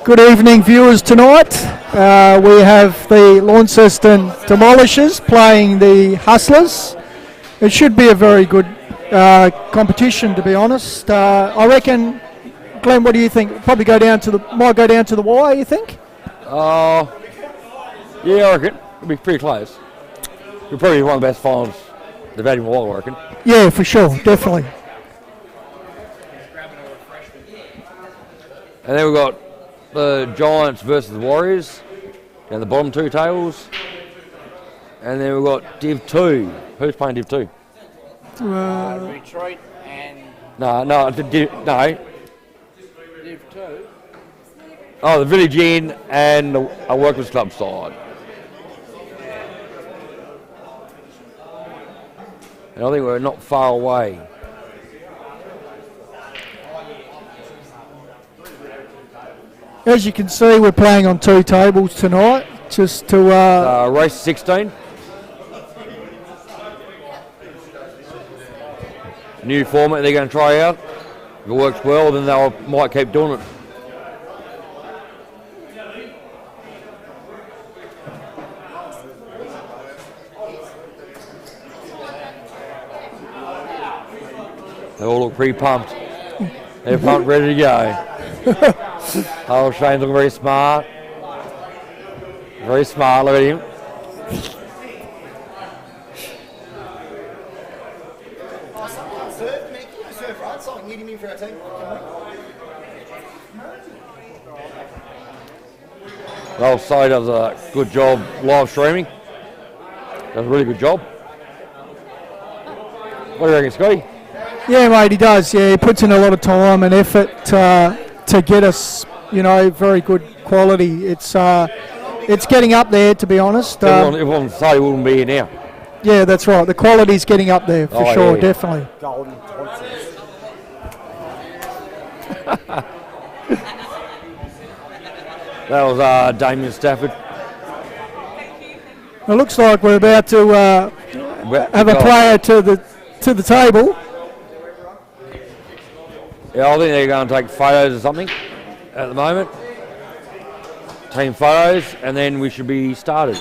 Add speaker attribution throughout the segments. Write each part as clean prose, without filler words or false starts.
Speaker 1: Good evening, viewers. Tonight we have the Launceston Demolishers playing the Hustlers. It should be a very good competition, to be honest. I reckon, Glenn, what do you think? Probably might go down to the wire, you think?
Speaker 2: Yeah, I reckon. It'll be pretty close. It'll probably be one of the best finals they've had in a while, I reckon.
Speaker 1: Yeah, for sure, definitely.
Speaker 2: And then we've got the Giants versus the Warriors down the bottom two tables. And then we've got Div 2. Who's playing Div 2?
Speaker 3: Detroit and
Speaker 2: No.
Speaker 3: Div 2.
Speaker 2: Oh, the Village Inn and a Workers Club side. And I think we're not far away.
Speaker 1: As you can see, we're playing on two tables tonight, just to...
Speaker 2: Race 16. New format they're going to try out. If it works well, then they might keep doing it. They all look pretty pumped. They're pumped, ready to go. Oh, Shane's looking very smart. Very smart, look at him.
Speaker 4: Surf, right? Something need him in for our team.
Speaker 2: They'll say does a good job live streaming. Does a really good job. What do you reckon, Scotty?
Speaker 1: Yeah, mate, he does. Yeah, he puts in a lot of time and effort to get us, very good quality. It's getting up there, to be honest.
Speaker 2: Everyone say he wouldn't be here now.
Speaker 1: Yeah, that's right. The quality's getting up there for sure,
Speaker 2: yeah.
Speaker 1: definitely.
Speaker 4: Golden tonsils.
Speaker 2: That was Damien Stafford.
Speaker 1: It looks like we're about to have a player to the table.
Speaker 2: Yeah, I think they're going to take photos or something at the moment. Team photos, and then we should be started.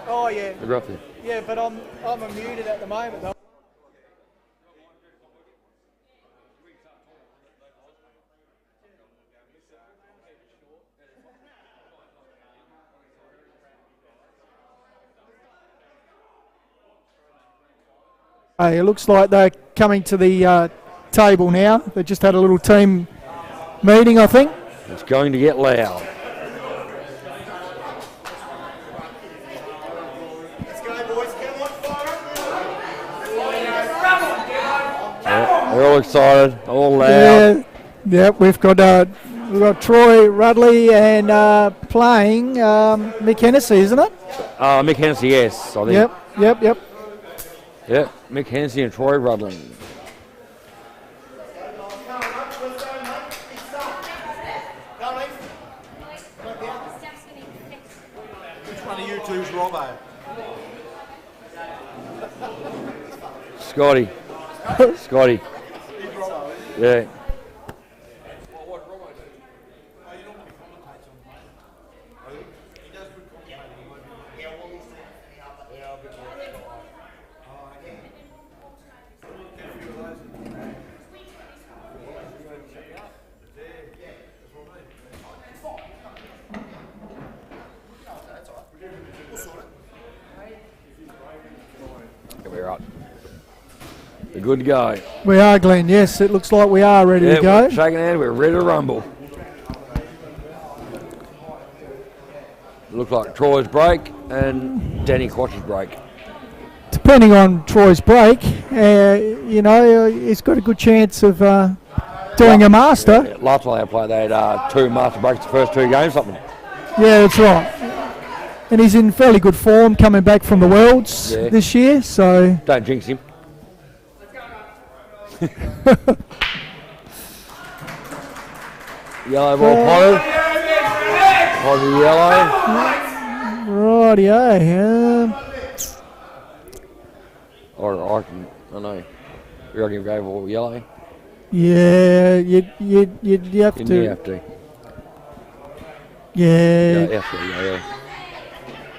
Speaker 1: Oh yeah,
Speaker 2: Roughly.
Speaker 1: yeah, but I'm muted at the moment though. Hey, it looks like they're coming to the table now. They just had a little team meeting, I think.
Speaker 2: It's going to get loud.
Speaker 4: Let's go, boys. Come on, fire.
Speaker 2: They're all excited, all loud.
Speaker 1: Yeah, yep. We've got Troy Rudley and playing Mick Hennessy, isn't it?
Speaker 2: Mick Hennessy, yes, I think.
Speaker 1: Yep.
Speaker 2: Yep, Mick Hennessy and Troy Rudlin.
Speaker 4: Which one of you two's Robbo?
Speaker 2: Scotty. Scotty. Yeah. good to go.
Speaker 1: We are, Glenn. Yes, it looks like we are ready to go.
Speaker 2: We're shaking hands. We're ready to rumble. Looks like Troy's break and Danny Quash's break.
Speaker 1: Depending on Troy's break, he's got a good chance of doing a master.
Speaker 2: Yeah, last time they played, they had 2 master breaks the first 2 games, something.
Speaker 1: Yeah, that's right. And he's in fairly good form coming back from the Worlds this year, so...
Speaker 2: Don't jinx him. Yellow ball potted. Potted yellow.
Speaker 1: Rightio.
Speaker 2: Or I know. You reckon go for yellow?
Speaker 1: Yeah, you'd have
Speaker 2: You have to.
Speaker 1: Yeah,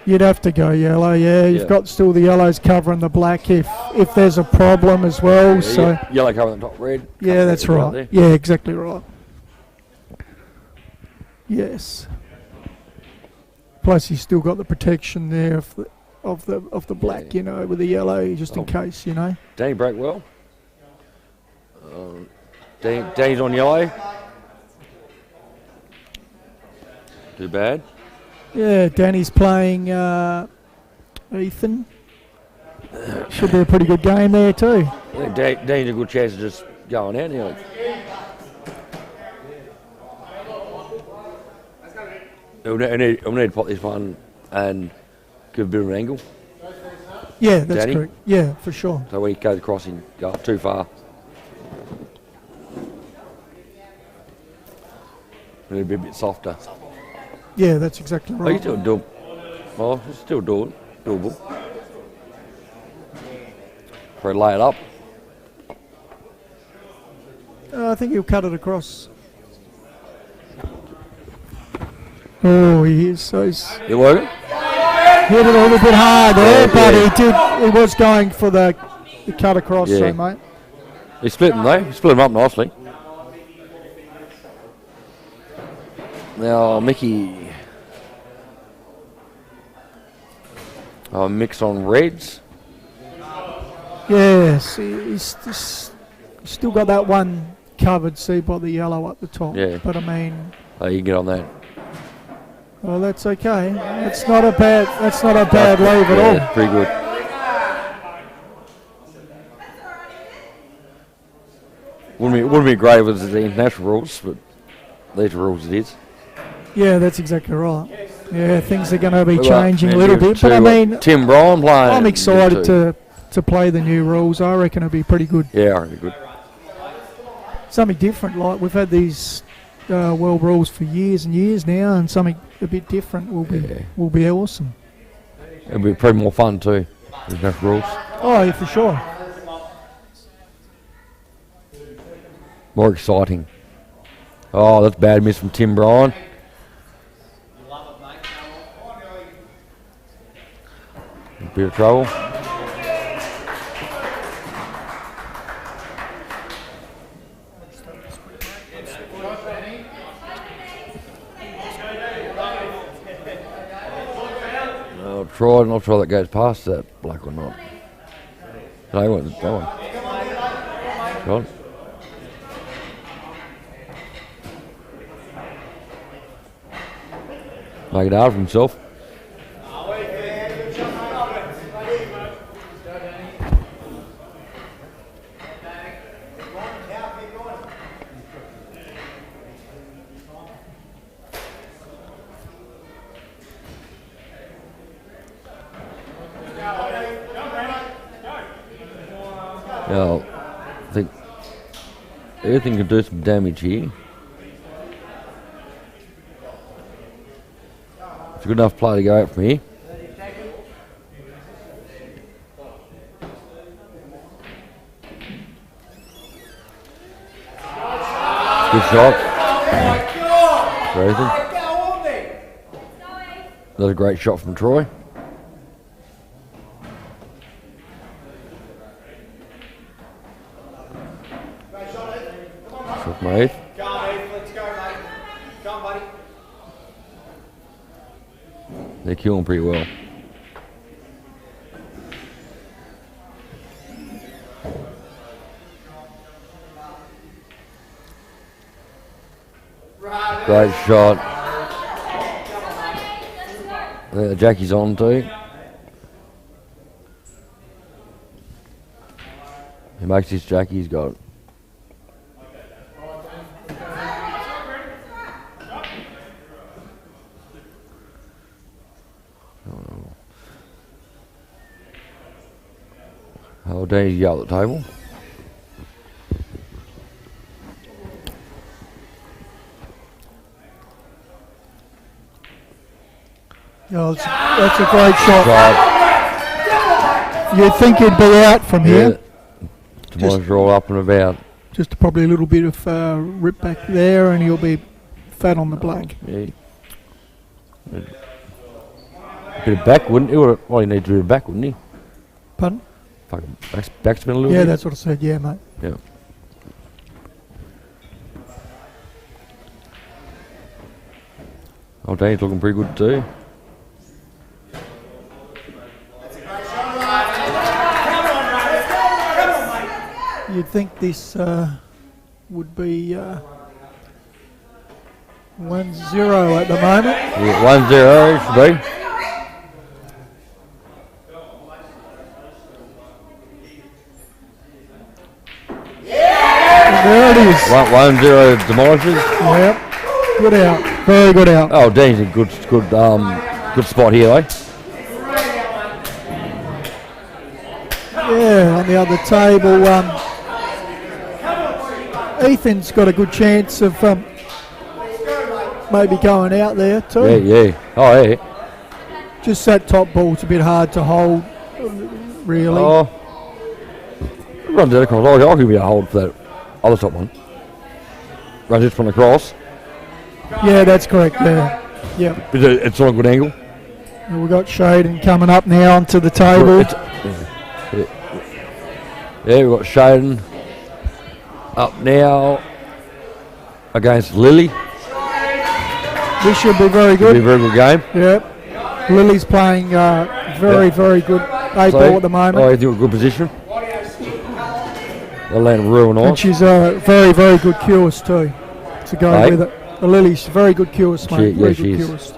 Speaker 1: you'd have to go yellow. Yeah, you've got still the yellows covering the black if there's a problem as well. So
Speaker 2: yellow covering the top red.
Speaker 1: yeah, that's right.
Speaker 2: There.
Speaker 1: Yeah, exactly right. Yes. Plus, you still got the protection there of the black, with the yellow, just in case,
Speaker 2: Danny broke well. Danny's on yellow. Too bad.
Speaker 1: Yeah, Danny's playing Ethan. Should be a pretty good game there too.
Speaker 2: I think Danny's a good chance of just going out nearly. We'll need to pop this one and give a bit of an angle.
Speaker 1: Yeah, that's
Speaker 2: Danny?
Speaker 1: correct. Yeah, for sure.
Speaker 2: So when he goes across and go up too far. Need to be a bit softer.
Speaker 1: Yeah, that's exactly
Speaker 2: Oh,
Speaker 1: right.
Speaker 2: you still do. Well, it's still doable. Probably lay it up.
Speaker 1: I think he'll cut it across. Oh, he is. So he's hit
Speaker 2: You working?
Speaker 1: it a little bit hard there, but he was going for the cut across, so mate.
Speaker 2: He split them though. He split them up nicely. Now Mickey. Mix on reds.
Speaker 1: Yes, he's still got that one covered, see, by the yellow up the top.
Speaker 2: Yeah.
Speaker 1: But I mean,
Speaker 2: You can get on that.
Speaker 1: well, that's okay. That's not a bad leave at all.
Speaker 2: Yeah, pretty good. Wouldn't be great with the international rules, but these are rules it is.
Speaker 1: Yeah, that's exactly right. Yeah, things are going to be changing a
Speaker 2: Man,
Speaker 1: little bit, but I mean,
Speaker 2: Tim Bryan playing.
Speaker 1: I'm excited to play the new rules. I reckon it'll be pretty good.
Speaker 2: Yeah, I reckon good.
Speaker 1: Something different, like we've had these world rules for years and years now, and something a bit different will be awesome.
Speaker 2: It'll be probably more fun too. International rules.
Speaker 1: Oh, yeah, for sure.
Speaker 2: More exciting. Oh, that's bad miss from Tim Bryan. A bit of trouble. I'm not sure that goes past that black or not. No, he went that one. Go on. Make it hard for himself. Now, I think everything can do some damage here. It's a good enough play to go out from here. Good shot. Everything. Another great shot from Troy. Shot from Heath. They're killing pretty well. Great shot. There, Jackie's on too. He makes his Jackie, he's got it. Oh, Danny's yelled at the table.
Speaker 1: Oh, that's a great shot.
Speaker 2: Shot.
Speaker 1: You'd think he'd be out from here.
Speaker 2: Tomorrow's all up and about.
Speaker 1: Just probably a little bit of rip back there, and he'll be fat on the black.
Speaker 2: Yeah. Bit of back, wouldn't he? Well, he needs to do a back, wouldn't he?
Speaker 1: Pardon?
Speaker 2: Fucking backspin a little
Speaker 1: Yeah,
Speaker 2: bit.
Speaker 1: that's what I said. Yeah, mate.
Speaker 2: Yeah. Oh, Danny's looking pretty good too.
Speaker 1: You'd think this would be 1-0 at the moment.
Speaker 2: Yeah, 1-0 should be.
Speaker 1: And there it is.
Speaker 2: 1-0 demolishes.
Speaker 1: Yep. Good out. Very good out.
Speaker 2: Oh, Danny's in good spot here, eh?
Speaker 1: Yeah, on the other table, Ethan's got a good chance of maybe going out there too.
Speaker 2: Yeah. Oh, yeah.
Speaker 1: Just that top ball's a bit hard to hold, really.
Speaker 2: Oh. Runs it across. I'll give you a hold for that other top one. Runs it from across.
Speaker 1: Yeah, that's correct. Yeah.
Speaker 2: It's on a good angle.
Speaker 1: And we've got Shaden coming up now onto the table.
Speaker 2: Yeah, we've got Shaden up now against Lily.
Speaker 1: This should be very
Speaker 2: It'll be a
Speaker 1: good.
Speaker 2: very good game.
Speaker 1: Yep. Lily's playing very good eight ball at the moment.
Speaker 2: Oh, he's in a good position. They'll land real
Speaker 1: And
Speaker 2: nice.
Speaker 1: she's a very good cures too, to go
Speaker 2: Hey.
Speaker 1: with it. The Lily's very good cures, mate.
Speaker 2: She
Speaker 1: Very
Speaker 2: is.
Speaker 1: good cures.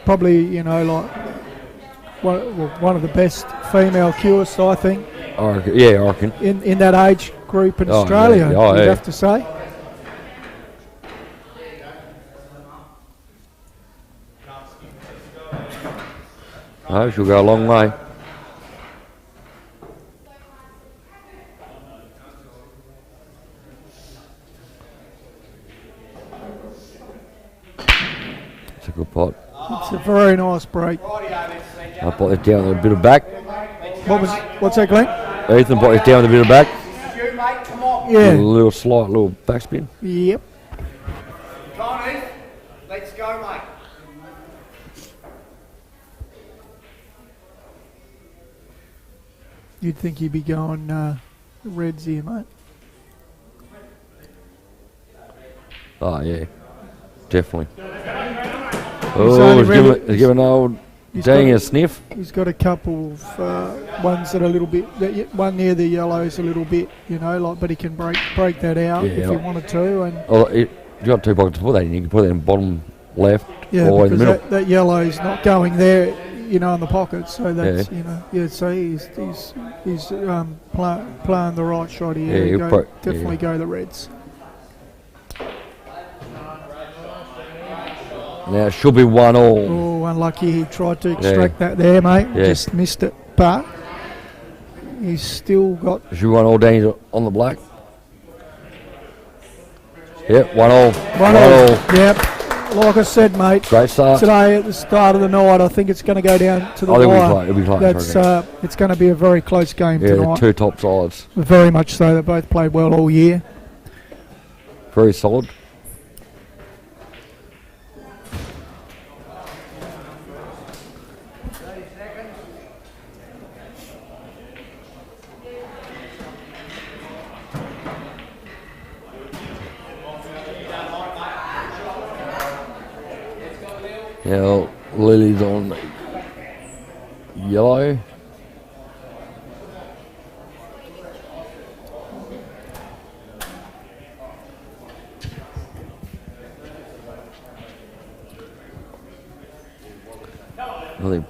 Speaker 1: Probably, like one of the best female cures, I think,
Speaker 2: I reckon.
Speaker 1: in that age group in
Speaker 2: Oh,
Speaker 1: Australia.
Speaker 2: yeah. Oh,
Speaker 1: you'd
Speaker 2: yeah.
Speaker 1: have to say.
Speaker 2: No, she'll go a long way. It's a good pot.
Speaker 1: It's a very nice break.
Speaker 2: I'll put it down with a bit of back.
Speaker 1: What's that, Glenn?
Speaker 2: Ethan put it down with a bit of back.
Speaker 4: You, mate, come on.
Speaker 2: A
Speaker 1: Yeah.
Speaker 2: little slight little backspin.
Speaker 1: Yep.
Speaker 4: Come on, Heath. Let's go, mate.
Speaker 1: You'd think he'd be going reds here, mate.
Speaker 2: Oh, yeah. Definitely.
Speaker 1: only
Speaker 2: Oh, he's
Speaker 1: really-
Speaker 2: giving old
Speaker 1: he's
Speaker 2: Danny
Speaker 1: got-
Speaker 2: a sniff.
Speaker 1: He's got a couple of ones that are a little bit. One near the yellows a little bit, but he can break that out if he
Speaker 2: Yeah.
Speaker 1: wanted to, and
Speaker 2: Oh, you got two pockets to put that in. You can put it in bottom left
Speaker 1: yeah,
Speaker 2: or in the
Speaker 1: because
Speaker 2: middle.
Speaker 1: that yellow's not going there, in the pocket. So that's So he's playing the right shot here.
Speaker 2: Yeah, he'll
Speaker 1: Definitely go the reds.
Speaker 2: Now it should be 1-1.
Speaker 1: Oh, unlucky. He tried to extract that there, mate.
Speaker 2: Yeah.
Speaker 1: Just missed it. But he's still got.
Speaker 2: Should be 1-1. Danny's on the black. Yep, 1-1.
Speaker 1: 1-1. Yep. Like I said, mate.
Speaker 2: Great start.
Speaker 1: Today at the start of the night, I think it's going to go down to the
Speaker 2: I think
Speaker 1: wire.
Speaker 2: it'll be close.
Speaker 1: That's it's going to be a very close game
Speaker 2: Yeah,
Speaker 1: tonight.
Speaker 2: two top sides.
Speaker 1: Very much so. They both played well all year.
Speaker 2: Very solid. Yeah, Lily's on yellow. I think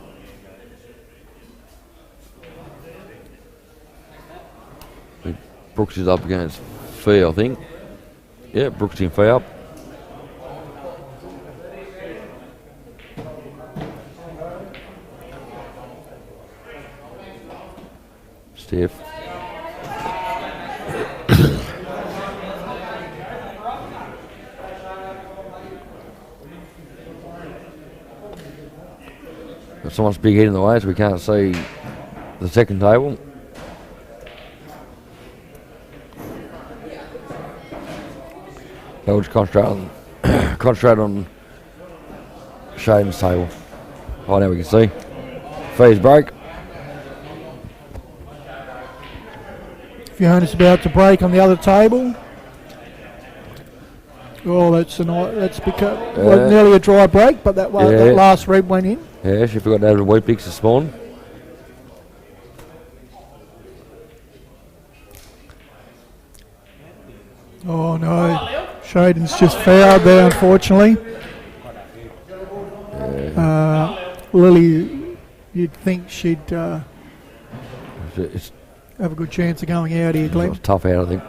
Speaker 2: Brooks is up against Fee, I think. Yeah, Brooks in Fee up. Steph. Got so much big head in the way, so we can't see the second table. They'll just concentrate on Shaden's table. Oh, now we can see. Fee's break.
Speaker 1: Fiona's about to break on the other table. Oh, that's become nearly a dry break, but that last red went in.
Speaker 2: Yeah, she forgot to have the wheat bix this morning.
Speaker 1: Oh no, Shaden's just fouled there, unfortunately. Lily, you'd think she'd
Speaker 2: It's
Speaker 1: have a good chance of going out here, Glenn.
Speaker 2: tough out, I think.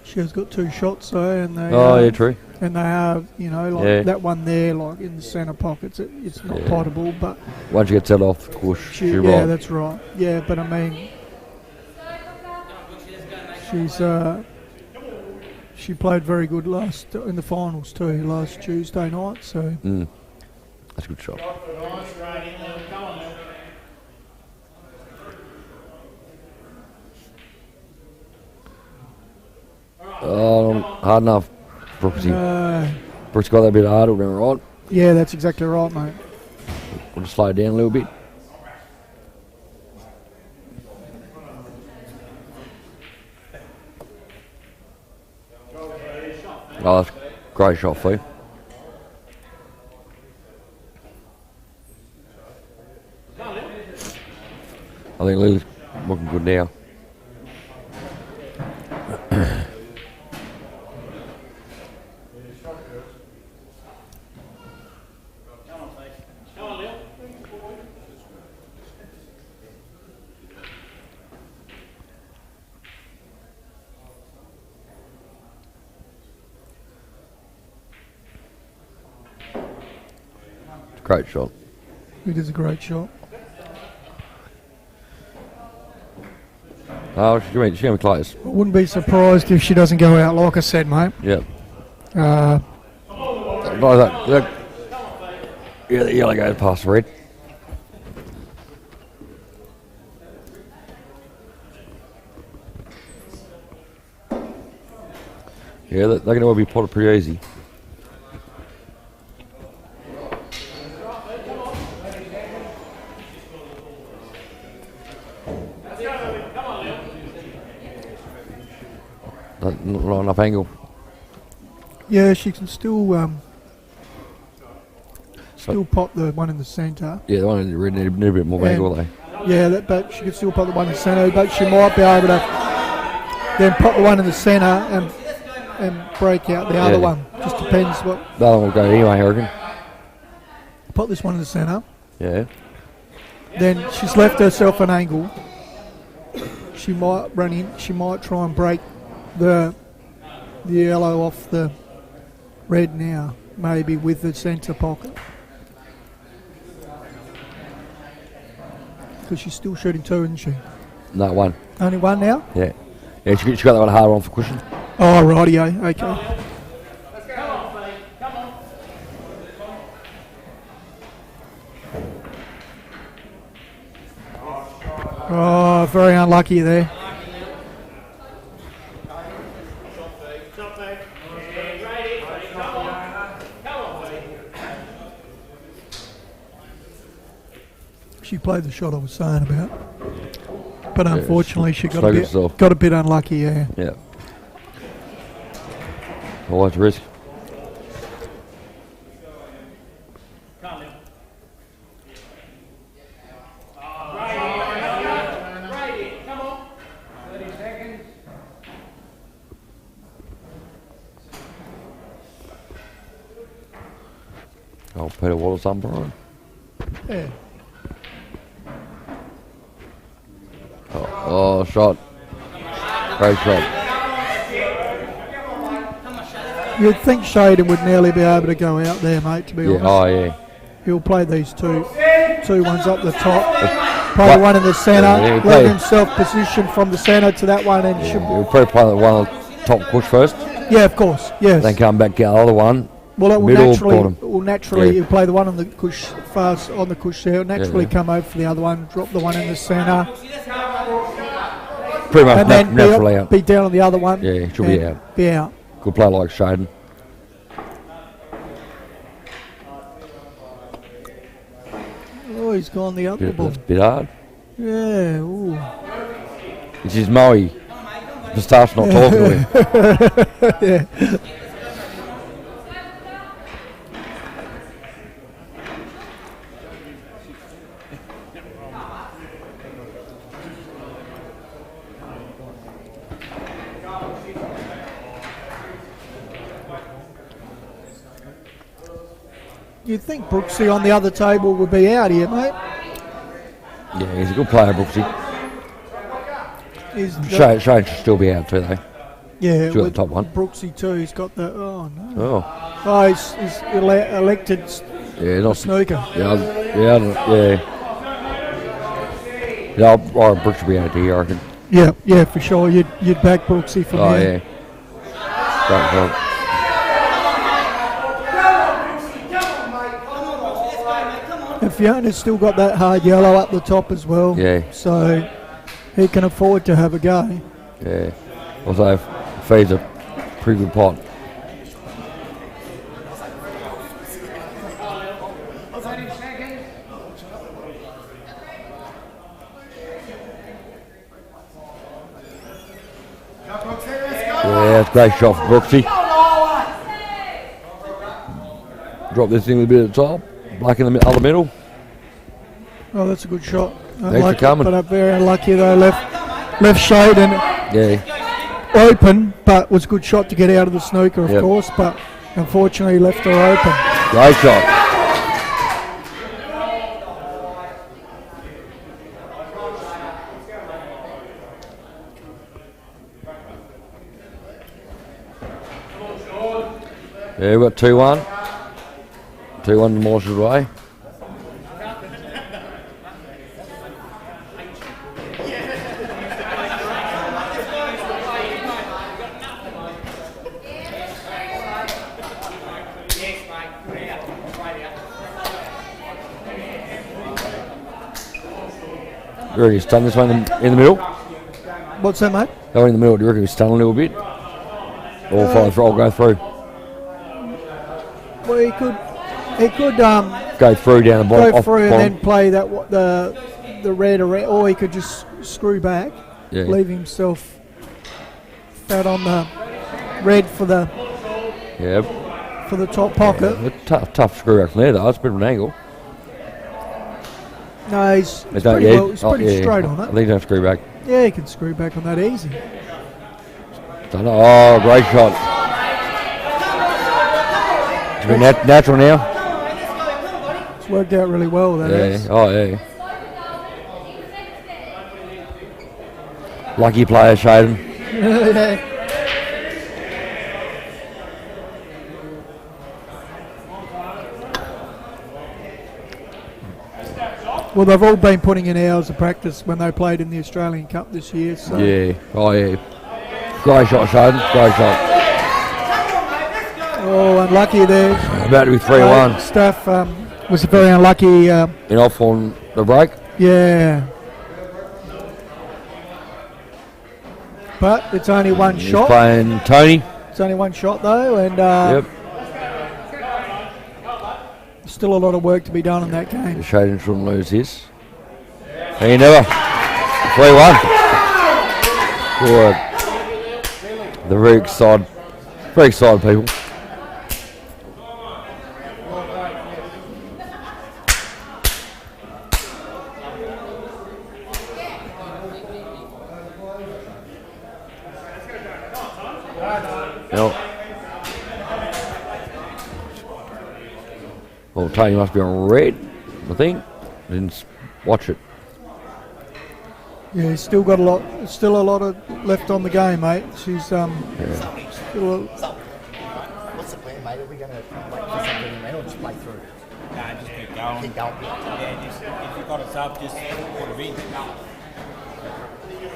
Speaker 1: She has got 2 shots though, and they
Speaker 2: Yeah, true.
Speaker 1: and they are, that one there, like in the centre pockets. It's not potable, but
Speaker 2: Once you get set off, of course, she's
Speaker 1: yeah,
Speaker 2: right.
Speaker 1: that's right. Yeah, but I mean, she played very good in the finals too last Tuesday night. So
Speaker 2: That's a good shot. Hard enough. Brooks got that bit hard, we're right.
Speaker 1: Yeah, that's exactly right, mate.
Speaker 2: We'll just slow it down a little bit. Oh, that's a great shot for you. I think Lily's looking good now. Great shot.
Speaker 1: It is a great shot.
Speaker 2: Oh, she's going to be close.
Speaker 1: I wouldn't be surprised if she doesn't go out, like I said, mate.
Speaker 2: Yeah.
Speaker 1: Uh,
Speaker 2: Yeah, the yellow goes past the red. Yeah, they're going to be potted pretty easy. Not enough angle.
Speaker 1: yeah, she can still pop the one in the centre.
Speaker 2: Yeah, the one in the red need a bit more angle though.
Speaker 1: Yeah, but she can still pop the one in the centre. But she might be able to then pop the one in the centre and break out the other one. Just depends what.
Speaker 2: The other one will go anyway, I reckon.
Speaker 1: Pop this one in the centre.
Speaker 2: Yeah.
Speaker 1: Then she's left herself an angle. She might run in. She might try and break the yellow off the red now, maybe with the centre pocket. Because she's still shooting 2, isn't she?
Speaker 2: No, one.
Speaker 1: Only 1 now?
Speaker 2: Yeah. Yeah, she got that one hard on for cushion.
Speaker 1: Oh, rightio. Okay. Oh, very unlucky there. She played the shot I was saying about, but unfortunately she got a bit unlucky. Yeah.
Speaker 2: Yeah. Always a risk. Oh, Peter Wallace umpire.
Speaker 1: Yeah.
Speaker 2: Oh, shot. Great shot.
Speaker 1: You'd think Shaden would nearly be able to go out there, mate, to be
Speaker 2: Yeah.
Speaker 1: honest.
Speaker 2: Oh, yeah.
Speaker 1: He'll play these two ones up the top. Play the one in the centre,
Speaker 2: Yeah, he'll
Speaker 1: leave
Speaker 2: play-
Speaker 1: himself position from the centre to that one, and should be.
Speaker 2: We'll probably play the one on the top push first,
Speaker 1: Yeah, of course. Yes.
Speaker 2: then come back, get the other one.
Speaker 1: Well, it will
Speaker 2: middle,
Speaker 1: naturally,
Speaker 2: bottom.
Speaker 1: Yeah.
Speaker 2: Yeah.
Speaker 1: You play the one on the cush fast on the cush there. It'll naturally
Speaker 2: Yeah.
Speaker 1: come over for the other one, drop the one in the centre,
Speaker 2: Pretty much
Speaker 1: and then
Speaker 2: naturally out.
Speaker 1: be down on the other one.
Speaker 2: Yeah, should be
Speaker 1: and
Speaker 2: out.
Speaker 1: Be out.
Speaker 2: Good play like Shaden.
Speaker 1: Oh, he's gone the other
Speaker 2: Bit,
Speaker 1: ball.
Speaker 2: that's a bit hard.
Speaker 1: Yeah. Ooh.
Speaker 2: It's his Moe. Moustache not talking to him.
Speaker 1: Yeah. You'd think Brooksy on the other table would be out here, mate.
Speaker 2: Yeah, he's a good player, Brooksy.
Speaker 1: He's
Speaker 2: Shane should still be out too, though.
Speaker 1: yeah,
Speaker 2: Still
Speaker 1: with
Speaker 2: the top one.
Speaker 1: Brooksy too. He's got the oh no.
Speaker 2: Oh,
Speaker 1: Oh, he's elected
Speaker 2: yeah, not
Speaker 1: snooker.
Speaker 2: Yeah. Yeah, I'll Brooks will be out here, I reckon.
Speaker 1: Yeah, for sure. You'd back Brooksy from
Speaker 2: Oh,
Speaker 1: there.
Speaker 2: yeah. Great shot.
Speaker 1: And Fiona's still got that hard yellow up the top as well.
Speaker 2: Yeah.
Speaker 1: So he can afford to have a go.
Speaker 2: Yeah. Also, feeds a pretty good pot. Yeah, that's a great shot for Brooksy. Drop this thing a bit at the top. Black in the other middle.
Speaker 1: Oh, that's a good shot.
Speaker 2: Thanks for coming.
Speaker 1: But I'm very unlucky though. Left shade and
Speaker 2: Yeah.
Speaker 1: open, but was a good shot to get out of the snooker, of
Speaker 2: Yep.
Speaker 1: course. But unfortunately, left her open.
Speaker 2: Great shot. Yeah, we've got 2-1. 2-1 to Marshall's way. You reckon he's stunned this one in the middle?
Speaker 1: What's that, mate?
Speaker 2: That one in the middle, do you reckon he's stunned a little bit? Or follow through, I'll go through.
Speaker 1: Well, he could
Speaker 2: Go through down the bottom.
Speaker 1: go
Speaker 2: off
Speaker 1: through and
Speaker 2: bottom.
Speaker 1: then play that the red, or he could just screw back,
Speaker 2: Yeah.
Speaker 1: leave himself fat on the red for the
Speaker 2: Yeah.
Speaker 1: top pocket.
Speaker 2: Tough screw back from there though, it's a bit of an angle.
Speaker 1: No, he's
Speaker 2: It's not-
Speaker 1: pretty,
Speaker 2: yeah,
Speaker 1: well, he's pretty straight on
Speaker 2: I
Speaker 1: it.
Speaker 2: think don't screw back.
Speaker 1: Yeah, he can screw back on that easy.
Speaker 2: Oh, great shot. It's a bit natural now.
Speaker 1: It's worked out really well, that
Speaker 2: Yeah.
Speaker 1: is.
Speaker 2: Oh, yeah. Lucky player, Shaden.
Speaker 1: Yeah. Well, they've all been putting in hours of practice when they played in the Australian Cup this year. So
Speaker 2: Yeah. Oh, yeah. Great shot, Shaden. Great shot.
Speaker 1: Oh, unlucky there.
Speaker 2: About to be 3-1.
Speaker 1: Staff was very unlucky.
Speaker 2: In off on the break.
Speaker 1: Yeah. But it's only one
Speaker 2: He's
Speaker 1: shot.
Speaker 2: playing Tony.
Speaker 1: It's only one shot though, and
Speaker 2: Yep.
Speaker 1: still a lot of work to be done in that game.
Speaker 2: Shaden shouldn't lose his. He never. 3-1. Good. The very excited people. Yep. Well, Tony must be on red, I think. Didn't watch it.
Speaker 1: Yeah, he's still got a lot of left on the game, mate. She's still
Speaker 3: What's the plan, mate? Are we going to wait for something in there or just play through?
Speaker 5: Nah, just keep going.
Speaker 3: Keep going.
Speaker 5: Yeah, just if you've got a sub, just put it in.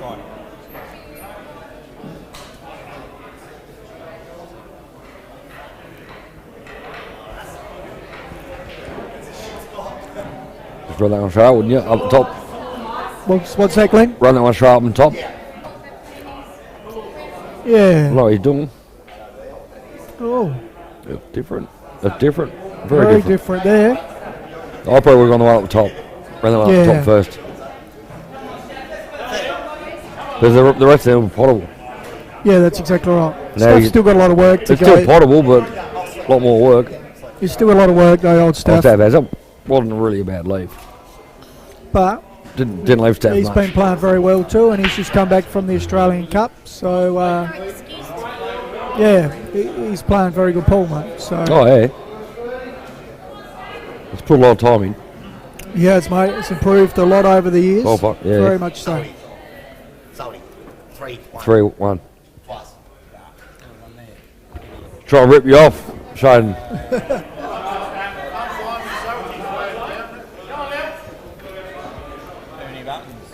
Speaker 5: Fine.
Speaker 2: Just run that one sharp, wouldn't you? Up the top.
Speaker 1: what's that, Glenn?
Speaker 2: Run that one sharp on top.
Speaker 1: Yeah.
Speaker 2: What he's doing.
Speaker 1: Oh,
Speaker 2: It's different. It's different.
Speaker 1: very
Speaker 2: Very
Speaker 1: different
Speaker 2: different.
Speaker 1: there.
Speaker 2: I probably would have gone the one up the top. Run the one up the
Speaker 1: Yeah.
Speaker 2: top first. Because the rest of them are potable.
Speaker 1: Yeah, that's exactly right.
Speaker 2: Now
Speaker 1: Steph's
Speaker 2: you-
Speaker 1: still got a lot of work to
Speaker 2: It's
Speaker 1: go.
Speaker 2: still potable, but a lot more work.
Speaker 1: He's still got a lot of work, though, old Steph.
Speaker 2: Steph has. It wasn't really a bad leave.
Speaker 1: But
Speaker 2: Didn't leave Steph
Speaker 1: he's
Speaker 2: much.
Speaker 1: been playing very well too, and he's just come back from the Australian Cup. So, yeah, he's playing very good pool, mate. So,
Speaker 2: Oh, yeah. It's put a lot of time in.
Speaker 1: he has, mate. It's improved a lot over the years.
Speaker 2: Oh, fuck, yeah.
Speaker 1: Very much so.
Speaker 3: Salty. 3-1.
Speaker 2: 3-1.
Speaker 3: Twice.
Speaker 2: Try and rip you off, Shane.
Speaker 5: Too many buttons.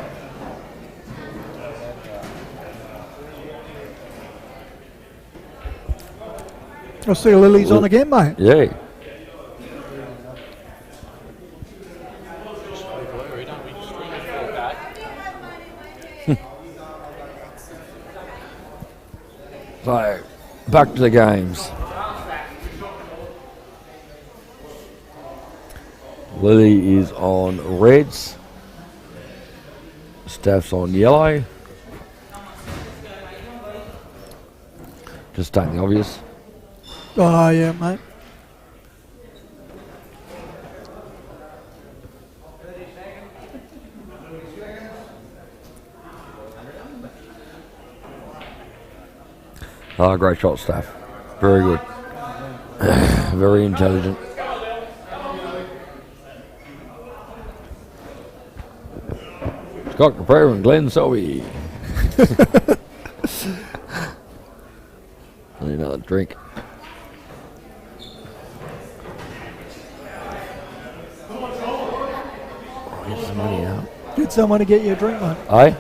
Speaker 1: I see Lily's on again, mate.
Speaker 2: Yeah. So, back to the games. Lily is on reds. Steph's on yellow. Just stating the obvious.
Speaker 1: Oh, yeah, mate.
Speaker 2: Oh, great shot, Steph. Very good. Very intelligent. Scott Caprera and Glenn Selby. I need another drink. Get some money out.
Speaker 1: Get someone to get you a drink, mate.
Speaker 2: Aye?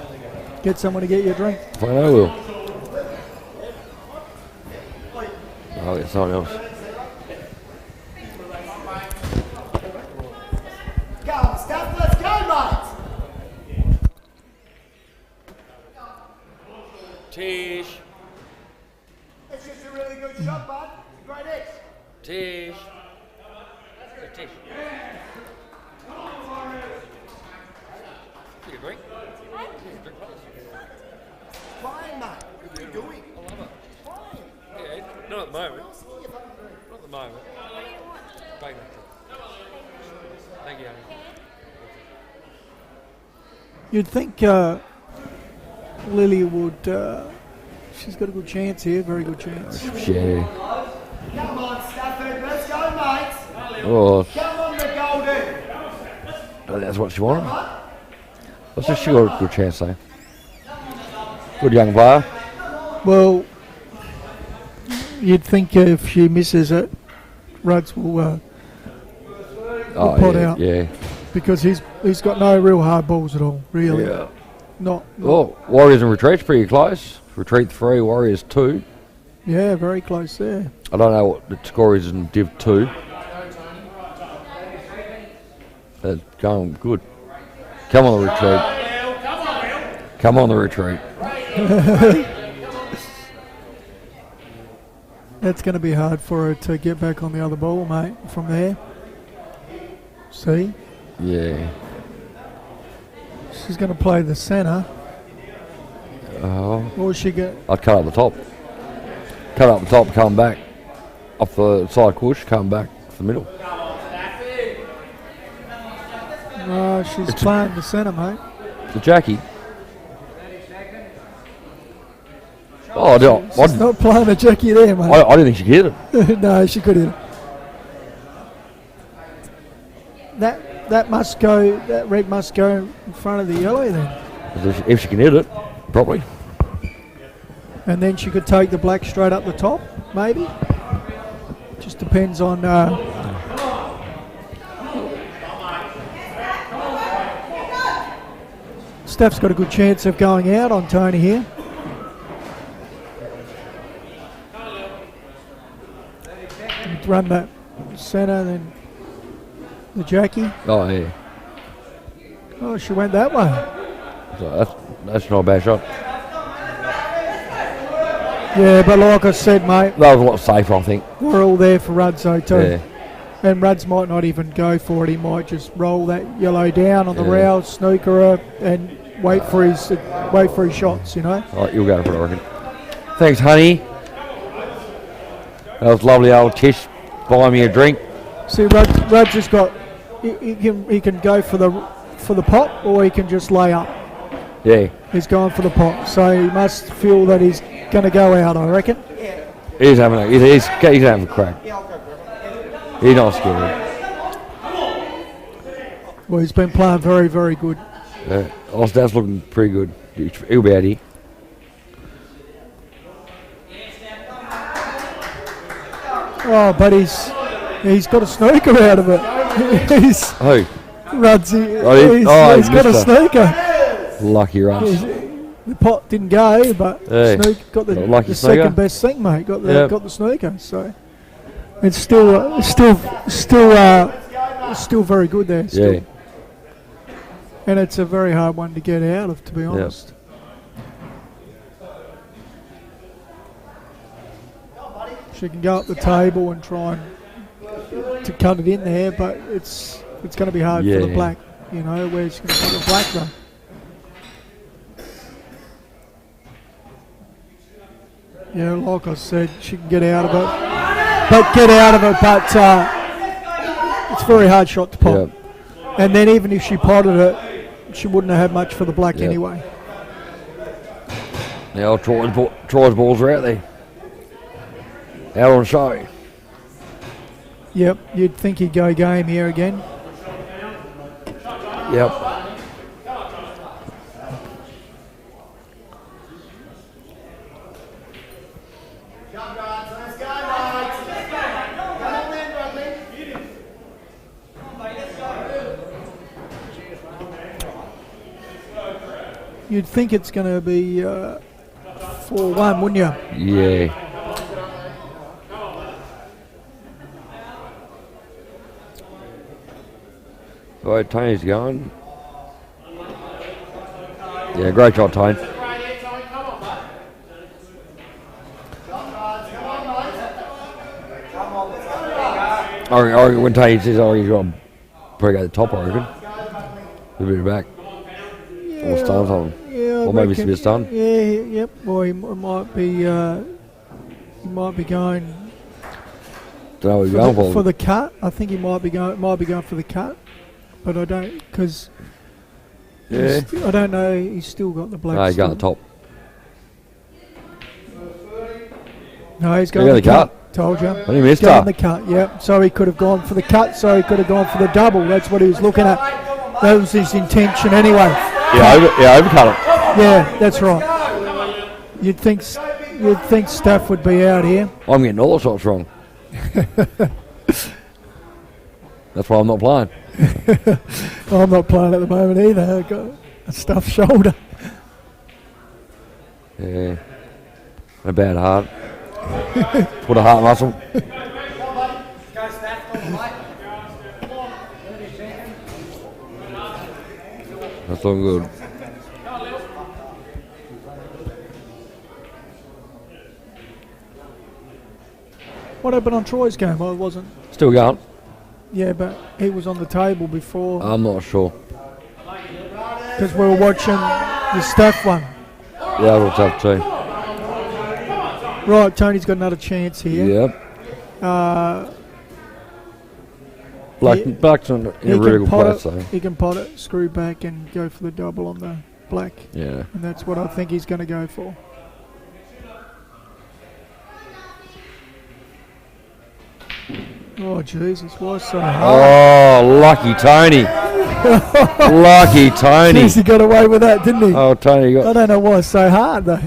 Speaker 1: Get someone to get you a drink.
Speaker 2: I know will. I'll get someone else.
Speaker 3: Go on, Steph. Let's go, mate.
Speaker 2: Tish.
Speaker 3: It's just a really good shot, bud. Great X.
Speaker 2: Tish. Tish. Take a drink.
Speaker 3: Fine, mate. What are you doing?
Speaker 2: Yeah, not at the moment. Not at the moment. Thank you.
Speaker 1: You'd think Lily would. She's got a good chance here. Very good chance.
Speaker 2: Yeah.
Speaker 3: Come on, Stafford. Let's go, mate.
Speaker 2: Oh,
Speaker 3: Come on, the Golden.
Speaker 2: that's what she wanted. That's just she got a good chance though. Good young player.
Speaker 1: Well, you'd think if she misses it, Ruds will
Speaker 2: Oh,
Speaker 1: pot
Speaker 2: yeah,
Speaker 1: out.
Speaker 2: yeah.
Speaker 1: because he's got no real hard balls at all. Really,
Speaker 2: Yeah.
Speaker 1: not.
Speaker 2: Well, Warriors and Retreat's pretty close. Retreat 3, Warriors 2.
Speaker 1: Yeah, very close there.
Speaker 2: I don't know what the score is in Div 2. It's going good. Come on the retreat. Come on the retreat.
Speaker 1: That's going to be hard for her to get back on the other ball, mate, from there. See?
Speaker 2: Yeah.
Speaker 1: She's going to play the centre.
Speaker 2: Oh,
Speaker 1: Or she get?
Speaker 2: I'd cut up the top. Cut up the top, come back. Off the side push, come back to the middle.
Speaker 1: No, she's playing the centre, mate.
Speaker 2: The Jackie. Oh,
Speaker 1: She's not playing the Jackie there, mate.
Speaker 2: I didn't think she could hit it.
Speaker 1: No, she could hit it. that must go. That red must go in front of the yellow then,
Speaker 2: If she can hit it properly.
Speaker 1: and then she could take the black straight up the top, maybe. Just depends on. Steph's got a good chance of going out on Tony here. Run that centre, then the Jackie.
Speaker 2: Oh, yeah.
Speaker 1: Oh, she went that way.
Speaker 2: So that's not a bad shot.
Speaker 1: Yeah, but like I said, mate,
Speaker 2: That was a lot safer, I think.
Speaker 1: we're all there for Rudso too.
Speaker 2: Yeah.
Speaker 1: And Ruds might not even go for it. He might just roll that yellow down on the
Speaker 2: Yeah.
Speaker 1: rail, snooker her, and wait for his shots. You know.
Speaker 2: All right, you'll go for it, I reckon. Thanks, honey. That was lovely, old Tish buying me a drink.
Speaker 1: See, Ruds has got. He can go for the pot, or he can just lay up.
Speaker 2: Yeah,
Speaker 1: He's going for the pot, so he must feel that he's going to go out. I reckon.
Speaker 2: he's having a crack. He's not scared.
Speaker 1: Well, he's been playing very, very good.
Speaker 2: Ostad's looking pretty good. He'll be out here.
Speaker 1: Oh, but he's got a snooker out of it. He's
Speaker 2: Oh,
Speaker 1: Rudsy.
Speaker 2: Oh, he
Speaker 1: He's got a
Speaker 2: missed
Speaker 1: snooker.
Speaker 2: lucky runs.
Speaker 1: The pot didn't go, but
Speaker 2: Hey,
Speaker 1: got the,
Speaker 2: lucky
Speaker 1: the
Speaker 2: snooker.
Speaker 1: second best thing, mate. Got the
Speaker 2: Yep.
Speaker 1: got the snooker. So it's still very good there. Still.
Speaker 2: Yeah,
Speaker 1: And it's a very hard one to get out of, to be honest. She can go up the table and try and to cut it in there, but it's going to be hard for the
Speaker 2: Yeah.
Speaker 1: black. You know, where she's going to put the black though. Yeah, like I said, she can get out of it. But it's a very hard shot to pot.
Speaker 2: Yep.
Speaker 1: And then even if she potted it, she wouldn't have had much for the black
Speaker 2: Yep.
Speaker 1: anyway.
Speaker 2: Now Troy's balls are out there. Out on show.
Speaker 1: Yep, you'd think he'd go game here again.
Speaker 2: Yep.
Speaker 1: You'd think it's going to be 4-1, wouldn't you?
Speaker 2: Yeah. All right, Tony's going. Yeah, great job, Tony. I reckon when Tony says, oh, he's going to probably go to the top, I reckon. A bit of back. Or stuns on him.
Speaker 1: Yeah,
Speaker 2: Or maybe it's a bit stunned.
Speaker 1: Yeah, yep. Well, he might be going
Speaker 2: Don't know what he's going
Speaker 1: for
Speaker 2: for.
Speaker 1: the cut. I think he might be going for the cut, but I don't because
Speaker 2: Yeah.
Speaker 1: I don't know. He's still got the black.
Speaker 2: No, he's going to the
Speaker 1: still.
Speaker 2: top.
Speaker 1: No, he's going
Speaker 2: He
Speaker 1: the
Speaker 2: got the
Speaker 1: cut. Told you.
Speaker 2: When he missed
Speaker 1: Going
Speaker 2: her.
Speaker 1: the cut. Yep. So he could have gone for the cut. So he could have gone for the double. That's what he was looking at. That was his intention anyway.
Speaker 2: Yeah, overcut it.
Speaker 1: Yeah, that's right. You'd think Steph would be out here.
Speaker 2: I'm getting all the shots wrong. That's why I'm not playing.
Speaker 1: I'm not playing at the moment either. I've got a stuffed shoulder.
Speaker 2: Yeah. A bad heart. Put a heart muscle. That's looking good.
Speaker 1: What happened on Troy's game? I wasn't.
Speaker 2: Still going.
Speaker 1: Yeah, but he was on the table before
Speaker 2: I'm not sure.
Speaker 1: because we were watching the Steph one.
Speaker 2: Yeah, that's tough too.
Speaker 1: Right, Tony's got another chance here.
Speaker 2: Yep. Black's in a
Speaker 1: He
Speaker 2: really
Speaker 1: can
Speaker 2: good
Speaker 1: pot
Speaker 2: place,
Speaker 1: it.
Speaker 2: so.
Speaker 1: He can pot it, screw back, and go for the double on the black,
Speaker 2: Yeah.
Speaker 1: and that's what I think he's going to go for. Oh, Jesus, was so hard.
Speaker 2: Oh, lucky Tony. Lucky Tony.
Speaker 1: Jeez, he got away with that, didn't he?
Speaker 2: Oh, Tony
Speaker 1: I
Speaker 2: got.
Speaker 1: don't know why it's so hard, though.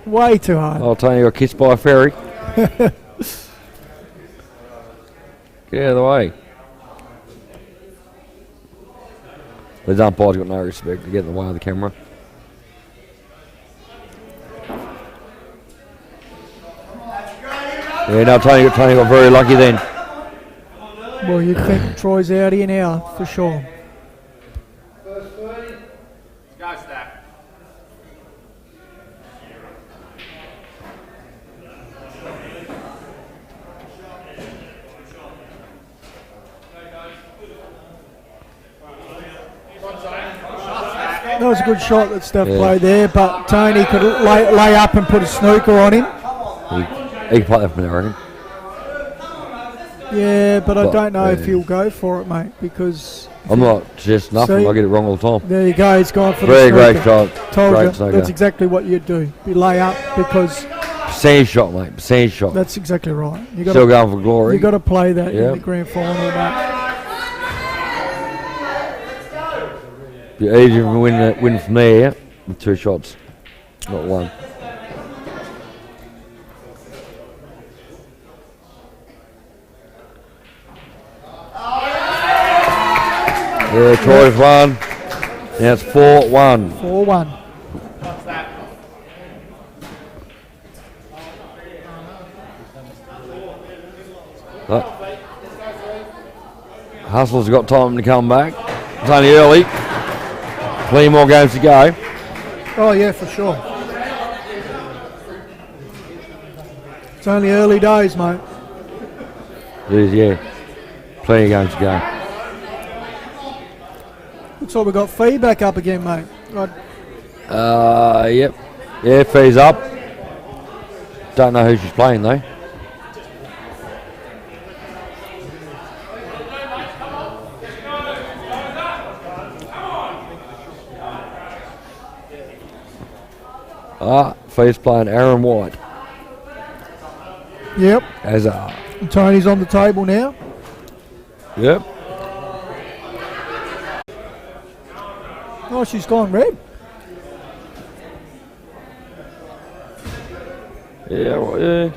Speaker 1: Way too hard.
Speaker 2: Oh, Tony got kissed by a fairy. Get out of the way. The umpire's got no respect to get in the way of the camera. Yeah, no, Tony got very lucky then.
Speaker 1: Well, you'd think Troy's out here now, for sure.
Speaker 4: Go, Stack.
Speaker 1: That was a good shot that Steph
Speaker 2: Yeah.
Speaker 1: played there, but Tony could lay up and put a snooker on him.
Speaker 2: He can play that from there, I reckon.
Speaker 1: Yeah, but I
Speaker 2: But,
Speaker 1: don't know if
Speaker 2: yeah.
Speaker 1: he'll go for it, mate, because
Speaker 2: I'm not just nothing.
Speaker 1: See?
Speaker 2: I get it wrong all the time.
Speaker 1: there you go, he's gone for
Speaker 2: Very
Speaker 1: the
Speaker 2: great
Speaker 1: snooker.
Speaker 2: shot.
Speaker 1: Told
Speaker 2: Great
Speaker 1: you,
Speaker 2: snooker.
Speaker 1: that's exactly what you'd do. You lay up because
Speaker 2: Percentage shot, mate. Percentage shot.
Speaker 1: that's exactly right. You got
Speaker 2: Still
Speaker 1: to
Speaker 2: going for glory.
Speaker 1: you got to play that in
Speaker 2: Yep.
Speaker 1: the grand final, mate.
Speaker 2: Be easier to win from there with 2 shots, not 1. Yeah, Troy's won. Now it's 4-1.
Speaker 1: 4-1.
Speaker 2: Hustler's got time to come back. It's only early. Plenty more games to go.
Speaker 1: Oh yeah, for sure. It's only early days, mate.
Speaker 2: It is, yeah. Plenty of games to go.
Speaker 1: Looks like we've got feedback up again, mate. Right.
Speaker 2: Yep. Yeah, fee's up. Don't know who she's playing though. Fee's playing Aaron White.
Speaker 1: Yep.
Speaker 2: As
Speaker 1: And Tony's on the table now.
Speaker 2: Yep.
Speaker 1: Oh, she's gone red.
Speaker 2: Yeah, well, yeah.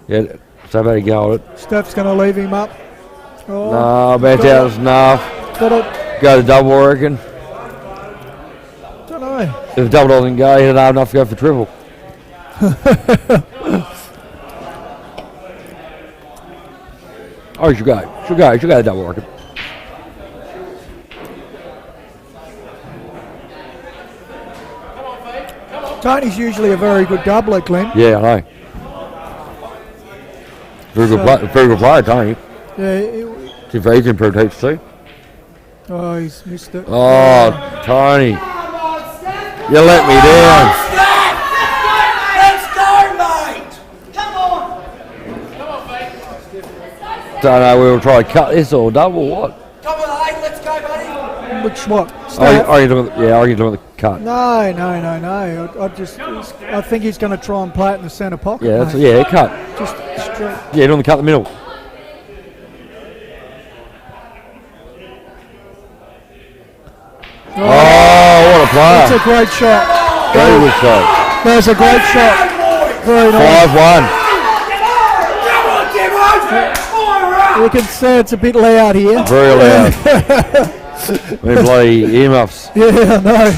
Speaker 2: Yeah, so about to go at it.
Speaker 1: Steph's going to leave him up. Oh,
Speaker 2: No, about out's enough.
Speaker 1: got it.
Speaker 2: Go to double, I reckon.
Speaker 1: Don't know.
Speaker 2: If double doesn't go, he'll have enough to go for triple. Oh, he should go. Should go to double, I reckon.
Speaker 1: Tony's usually a very good doubler, Glenn.
Speaker 2: Yeah, I know. Very good player, Tony.
Speaker 1: Yeah.
Speaker 2: He's very improved heaps too.
Speaker 1: Oh, he's missed it.
Speaker 2: Oh, Tony. You let me down.
Speaker 3: Let's go, mate! Come on!
Speaker 2: Don't know, we will try to cut this or double, what?
Speaker 3: Come on, hey, let's go, buddy!
Speaker 1: Which what?
Speaker 2: Are
Speaker 1: Steph?
Speaker 2: you doing the cut?
Speaker 1: No. I think he's going to try and play it in the centre pocket.
Speaker 2: Yeah, that's,
Speaker 1: mate.
Speaker 2: yeah, cut.
Speaker 1: Just straight.
Speaker 2: Yeah, doing the cut in the middle. Oh, what a
Speaker 1: That's a
Speaker 2: player.
Speaker 1: great shot.
Speaker 2: Very good shot.
Speaker 1: That's a great shot. Very nice.
Speaker 2: 5-1.
Speaker 3: Come on, Demo! Fire up!
Speaker 1: You can see it's a bit loud here.
Speaker 2: Very loud. We bloody earmuffs.
Speaker 1: Yeah, I know.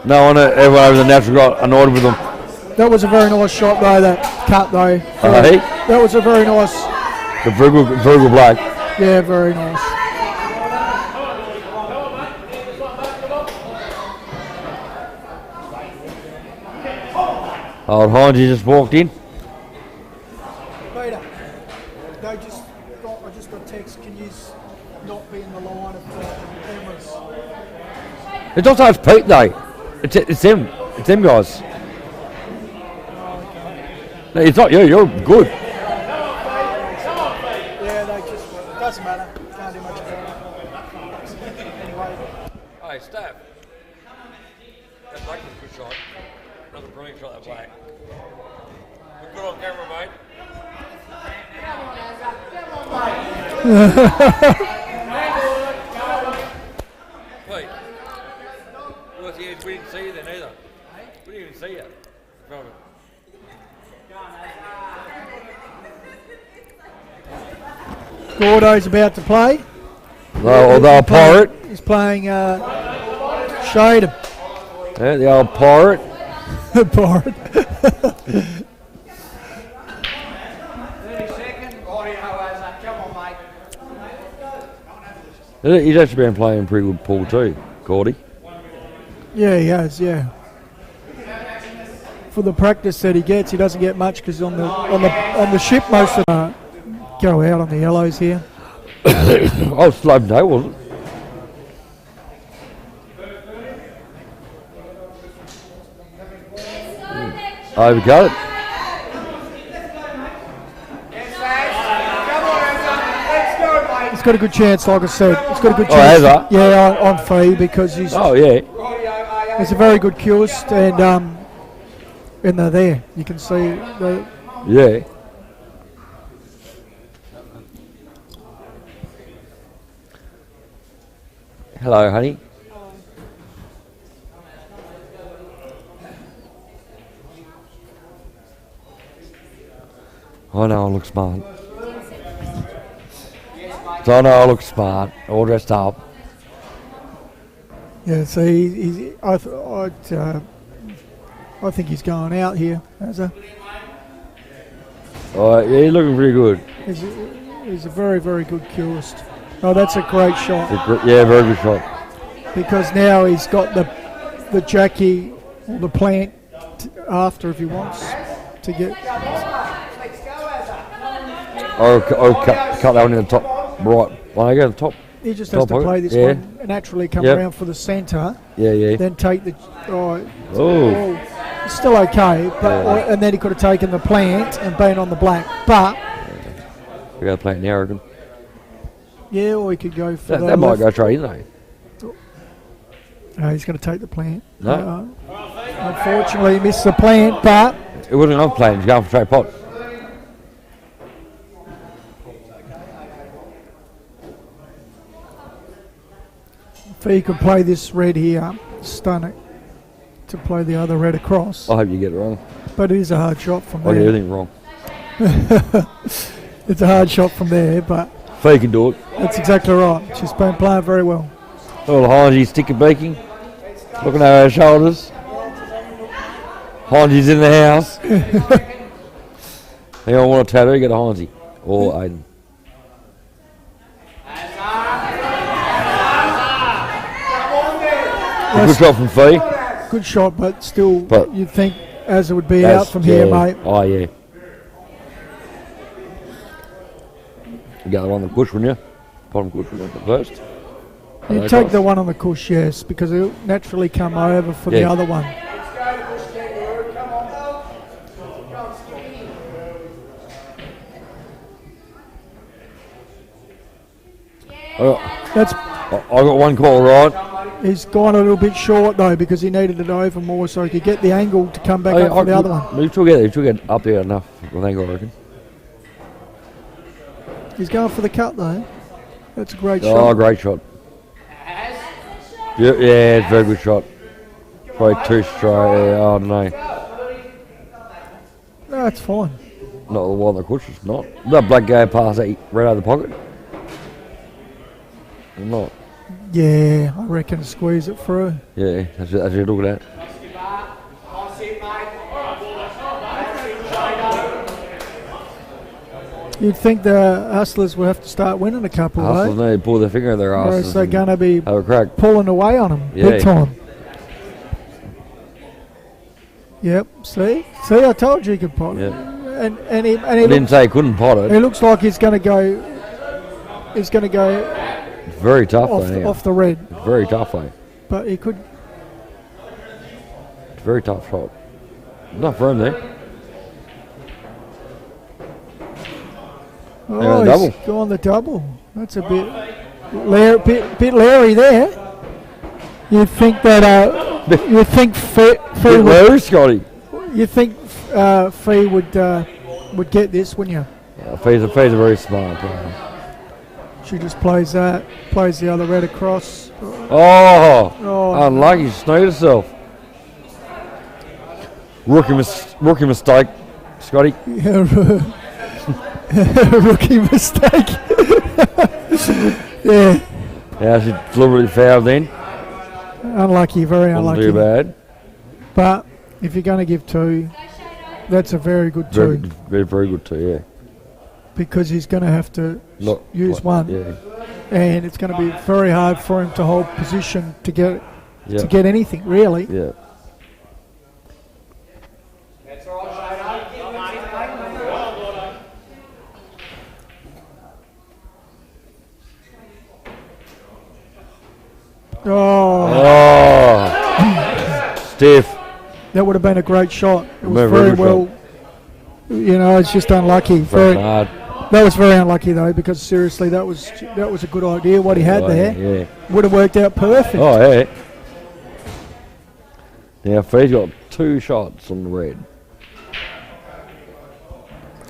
Speaker 2: No one, everyone over the natural got annoyed with them.
Speaker 1: That was a very nice shot, though, that cut, though.
Speaker 2: Hey?
Speaker 1: That was a very nice.
Speaker 2: The very good bloke.
Speaker 1: Yeah, very nice.
Speaker 2: Old Hindsy just walked in.
Speaker 1: Peter, I just got text. Can you not be in the line of cameras?
Speaker 2: It's not so much Pete though. It's them. It's them guys. No, it's not you. You're good.
Speaker 1: Yeah, they just. It doesn't matter. Can't do much about it. Anyway.
Speaker 2: Hey, Steph. That black was a good shot. Another brilliant shot, that black. good on camera, mate. Wait. Well, we didn't see you then either. We didn't even see you.
Speaker 1: Gordo's about to play.
Speaker 2: No, the old pirate.
Speaker 1: He's playing Shaden.
Speaker 2: Yeah, the old pirate.
Speaker 1: Pirate.
Speaker 4: 30 seconds. Audio, Isaac. Come on, mate.
Speaker 2: He's actually been playing pretty good pool too, Gordy.
Speaker 1: Yeah, he has. Yeah. For the practice that he gets, he doesn't get much because on the ship most of go out on the yellows here.
Speaker 2: Oh, slow day, wasn't it? Overcut it.
Speaker 1: He's got a good chance, like I said. He's got a good
Speaker 2: Oh,
Speaker 1: chance.
Speaker 2: has he?
Speaker 1: Yeah, on Fee because he's
Speaker 2: Oh, yeah.
Speaker 1: a very good cueist and they're there. You can see the
Speaker 2: Yeah. Hello, honey. I know I look smart. So I know I look smart, all dressed up.
Speaker 1: yeah. So I think he's going out here.
Speaker 2: Oh, yeah, he's looking pretty good.
Speaker 1: He's a very, very good cueist. Oh, that's a great shot
Speaker 2: Yeah, very good shot.
Speaker 1: because now he's got the Jackie or the plant after if he wants to get.
Speaker 2: Or cut that one in the top right. When I go to the top.
Speaker 1: He just has to
Speaker 2: Top
Speaker 1: play this
Speaker 2: yeah.
Speaker 1: one and naturally come
Speaker 2: Yep.
Speaker 1: around for the centre,
Speaker 2: Yeah, yeah.
Speaker 1: then take the. Oh,
Speaker 2: Oh.
Speaker 1: it's still okay, but and then he could have taken the plant and been on the black, but.
Speaker 2: We got to play it now, I reckon.
Speaker 1: Yeah, or he could go for the
Speaker 2: That might
Speaker 1: left.
Speaker 2: go straight in, though.
Speaker 1: No, he's going to take the plant.
Speaker 2: No.
Speaker 1: Unfortunately, he missed the plant, but
Speaker 2: It wasn't on playing, he's going for straight pot.
Speaker 1: if he could play this red here, stun it to play the other red across.
Speaker 2: I hope you get it wrong.
Speaker 1: But it is a hard shot from
Speaker 2: I get
Speaker 1: there.
Speaker 2: everything wrong.
Speaker 1: It's a hard shot from there, but
Speaker 2: Fee can do it.
Speaker 1: that's exactly right. She's been playing very well.
Speaker 2: Little Hanji stick of beaking. Looking over her shoulders. Hanji's in the house. Anyone want a tattoo? Get a Hanji. Or Aiden. Good shot from Fee.
Speaker 1: Good shot, but still,
Speaker 2: But-
Speaker 1: you'd think as it would be out from here, mate.
Speaker 2: Oh, yeah. You got the one on the push, wouldn't you? Bottom push, wouldn't you, first?
Speaker 1: You take the one on the cush, yes, because it'll naturally come over for the
Speaker 2: Yeah.
Speaker 1: other one. That's
Speaker 2: I got one call right.
Speaker 1: he's gone a little bit short though because he needed it over more so he could get the angle to come back up for the other one.
Speaker 2: You still get up there enough, I think, I reckon.
Speaker 1: He's going for the cut though. That's a great
Speaker 2: Oh,
Speaker 1: shot.
Speaker 2: great shot. Yeah, it's a very good shot. Probably too straight. Yeah, I don't know.
Speaker 1: No, it's fine.
Speaker 2: Not the one that pushes. Not that black guy pass that right out of the pocket. Or not.
Speaker 1: Yeah, I reckon squeeze it through.
Speaker 2: Yeah, that's what you're looking at.
Speaker 1: You'd think the Hustlers will have to start winning a couple,
Speaker 2: Hustlers
Speaker 1: though.
Speaker 2: need to pull their finger in their
Speaker 1: Or else
Speaker 2: asses.
Speaker 1: they're
Speaker 2: and
Speaker 1: going to be
Speaker 2: have a crack.
Speaker 1: pulling away on them
Speaker 2: Yeah.
Speaker 1: big time. Yep, see? See, I told you he could pot it.
Speaker 2: Yeah.
Speaker 1: And he
Speaker 2: I didn't say he couldn't pot
Speaker 1: It
Speaker 2: it.
Speaker 1: looks like he's going to go. He's going to go
Speaker 2: It's very tough
Speaker 1: off,
Speaker 2: though.
Speaker 1: off the red,
Speaker 2: It's very tough though.
Speaker 1: but he could.
Speaker 2: It's a very tough shot. Enough room there.
Speaker 1: Oh,
Speaker 2: Yeah,
Speaker 1: he's
Speaker 2: double.
Speaker 1: gone the double. That's a bit Larry there. You'd think that. You think
Speaker 2: Bit low, Scotty.
Speaker 1: You think Fee would get this, wouldn't you?
Speaker 2: Fee's a very smart player.
Speaker 1: She just plays that, plays the other red across.
Speaker 2: Oh, unlucky, she snowed herself. Rookie mistake, Scotty.
Speaker 1: Rookie mistake. Yeah,
Speaker 2: Yeah, she deliberately fouled then.
Speaker 1: unlucky, very
Speaker 2: Wasn't
Speaker 1: unlucky.
Speaker 2: too bad.
Speaker 1: But if you're going to give 2, that's a very good 2
Speaker 2: Very good too, yeah.
Speaker 1: because he's going to have to
Speaker 2: Not
Speaker 1: use
Speaker 2: like-
Speaker 1: one,
Speaker 2: Yeah.
Speaker 1: and it's going to be very hard for him to hold position to get anything really.
Speaker 2: Yeah.
Speaker 4: That's all right, Shado.
Speaker 1: Oh,
Speaker 2: Stiff.
Speaker 1: that would have been a great shot. It was
Speaker 2: Very
Speaker 1: very
Speaker 2: good
Speaker 1: well. You know, it's just unlucky.
Speaker 2: Very
Speaker 1: Very,
Speaker 2: hard.
Speaker 1: that was very unlucky though, because seriously, that was a good idea. What he had there
Speaker 2: Yeah.
Speaker 1: would have worked out perfect.
Speaker 2: Oh, yeah. Now, Fee's got 2 shots on the red.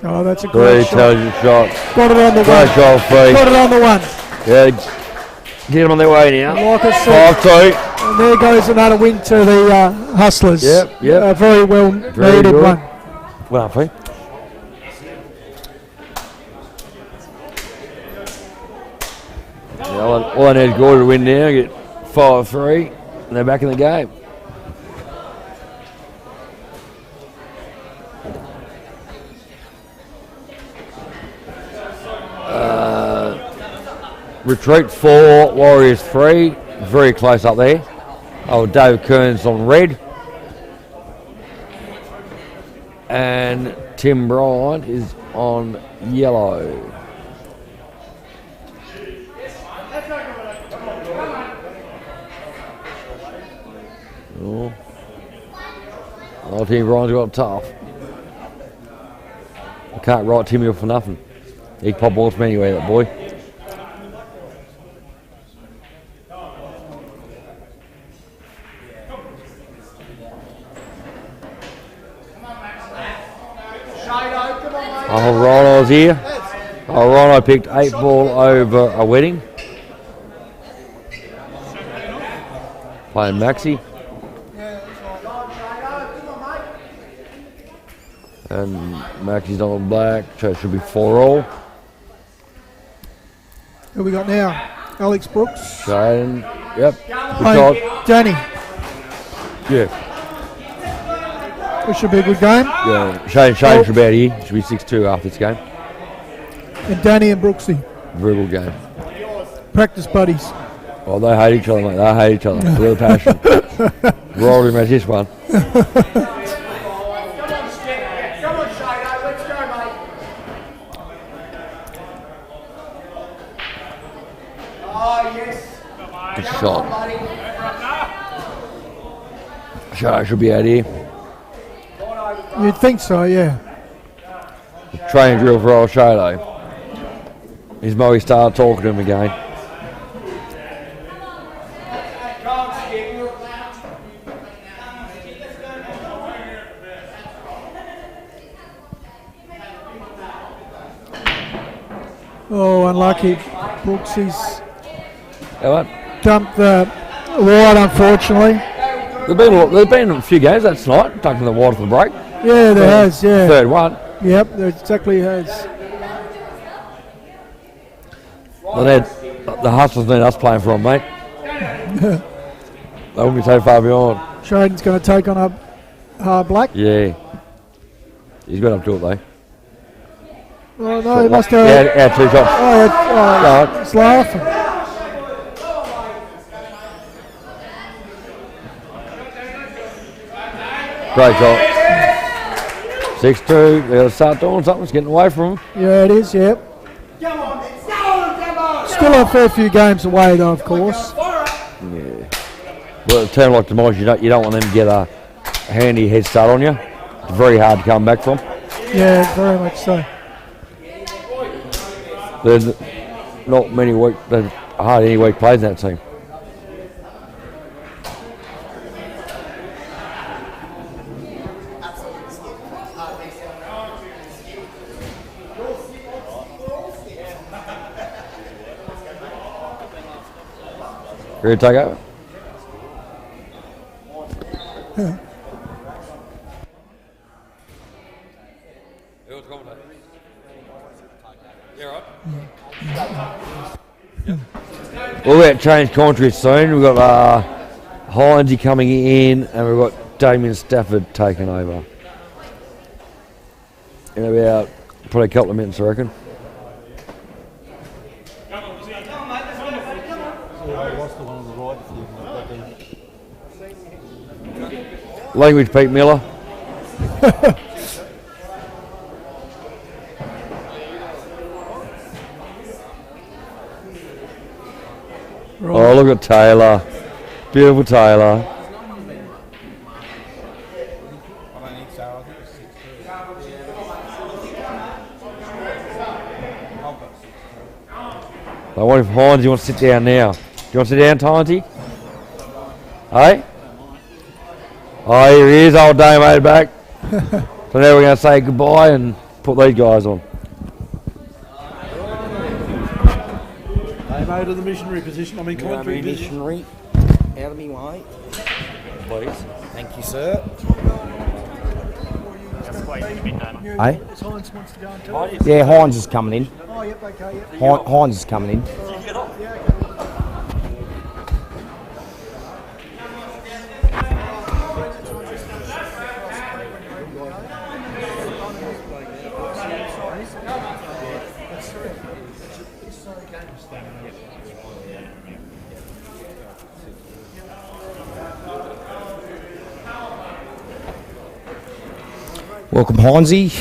Speaker 1: Oh, that's a
Speaker 2: Very
Speaker 1: great shot.
Speaker 2: intelligent shot.
Speaker 1: Got it on the
Speaker 2: Great
Speaker 1: one.
Speaker 2: job, Fee.
Speaker 1: Got it on the one.
Speaker 2: Yeah. Get them on their way now.
Speaker 1: Like I said,
Speaker 2: 5-2.
Speaker 1: and there goes another win to the Hustlers.
Speaker 2: Yep.
Speaker 1: A very well
Speaker 2: Very
Speaker 1: needed
Speaker 2: good.
Speaker 1: one.
Speaker 2: Well done, Fee. Yeah, all I need is Gordon to win now, get 5-3, and they're back in the game. Retreat 4, Warriors 3, very close up there. Oh, Dave Kearns on red. And Tim Bryant is on yellow. Oh, Tim Bryant's got it tough. I can't write Timmy off for nothing. He can pop balls from anywhere, that boy.
Speaker 3: Shado, come on, mate.
Speaker 2: Oh, Rhino's here. Oh, Rhino picked 8 ball over a wedding. Playing Maxi. And Maxi's on black, so it should be 4-all.
Speaker 1: Who we got now? Alex Brooks.
Speaker 2: Shaden, yep, good
Speaker 1: Playing
Speaker 2: shot.
Speaker 1: Danny.
Speaker 2: Yeah,
Speaker 1: This should be a good game.
Speaker 2: yeah. Shaden should be out here. Should be 6-2 after this game.
Speaker 1: And Danny and Brooksy,
Speaker 2: Very good game.
Speaker 1: practice buddies.
Speaker 2: Oh, they hate each other, mate. They hate each other. Real passion. Rory match this one.
Speaker 3: Come on, Shado, let's go, mate. Oh, yes.
Speaker 2: Good
Speaker 3: Come
Speaker 2: shot.
Speaker 3: on, buddy.
Speaker 2: Shaden should be out here.
Speaker 1: You'd think so, yeah.
Speaker 2: Training drill for old Shado. His Moe started talking to him again.
Speaker 1: Oh, unlucky. Brooksy's
Speaker 2: How what?
Speaker 1: dumped the wide, unfortunately.
Speaker 2: There've been a few games that night, taking the water for the break.
Speaker 1: Yeah, there has, yeah.
Speaker 2: Third one.
Speaker 1: Yep, there exactly has.
Speaker 2: The Hustlers need us playing for them, mate. They won't be so far behind.
Speaker 1: Shaden's going to take on a black.
Speaker 2: Yeah. He's got up to it, though.
Speaker 1: Oh, no, he must have.
Speaker 2: Yeah, 2 shots.
Speaker 1: Oh, it's laughing.
Speaker 2: Great shot. 6-2. They'll start doing something. It's getting away from them.
Speaker 1: Yeah, it is, yep.
Speaker 3: Come on, let's go, come on.
Speaker 1: Still a fair few games away, though, of course.
Speaker 2: Yeah. Well, a team like Demoz, you don't want them to get a handy head start on you. It's very hard to come back from.
Speaker 1: Yeah, very much so.
Speaker 2: There's not many there's hardly any weak players in that team. Ready to take over? We'll get change commentary soon. We've got Hindesy coming in, and we've got Damien Stafford taking over. In about probably a couple of minutes, I reckon. Language, Pete Miller. Oh, look at Taylor. Beautiful Taylor. I wonder if Hines, you want to sit down now? Do you want to sit down, Tinty? Hey? Oh, here he is, old Dame made it back. So now we're going to say goodbye and put these guys on.
Speaker 6: Out of the missionary position. I mean, commentary position.
Speaker 7: Missionary. Out of me way.
Speaker 2: Please.
Speaker 7: Thank you, sir.
Speaker 6: Hey?
Speaker 1: Hines wants to go and tell us.
Speaker 7: Yeah, Hines is coming in.
Speaker 1: Oh, yep, okay, yep.
Speaker 7: Hines is coming in. Welcome, Hindesy.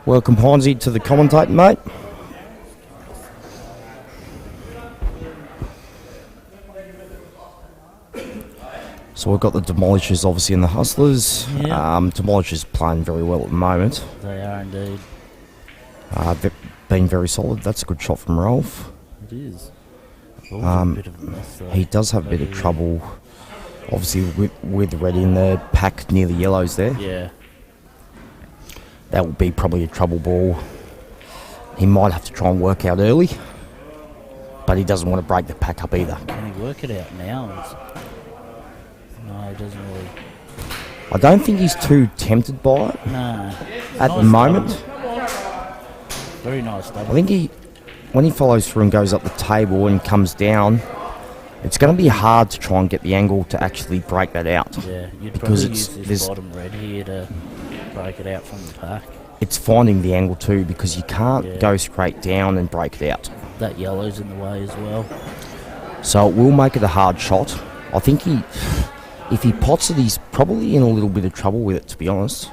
Speaker 7: Welcome, Hindesy, to the commentating, mate. So we've got the Demolishers obviously in the Hustlers.
Speaker 8: Yeah.
Speaker 7: Demolishers playing very well at the moment.
Speaker 8: They are indeed.
Speaker 7: They've been very solid. That's a good shot from Rolf.
Speaker 8: It is. A bit of a mess, though.
Speaker 7: He does have a bit of trouble, obviously, with red in the pack near the yellows there.
Speaker 8: Yeah.
Speaker 7: That will be probably a trouble ball. He might have to try and work out early, but he doesn't want to break the pack up either.
Speaker 8: Can he work it out now? No, he doesn't really.
Speaker 7: I don't think he's too tempted by it
Speaker 8: No.
Speaker 7: at the moment.
Speaker 8: Very nice double.
Speaker 7: I think when he follows through and goes up the table and comes down, it's going to be hard to try and get the angle to actually break that out.
Speaker 8: Yeah, you'd
Speaker 7: because
Speaker 8: probably use this bottom red here to break it out from the pack.
Speaker 7: It's finding the angle too, because you can't go straight down and break it out.
Speaker 8: That yellow's in the way as well.
Speaker 7: So it will make it a hard shot. I think if he pots it, he's probably in a little bit of trouble with it, to be honest.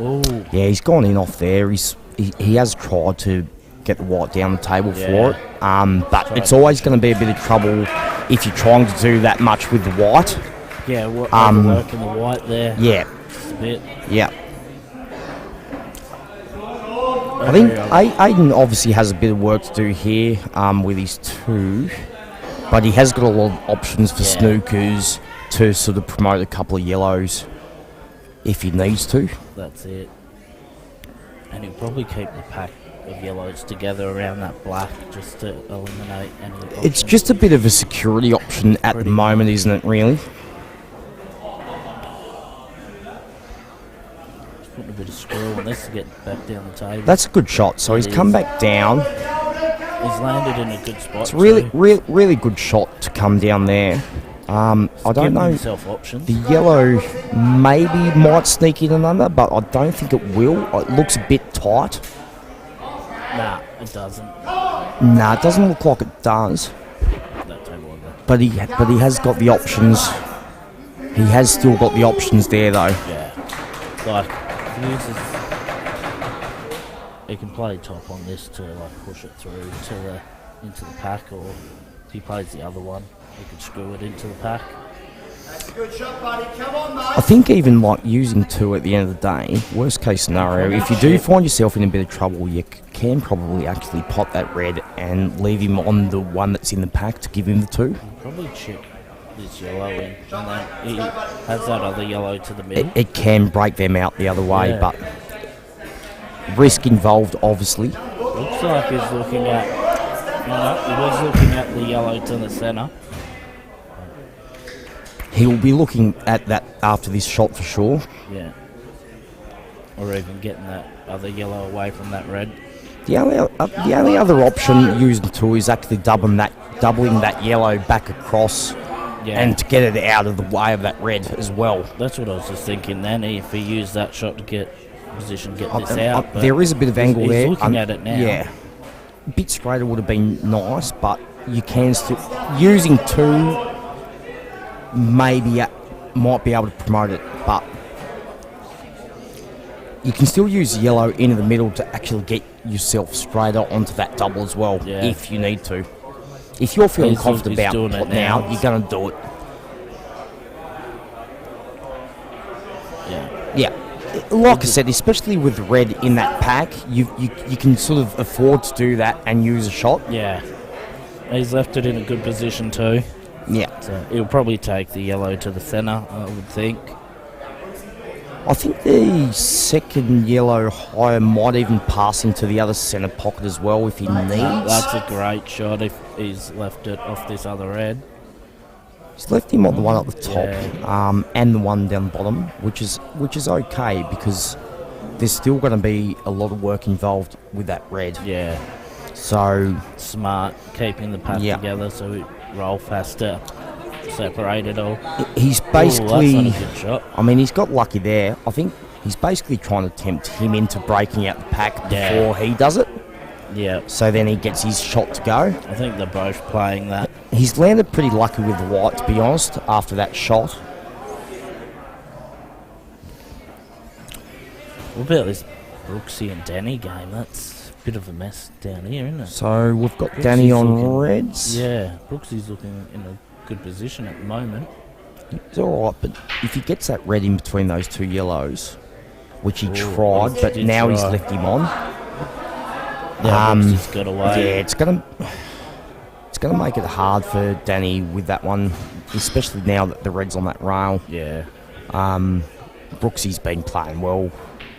Speaker 8: Ooh.
Speaker 7: Yeah, he's gone in off there. He has tried to get the white down the table for it, but it's always going to be a bit of trouble if you're trying to do that much with the white.
Speaker 8: Yeah, overworking the white there.
Speaker 7: Yeah.
Speaker 8: Just a bit.
Speaker 7: Yeah. I think Aiden obviously has a bit of work to do here with his two, but he has got a lot of options for snookers to sort of promote a couple of yellows if he needs to.
Speaker 8: That's it. And he'll probably keep the pack of yellows together around that black just to eliminate any options.
Speaker 7: It's just a bit of a security option at the moment, isn't it, really?
Speaker 8: Just putting a bit of screw on this to get back down the table.
Speaker 7: That's a good shot. So he's come back down.
Speaker 8: He's landed in a good spot.
Speaker 7: It's really good shot to come down there. I don't know.
Speaker 8: Himself options.
Speaker 7: The yellow maybe might sneak in and under, but I don't think it will. It looks a bit tight.
Speaker 8: Nah, it doesn't.
Speaker 7: Nah, it doesn't look like it does.
Speaker 8: That table over.
Speaker 7: But he has got the options. He has still got the options there, though.
Speaker 8: Yeah. Like, if he uses, he can play top on this to like push it through to into the pack, or if he plays the other one, he can screw it into the pack.
Speaker 3: That's a good shot, buddy. Come on, mate.
Speaker 7: I think even like using two at the end of the day, worst case scenario, if you do find yourself in a bit of trouble, you can probably actually pot that red and leave him on the one that's in the pack to give him the two.
Speaker 8: Probably chip this yellow in, and then he has that other yellow to the middle.
Speaker 7: It can break them out the other way,
Speaker 8: Yeah.
Speaker 7: but risk involved, obviously.
Speaker 8: Looks like he's looking at. No, he was looking at the yellow to the centre.
Speaker 7: He'll be looking at that after this shot for sure.
Speaker 8: Yeah. Or even getting that other yellow away from that red.
Speaker 7: The only other option using two is actually doubling that yellow back across,
Speaker 8: Yeah.
Speaker 7: and to get it out of the way of that red as well.
Speaker 8: That's what I was just thinking then, if he used that shot to get position, get this out. But
Speaker 7: There is a bit of angle
Speaker 8: he's
Speaker 7: there.
Speaker 8: looking at it now.
Speaker 7: Yeah, a bit straighter would have been nice, but you can still using two. Maybe might be able to promote it, but you can still use yellow into the middle to actually get yourself straighter onto that double as well,
Speaker 8: Yeah.
Speaker 7: if you need to. If you're feeling
Speaker 8: He's
Speaker 7: confident about
Speaker 8: doing
Speaker 7: it
Speaker 8: it
Speaker 7: now,
Speaker 8: now.
Speaker 7: you're going to do it.
Speaker 8: Yeah.
Speaker 7: Yeah. Like I said, especially with red in that pack, you can sort of afford to do that and use a shot.
Speaker 8: Yeah. He's left it in a good position too.
Speaker 7: Yeah.
Speaker 8: So he'll probably take the yellow to the centre, I would think.
Speaker 7: I think the second yellow higher might even pass into the other centre pocket as well if he needs.
Speaker 8: That's a great shot if he's left it off this other red.
Speaker 7: He's left him on the one at the top,
Speaker 8: Yeah.
Speaker 7: and the one down the bottom, which is okay because there's still going to be a lot of work involved with that red.
Speaker 8: Yeah.
Speaker 7: So
Speaker 8: Smart, keeping the pack
Speaker 7: Yeah.
Speaker 8: together so Rolf has to separate it all.
Speaker 7: he's
Speaker 8: Ooh,
Speaker 7: basically,
Speaker 8: that's not a good shot.
Speaker 7: I mean, he's got lucky there. I think he's basically trying to tempt him into breaking out the pack
Speaker 8: Yeah.
Speaker 7: before he does it.
Speaker 8: Yeah.
Speaker 7: So then he gets his shot to go.
Speaker 8: I think they're both playing that.
Speaker 7: He's landed pretty lucky with the white, to be honest, after that shot.
Speaker 8: What about this Brooksy and Danny game? That's a bit of a mess down here, isn't it?
Speaker 7: So we've got
Speaker 8: Brooksy's
Speaker 7: Danny on
Speaker 8: looking-
Speaker 7: reds.
Speaker 8: Yeah, Brooksy's looking in a good position at the moment.
Speaker 7: He's all right, but if he gets that red in between those two yellows, which he
Speaker 8: Ooh,
Speaker 7: tried,
Speaker 8: he
Speaker 7: but
Speaker 8: did
Speaker 7: now he's
Speaker 8: try.
Speaker 7: left him on.
Speaker 8: Yeah, Brooksy's got away.
Speaker 7: Yeah, it's gonna make it hard for Danny with that one, especially now that the red's on that rail.
Speaker 8: Yeah,
Speaker 7: Brooksy's been playing well,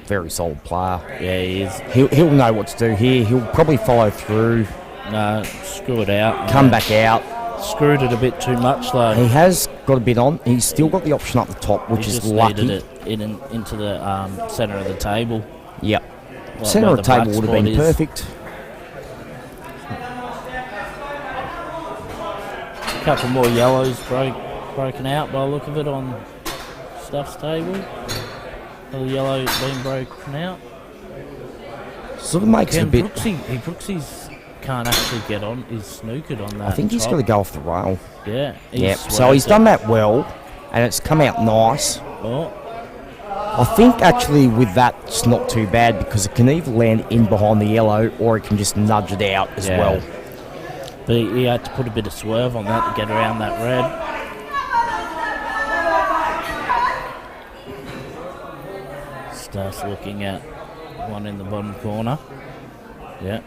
Speaker 7: very solid player.
Speaker 8: yeah, he is.
Speaker 7: He'll know what to do here. He'll probably follow through,
Speaker 8: No, screw it out.
Speaker 7: come
Speaker 8: Yeah.
Speaker 7: back out.
Speaker 8: Screwed it a bit too much though.
Speaker 7: He has got a bit on. He's still got the option up the top, which
Speaker 8: He
Speaker 7: is
Speaker 8: just
Speaker 7: lucky.
Speaker 8: needed it into the centre of the table.
Speaker 7: Yep.
Speaker 8: Like
Speaker 7: Centre
Speaker 8: where
Speaker 7: of the table
Speaker 8: black
Speaker 7: would have
Speaker 8: spot
Speaker 7: been
Speaker 8: is.
Speaker 7: perfect.
Speaker 8: A couple more yellows broken out by the look of it on Stuff's table. The yellow being broken out.
Speaker 7: Sort of makes it a
Speaker 8: Again,
Speaker 7: bit.
Speaker 8: Brooksy's can't actually get on. He's snookered on that.
Speaker 7: I think he's
Speaker 8: top.
Speaker 7: got to go off the rail.
Speaker 8: Yeah.
Speaker 7: Yep. So he's done that well, and it's come out nice.
Speaker 8: Oh,
Speaker 7: I think actually with that it's not too bad because it can either land in behind the yellow or it can just nudge it out as
Speaker 8: Yeah.
Speaker 7: well.
Speaker 8: but he had to put a bit of swerve on that to get around that red. Starts looking at one in the bottom corner. Yeah,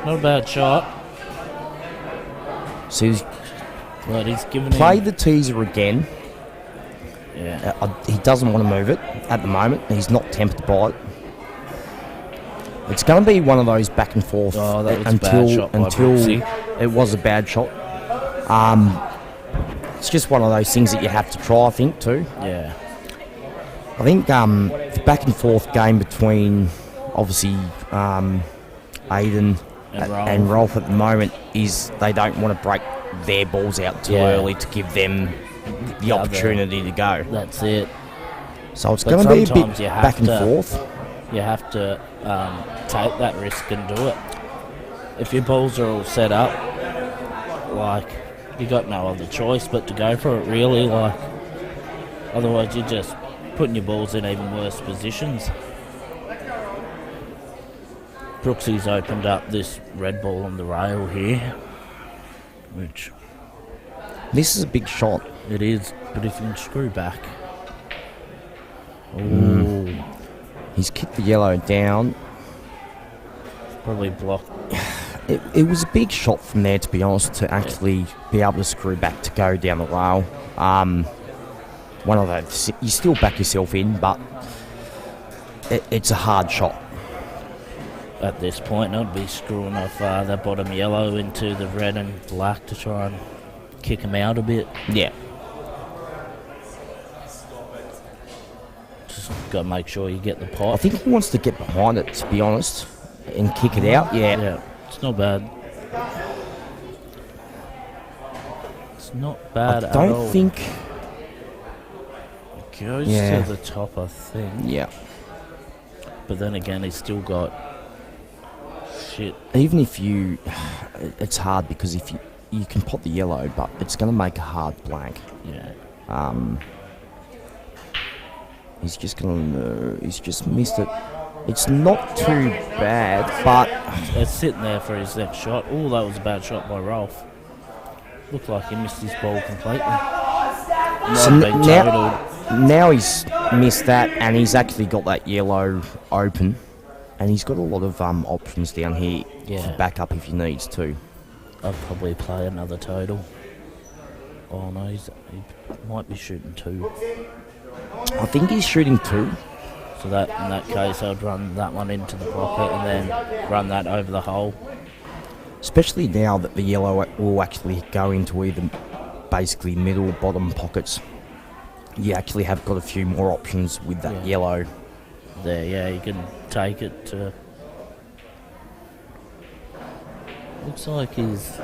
Speaker 8: not a bad shot,
Speaker 7: So he's
Speaker 8: but he's given
Speaker 7: played
Speaker 8: him.
Speaker 7: the teaser again.
Speaker 8: Yeah,
Speaker 7: He doesn't want to move it at the moment. He's not tempted by it. It's going to be one of those back and forth
Speaker 8: Oh, that was a
Speaker 7: until
Speaker 8: bad shot by Brooksy.
Speaker 7: it was a bad shot. It's just one of those things that you have to try, I think, too.
Speaker 8: yeah,
Speaker 7: I think the back and forth game between obviously Aiden and Rolf at the moment is they don't want to break their balls out too
Speaker 8: Yeah.
Speaker 7: early to give them the opportunity to go.
Speaker 8: that's it.
Speaker 7: So it's
Speaker 8: But
Speaker 7: going to be a bit
Speaker 8: sometimes you have
Speaker 7: back and
Speaker 8: to-
Speaker 7: forth.
Speaker 8: You have to take that risk and do it. If your balls are all set up, like, you got no other choice but to go for it, really. Like, otherwise you're just putting your balls in even worse positions. Brooksy's opened up this red ball on the rail here, which
Speaker 7: This is a big shot.
Speaker 8: it is, but if you can screw back. Ooh,
Speaker 7: He's kicked the yellow down.
Speaker 8: probably blocked.
Speaker 7: It was a big shot from there, to be honest, to actually be able to screw back to go down the rail. One of those, you still back yourself in, but it's a hard shot.
Speaker 8: At this point, I'd be screwing off that bottom yellow into the red and black to try and kick him out a bit.
Speaker 7: Yeah.
Speaker 8: Just got to make sure you get the
Speaker 7: I
Speaker 8: pot.
Speaker 7: think he wants to get behind it, to be honest, and kick it out.
Speaker 8: Yeah, it's not bad. It's not bad
Speaker 7: I
Speaker 8: at all.
Speaker 7: don't think.
Speaker 8: It goes
Speaker 7: Yeah.
Speaker 8: to the top, I think.
Speaker 7: Yeah.
Speaker 8: But then again, he's still got shit.
Speaker 7: Even if you, it's hard because if you can pot the yellow, but it's going to make a hard blank.
Speaker 8: Yeah.
Speaker 7: He's just missed it. It's not too bad, but
Speaker 8: It's sitting there for his next shot. Oh, that was a bad shot by Rolf. Looked like he missed his ball completely.
Speaker 7: so
Speaker 8: Might have been totaled.
Speaker 7: now he's missed that, and he's actually got that yellow open, and he's got a lot of options down here
Speaker 8: Yeah.
Speaker 7: for backup if he needs to.
Speaker 8: I'd probably play another total. Oh no, he might be shooting 2.
Speaker 7: I think he's shooting 2.
Speaker 8: So that in that case, I'd run that one into the pocket and then run that over the hole.
Speaker 7: Especially now that the yellow will actually go into either basically middle bottom pockets. You actually have got a few more options with that yellow.
Speaker 8: There, yeah, you can take it to. Looks like he's.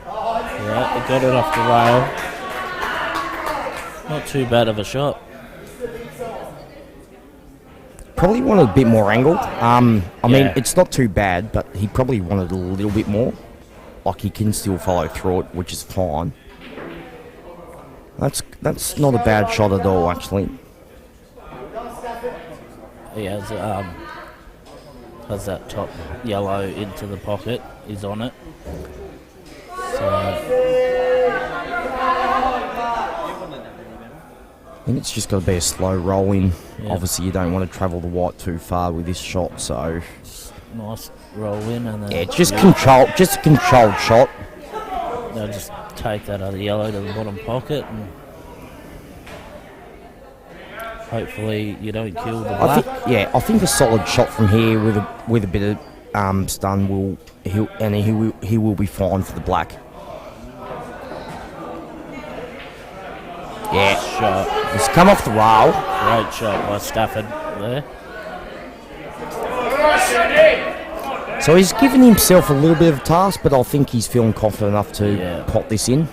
Speaker 8: Yeah, he got it off the rail. Not too bad of a shot.
Speaker 7: Probably wanted a bit more angle. I mean,
Speaker 8: Yeah.
Speaker 7: it's not too bad, but he probably wanted a little bit more. Like he can still follow through it, which is fine. That's not a bad shot at all, actually.
Speaker 8: He has that top yellow into the pocket. He's on it. So
Speaker 7: I think it's just got to be a slow roll in.
Speaker 8: Yeah.
Speaker 7: Obviously, you don't want to travel the white too far with this shot, so
Speaker 8: nice roll in and then
Speaker 7: yeah, just a controlled shot.
Speaker 8: they'll just take that other yellow to the bottom pocket and hopefully you don't kill the black.
Speaker 7: I think a solid shot from here with a bit of stun he will be fine for the black. Yeah,
Speaker 8: Shot.
Speaker 7: it's come off the rail.
Speaker 8: Great shot by Stafford there.
Speaker 7: So he's given himself a little bit of a task, but I think he's feeling confident enough to
Speaker 8: Yeah.
Speaker 7: pot this in.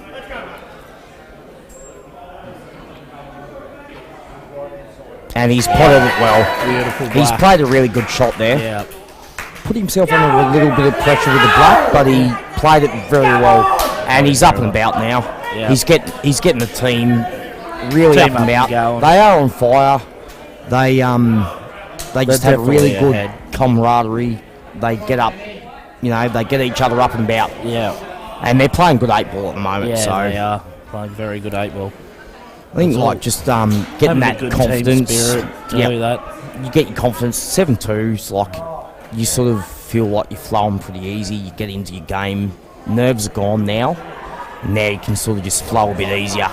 Speaker 7: And he's potted it well.
Speaker 8: Beautiful
Speaker 7: He's
Speaker 8: black.
Speaker 7: played a really good shot there.
Speaker 8: Yeah.
Speaker 7: Put himself under a little bit of pressure with the black, but he played it very well. And he's up and about now.
Speaker 8: Yeah.
Speaker 7: He's getting the team really
Speaker 8: Team
Speaker 7: up and
Speaker 8: up
Speaker 7: about.
Speaker 8: and going.
Speaker 7: They are on fire. They just have
Speaker 8: definitely
Speaker 7: really good
Speaker 8: ahead.
Speaker 7: camaraderie. They get up, they get each other up and about.
Speaker 8: Yeah.
Speaker 7: And they're playing good 8-ball at the moment.
Speaker 8: Yeah,
Speaker 7: so
Speaker 8: they are playing very good 8-ball.
Speaker 7: I think
Speaker 8: It's
Speaker 7: like
Speaker 8: all
Speaker 7: just getting
Speaker 8: Having
Speaker 7: that
Speaker 8: a good
Speaker 7: confidence.
Speaker 8: team spirit to
Speaker 7: Yep.
Speaker 8: do that.
Speaker 7: You get your confidence. 7-2's like you sort of feel like you're flowing pretty easy. You get into your game. Nerves are gone now. Now you can sort of just flow a bit easier.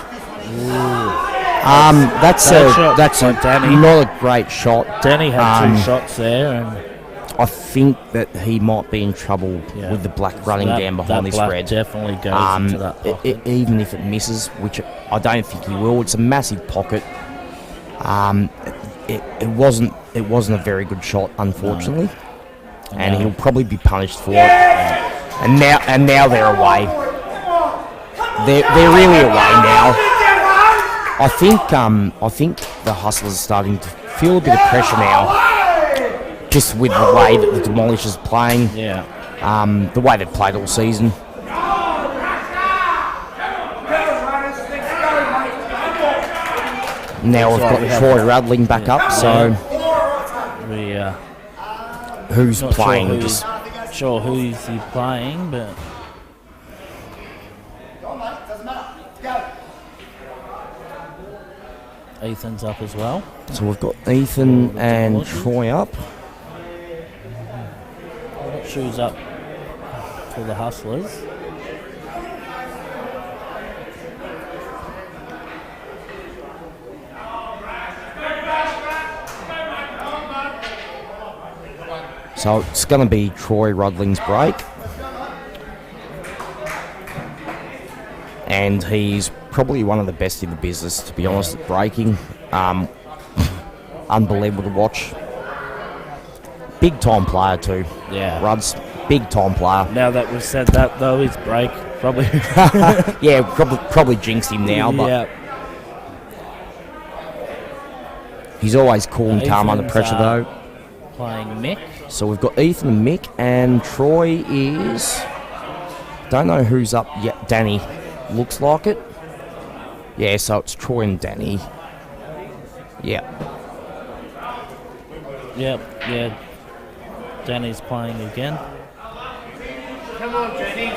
Speaker 7: That's
Speaker 8: Bad shot
Speaker 7: that's
Speaker 8: by Danny.
Speaker 7: not a great shot.
Speaker 8: Danny had 2
Speaker 7: Um,
Speaker 8: shots there and
Speaker 7: I think that he might be in trouble
Speaker 8: yeah.
Speaker 7: with the black running
Speaker 8: that,
Speaker 7: down behind
Speaker 8: that
Speaker 7: this
Speaker 8: black
Speaker 7: red.
Speaker 8: definitely goes into that pocket.
Speaker 7: Even if it misses, which I don't think he will. It's a massive pocket. It wasn't a very good shot, unfortunately, and
Speaker 8: No.
Speaker 7: he'll probably be punished for it. And now they're away. They're really away now. I think the Hustlers are starting to feel a bit of pressure now, just with the way that the Demolishers are playing.
Speaker 8: Yeah.
Speaker 7: The way they've played all season. Now we've got Troy Radling back up, so
Speaker 8: We
Speaker 7: who's
Speaker 8: not
Speaker 7: playing?
Speaker 8: sure who's he playing, but Ethan's up as well.
Speaker 7: So we've got Ethan and Troy up.
Speaker 8: Shoes up for the Hustlers.
Speaker 7: So it's going to be Troy Rudling's break. And he's probably one of the best in the business, to be honest, at breaking. Unbelievable to watch. Big time player too.
Speaker 8: Yeah.
Speaker 7: Ruds, big time player.
Speaker 8: Now that we've said that, though, his break probably.
Speaker 7: Yeah, probably jinxed him now, but
Speaker 8: yeah.
Speaker 7: he's always cool and calm under
Speaker 8: Ethan's,
Speaker 7: pressure though.
Speaker 8: Playing Mick.
Speaker 7: So we've got Ethan and Mick, and Troy is... Don't know who's up yet. Danny. Looks like it. Yeah, so it's Troy and Danny. Yeah.
Speaker 8: Yep, yeah. Danny's playing again.
Speaker 4: Come on, Jenny.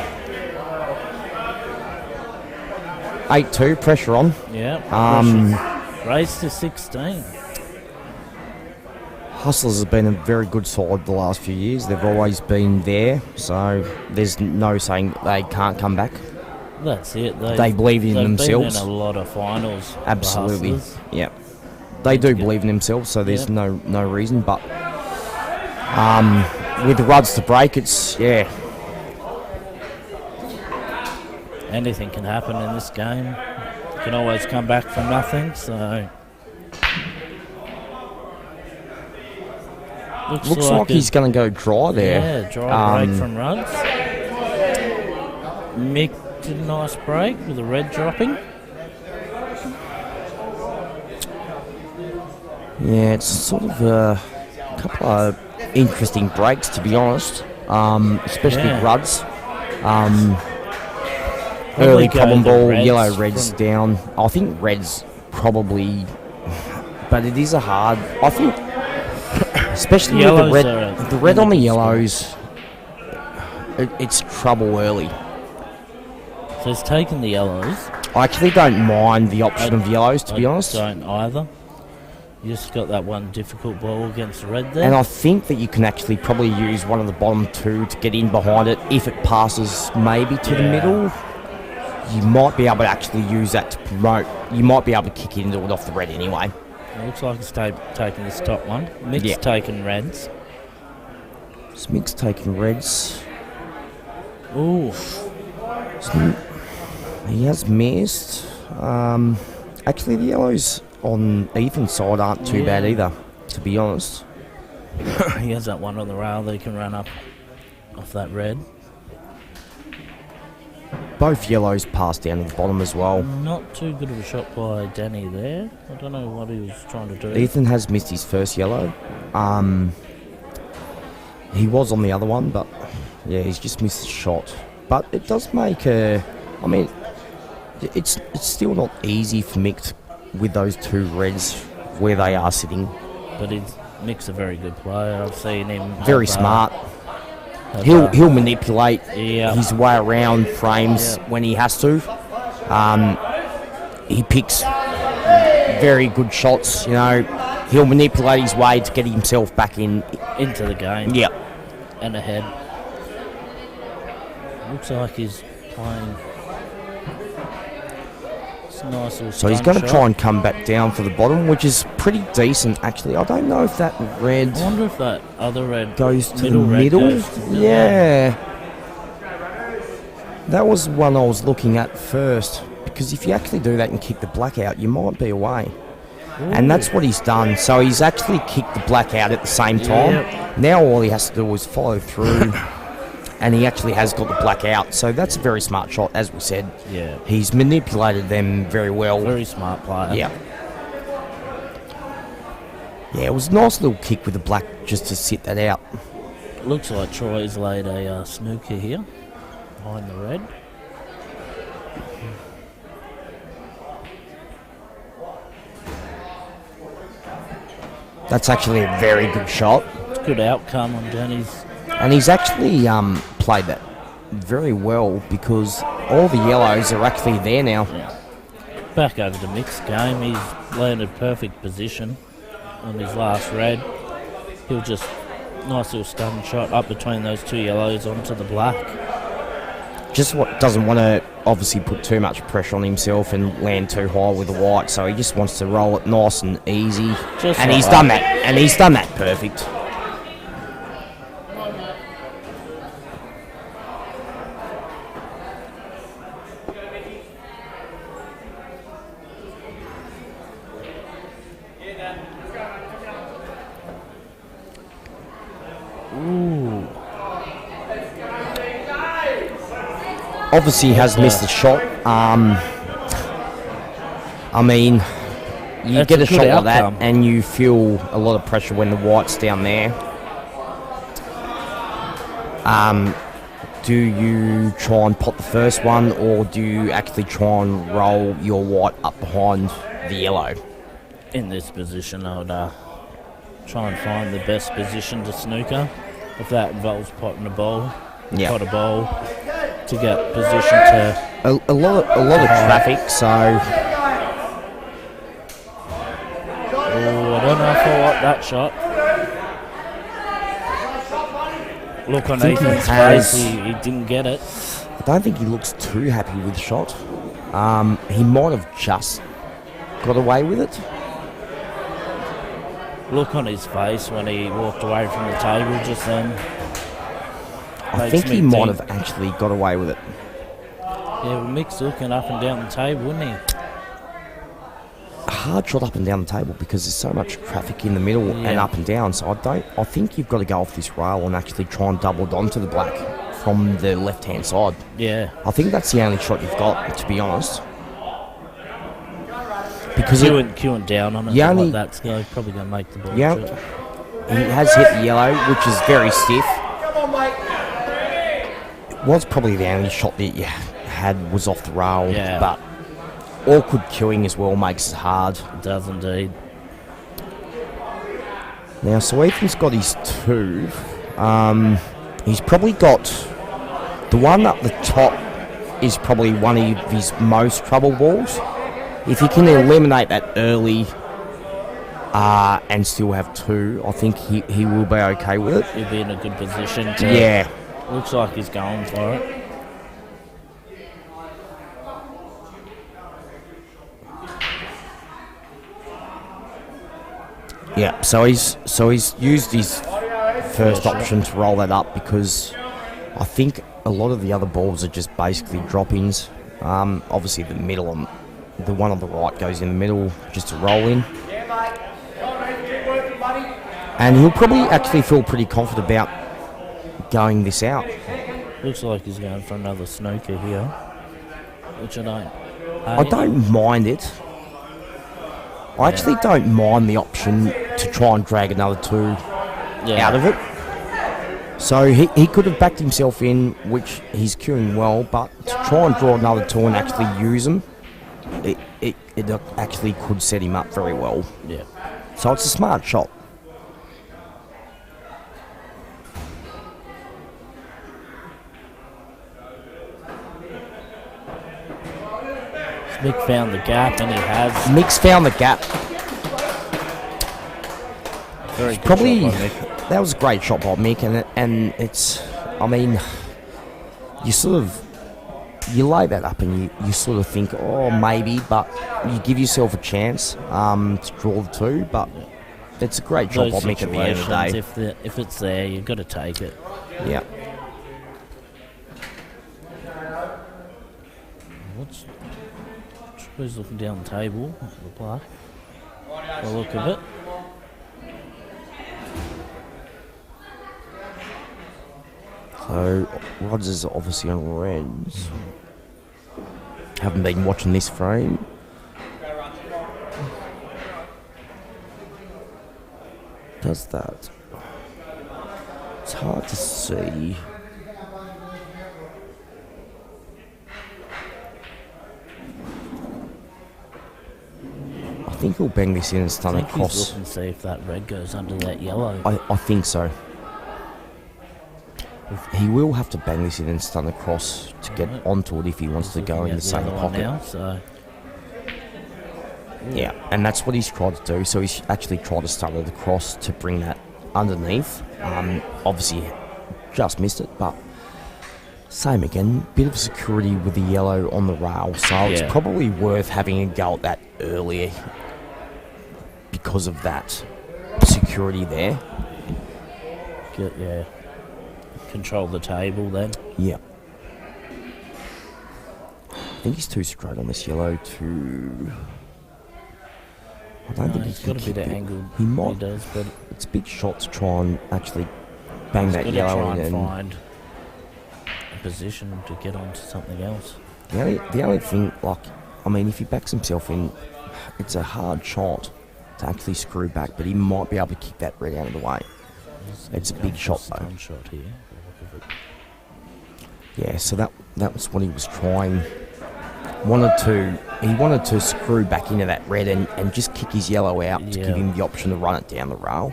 Speaker 7: 8-2, pressure on.
Speaker 8: Yeah. Race to 16.
Speaker 7: Hustlers have been a very good side the last few years. They've always been there, so there's no saying they can't come back.
Speaker 8: That's it.
Speaker 7: They believe in themselves.
Speaker 8: They've been in a lot of finals.
Speaker 7: Absolutely.
Speaker 8: the Hustlers.
Speaker 7: Yeah. They do believe in themselves, so there's no reason. But with the Ruds to break, it's, yeah.
Speaker 8: Anything can happen in this game. You can always come back from nothing, so...
Speaker 7: Looks like he's going to go dry there.
Speaker 8: Yeah, dry break from Ruds. Mick did a nice break with the red dropping.
Speaker 7: Yeah, it's sort of a couple of interesting breaks, to be honest, especially Ruds. Early
Speaker 8: go
Speaker 7: common
Speaker 8: the
Speaker 7: ball,
Speaker 8: Reds
Speaker 7: yellow Reds
Speaker 8: from-
Speaker 7: down. I think Reds probably, but it is a hard. I think, especially with
Speaker 8: Yellows
Speaker 7: the red on the yellows, it's trouble early.
Speaker 8: So he's taken the yellows.
Speaker 7: I actually don't mind the option of yellows, to be honest.
Speaker 8: I don't either. You just got that one difficult ball against the red there.
Speaker 7: And I think that you can actually probably use one of the bottom two to get in behind it if it passes maybe to the middle. You might be able to actually use that to promote. You might be able to kick into it off the red anyway.
Speaker 8: It looks like he's taking this top one. Mick's taking reds.
Speaker 7: Mick's taking reds.
Speaker 8: Ooh.
Speaker 7: He has missed. Actually, the yellows on Ethan's side aren't too bad either, to be honest.
Speaker 8: He has that one on the rail that he can run up off that red.
Speaker 7: Both yellows pass down to the bottom as well.
Speaker 8: Not too good of a shot by Danny there. I don't know what he was trying to do.
Speaker 7: Ethan has missed his first yellow. He was on the other one, but yeah, he's just missed the shot. But it does make a... I mean, it's still not easy for Mick with those two reds where they are sitting.
Speaker 8: But Mick's a very good player. I've seen him...
Speaker 7: Very smart. He'll manipulate his way around frames when he has to. He picks very good shots, you know. He'll manipulate his way to get himself back
Speaker 8: into the game.
Speaker 7: Yeah.
Speaker 8: And ahead. Looks like he's playing... Nice little
Speaker 7: So he's
Speaker 8: stun
Speaker 7: going to
Speaker 8: shot.
Speaker 7: try and come back down for the bottom, which is pretty decent, actually. I don't know if that red
Speaker 8: I wonder if that other red
Speaker 7: goes to the
Speaker 8: red
Speaker 7: middle.
Speaker 8: goes to the
Speaker 7: Yeah. That was one I was looking at first, because if you actually do that and kick the black out, you might be away. And that's what he's done. So he's actually kicked the black out at the same time.
Speaker 8: Yep.
Speaker 7: Now all he has to do is follow through. And he actually has got the black out. So that's a very smart shot, as we said.
Speaker 8: Yeah.
Speaker 7: He's manipulated them very well.
Speaker 8: Very smart player.
Speaker 7: Yeah. Yeah, it was a nice little kick with the black just to sit that out.
Speaker 8: Looks like Troy's laid a snooker here behind the red.
Speaker 7: That's actually a very good shot.
Speaker 8: It's a good outcome on Danny's.
Speaker 7: And he's actually played that very well because all the yellows are actually there now.
Speaker 8: Yeah. Back over the mixed game. He's landed perfect position on his last red. He'll just nice little stun shot up between those two yellows onto the black.
Speaker 7: Just doesn't want to obviously put too much pressure on himself and land too high with the white, so he just wants to roll it nice and easy.
Speaker 8: Just
Speaker 7: and
Speaker 8: like
Speaker 7: he's
Speaker 8: that.
Speaker 7: done that. And he's done that perfect.
Speaker 8: Ooh.
Speaker 7: Obviously, he has missed the shot. I mean, you
Speaker 8: That's
Speaker 7: get
Speaker 8: a
Speaker 7: a
Speaker 8: good
Speaker 7: shot like that,
Speaker 8: outcome.
Speaker 7: and you feel a lot of pressure when the white's down there. Do you try and pot the first one, or do you actually try and roll your white up behind the yellow?
Speaker 8: In this position, I would try and find the best position to snooker. If that involves potting a bowl,
Speaker 7: Yeah.
Speaker 8: pot a bowl to get position to.
Speaker 7: A lot of traffic, so
Speaker 8: Oh, I don't know if I like that shot. Look on
Speaker 7: think he
Speaker 8: Ethan's
Speaker 7: has-
Speaker 8: face, he didn't get it.
Speaker 7: I don't think he looks too happy with the shot. He might have just got away with it.
Speaker 8: Look on his face when he walked away from the table just then.
Speaker 7: I
Speaker 8: Makes
Speaker 7: think
Speaker 8: me
Speaker 7: he might
Speaker 8: think-
Speaker 7: have actually got away with it.
Speaker 8: Yeah, well, Mick's looking up and down the table, wouldn't he?
Speaker 7: A hard shot up and down the table because there's so much traffic in the middle and
Speaker 8: Yeah.
Speaker 7: up and down. So I think you've got to go off this rail and actually try and double it onto the black from the left-hand side.
Speaker 8: Yeah.
Speaker 7: I think that's the only shot you've got, to be honest. Because
Speaker 8: Queuing down on it
Speaker 7: You only-
Speaker 8: like that's probably going to make the ball.
Speaker 7: Yeah.
Speaker 8: chip.
Speaker 7: he has hit the yellow, which is very stiff.
Speaker 3: Come on, mate.
Speaker 7: It was probably the only shot that you had was off the rail,
Speaker 8: Yeah.
Speaker 7: but awkward queuing as well makes it hard.
Speaker 8: It does indeed.
Speaker 7: Now, so Ethan's got his two. He's probably got the one up the top is probably one of his most trouble balls. If he can eliminate that early and still have two, I think he will be okay with it.
Speaker 8: He'll be in a good position to.
Speaker 7: Yeah.
Speaker 8: Looks like he's going for it.
Speaker 7: Yeah, so he's used his first option to roll that up because I think a lot of the other balls are just basically drop-ins. Obviously the middle and the one on the right goes in the middle just to roll in.
Speaker 3: Yeah, mate. Come on, mate. Keep working, buddy.
Speaker 7: And he'll probably actually feel pretty confident about going this out.
Speaker 8: Looks like he's going for another snooker here. Which I don't.
Speaker 7: I don't mind it. I actually don't mind the option to try and drag another two out of it. So he could have backed himself in, which he's queuing well, but to try and draw another two and actually use them, it actually could set him up very well.
Speaker 8: Yeah.
Speaker 7: So it's a smart shot.
Speaker 8: Mick found the gap and he has.
Speaker 7: Mick's found the gap.
Speaker 8: Very good
Speaker 7: Probably
Speaker 8: shot by Mick.
Speaker 7: that was a great shot by Mick, and it's, I mean, you sort of you lay that up and you sort of think, oh, maybe, but you give yourself a chance to draw the two, but it's a great shot by
Speaker 8: Those
Speaker 7: Mick at the end of the
Speaker 8: situations,
Speaker 7: day.
Speaker 8: if it's there, you've got to take it.
Speaker 7: Yeah.
Speaker 8: What's Who's looking down the table? The black. The look of it.
Speaker 7: So Rods is obviously on reds. Haven't been watching this frame. Does that? It's hard to see. I think he'll bang this in and
Speaker 8: I
Speaker 7: stun
Speaker 8: think he's
Speaker 7: across.
Speaker 8: looking to see if that red goes under that yellow.
Speaker 7: I think so. He will have to bang this in and stun across to get onto it if he wants to go in the same
Speaker 8: other one
Speaker 7: pocket.
Speaker 8: now, so
Speaker 7: Yeah, and that's what he's tried to do. So he's actually tried to stun it across to bring that underneath. Obviously, just missed it, but same again. Bit of security with the yellow on the rail, so it's
Speaker 8: Yeah.
Speaker 7: probably worth having a go at that earlier because of that security there.
Speaker 8: control the table then.
Speaker 7: Yeah. I think he's too straight on this yellow to... I don't think
Speaker 8: He's
Speaker 7: he can
Speaker 8: got a bit
Speaker 7: kick
Speaker 8: of
Speaker 7: it.
Speaker 8: angle.
Speaker 7: He might.
Speaker 8: He does, but
Speaker 7: It's a big shot to try and actually bang
Speaker 8: He's
Speaker 7: that
Speaker 8: got to
Speaker 7: yellow
Speaker 8: try
Speaker 7: in.
Speaker 8: and
Speaker 7: And
Speaker 8: find a position to get onto something else.
Speaker 7: the only thing, like, I mean, if he backs himself in, it's a hard shot to actually screw back, but he might be able to kick that red out of the way. It's a big shot, though.
Speaker 8: Stun shot here. Look at it.
Speaker 7: Yeah, so that was what he was trying. He wanted to screw back into that red and just kick his yellow out to
Speaker 8: Yeah.
Speaker 7: give him the option to run it down the rail.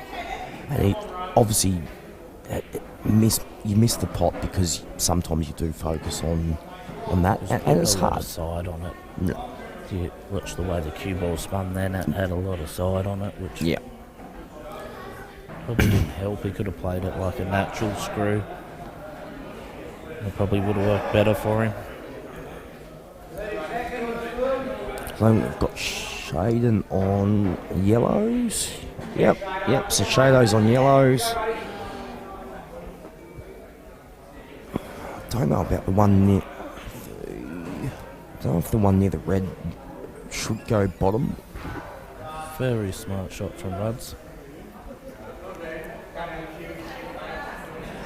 Speaker 7: And he obviously you miss the pot because sometimes you do focus on that, and it's
Speaker 8: a lot
Speaker 7: hard.
Speaker 8: of side on it.
Speaker 7: No.
Speaker 8: You watch the way the cue ball spun then, it had a lot of side on it, which
Speaker 7: Yeah,
Speaker 8: probably didn't help. He could have played it like a natural screw. It probably would have worked better for him.
Speaker 7: so we've got Shaden on yellows. Yep. So Shadows on yellows. Don't know about the one near. Don't know if the one near the red should go bottom.
Speaker 8: Very smart shot from Ruds.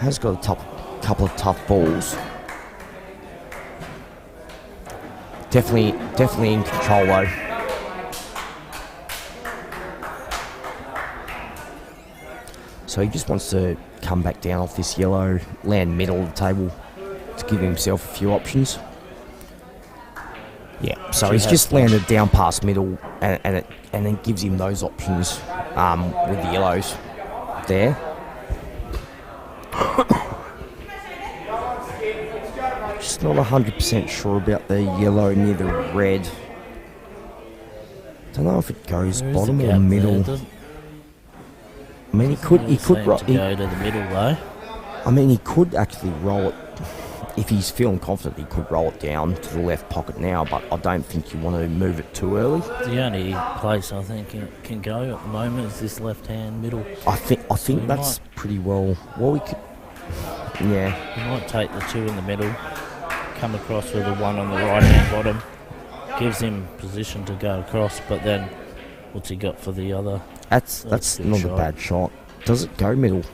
Speaker 7: Has got a couple of tough balls. Definitely in control though. So he just wants to come back down off this yellow, land middle of the table to give himself a few options. Yeah, so he's just landed down past middle, and it gives him those options with the yellows there. Just not 100% sure about the yellow near the red. Don't know if it goes
Speaker 8: There is
Speaker 7: bottom
Speaker 8: a
Speaker 7: or
Speaker 8: gap
Speaker 7: middle.
Speaker 8: there, doesn't-
Speaker 7: I mean, he could
Speaker 8: doesn't seem to go to the middle though.
Speaker 7: I mean, he could actually roll it. If he's feeling confident, he could roll it down to the left pocket now, but I don't think you want to move it too early.
Speaker 8: The only place I think it can go at the moment is this left-hand middle.
Speaker 7: I think
Speaker 8: we
Speaker 7: that's pretty well. Well, we could. Yeah,
Speaker 8: You might take the two in the middle, come across with the one on the right-hand bottom. Gives him position to go across, but then what's he got for the other?
Speaker 7: that's
Speaker 8: That's a good
Speaker 7: not
Speaker 8: shot.
Speaker 7: a bad shot. Does it go middle?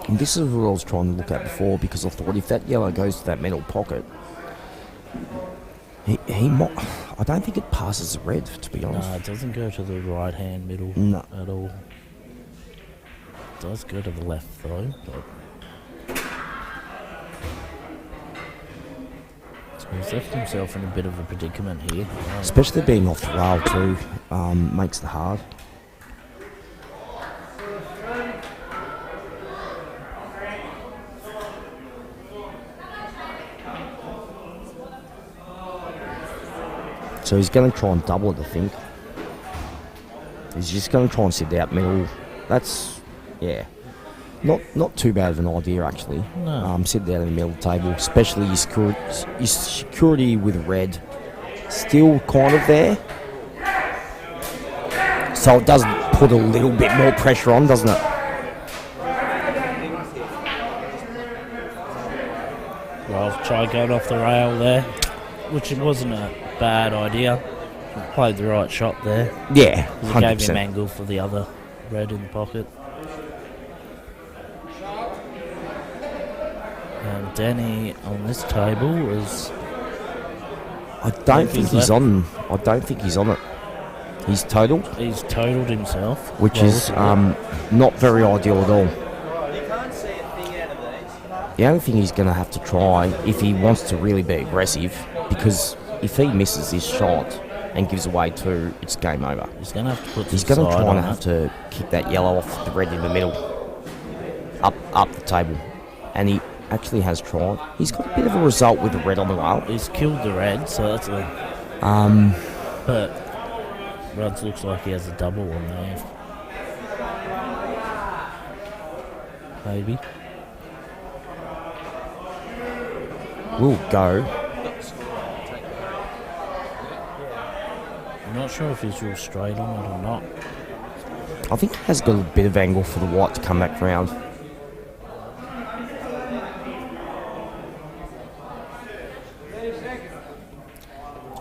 Speaker 7: And this is what I was trying to look at before, because I thought if that yellow goes to that middle pocket, he might. I don't think it passes the red, to be honest.
Speaker 8: No, it doesn't go to the right-hand middle
Speaker 7: No.
Speaker 8: at all. It does go to the left though, but so he's left himself in a bit of a predicament here.
Speaker 7: Especially being off the rail too, makes it hard. So he's going to try and double it, I think. He's just going to try and sit out middle. That's, yeah, not too bad of an idea actually.
Speaker 8: No.
Speaker 7: Sit down in the middle of the table, especially his security with red still kind of there. So it does put a little bit more pressure on, doesn't it?
Speaker 8: Well, try going off the rail there, which it wasn't a bad idea. Played the right shot there.
Speaker 7: Yeah,
Speaker 8: 'Cause it gave him
Speaker 7: 100%.
Speaker 8: angle for the other red in the pocket. And Danny on this table is
Speaker 7: I don't think
Speaker 8: he's
Speaker 7: he's
Speaker 8: left.
Speaker 7: on. I don't think he's on it. He's totaled,
Speaker 8: he's totaled himself,
Speaker 7: which is not very ideal at all. The only thing he's going to have to try, if he wants to really be aggressive, because if he misses this shot and gives away two, it's game over.
Speaker 8: he's going to have to put
Speaker 7: He's
Speaker 8: some
Speaker 7: going to
Speaker 8: side
Speaker 7: try
Speaker 8: on
Speaker 7: and have
Speaker 8: it.
Speaker 7: to kick that yellow off the red in the middle, up the table, and he actually has tried. He's got a bit of a result with the red on the rail.
Speaker 8: He's killed the red, so that's a. But Ruds looks like he has a double on there. Maybe.
Speaker 7: Will go.
Speaker 8: I'm not sure if he's real straight on it or not.
Speaker 7: I think he has got a bit of angle for the white to come back round.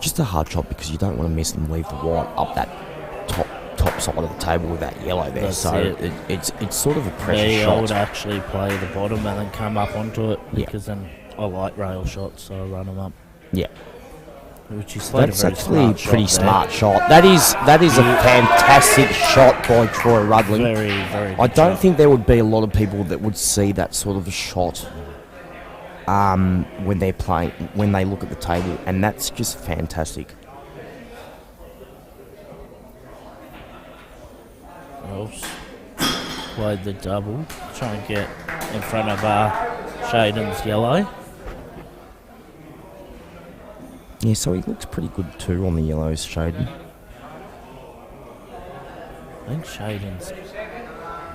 Speaker 7: Just a hard shot because you don't want to miss and leave the white up that top top side of the table with that yellow there.
Speaker 8: That's
Speaker 7: So
Speaker 8: it.
Speaker 7: it's sort of a pressure
Speaker 8: Me, I would
Speaker 7: shot.
Speaker 8: actually play the bottom and then come up onto it
Speaker 7: Yeah.
Speaker 8: because then I like rail shots, so I run them up.
Speaker 7: Yeah.
Speaker 8: Which is played
Speaker 7: That's
Speaker 8: a very
Speaker 7: actually
Speaker 8: smart
Speaker 7: pretty
Speaker 8: shot there.
Speaker 7: smart shot. That is a fantastic shot by Troy Rudling.
Speaker 8: Very, very.
Speaker 7: I
Speaker 8: good
Speaker 7: don't
Speaker 8: shot.
Speaker 7: think there would be a lot of people that would see that sort of a shot when they're playing, when they look at the table, and that's just fantastic.
Speaker 8: Ross played the double, try and get in front of Shaden's yellow.
Speaker 7: Yeah, so he looks pretty good too on the yellows, Shaden.
Speaker 8: I think Shaden's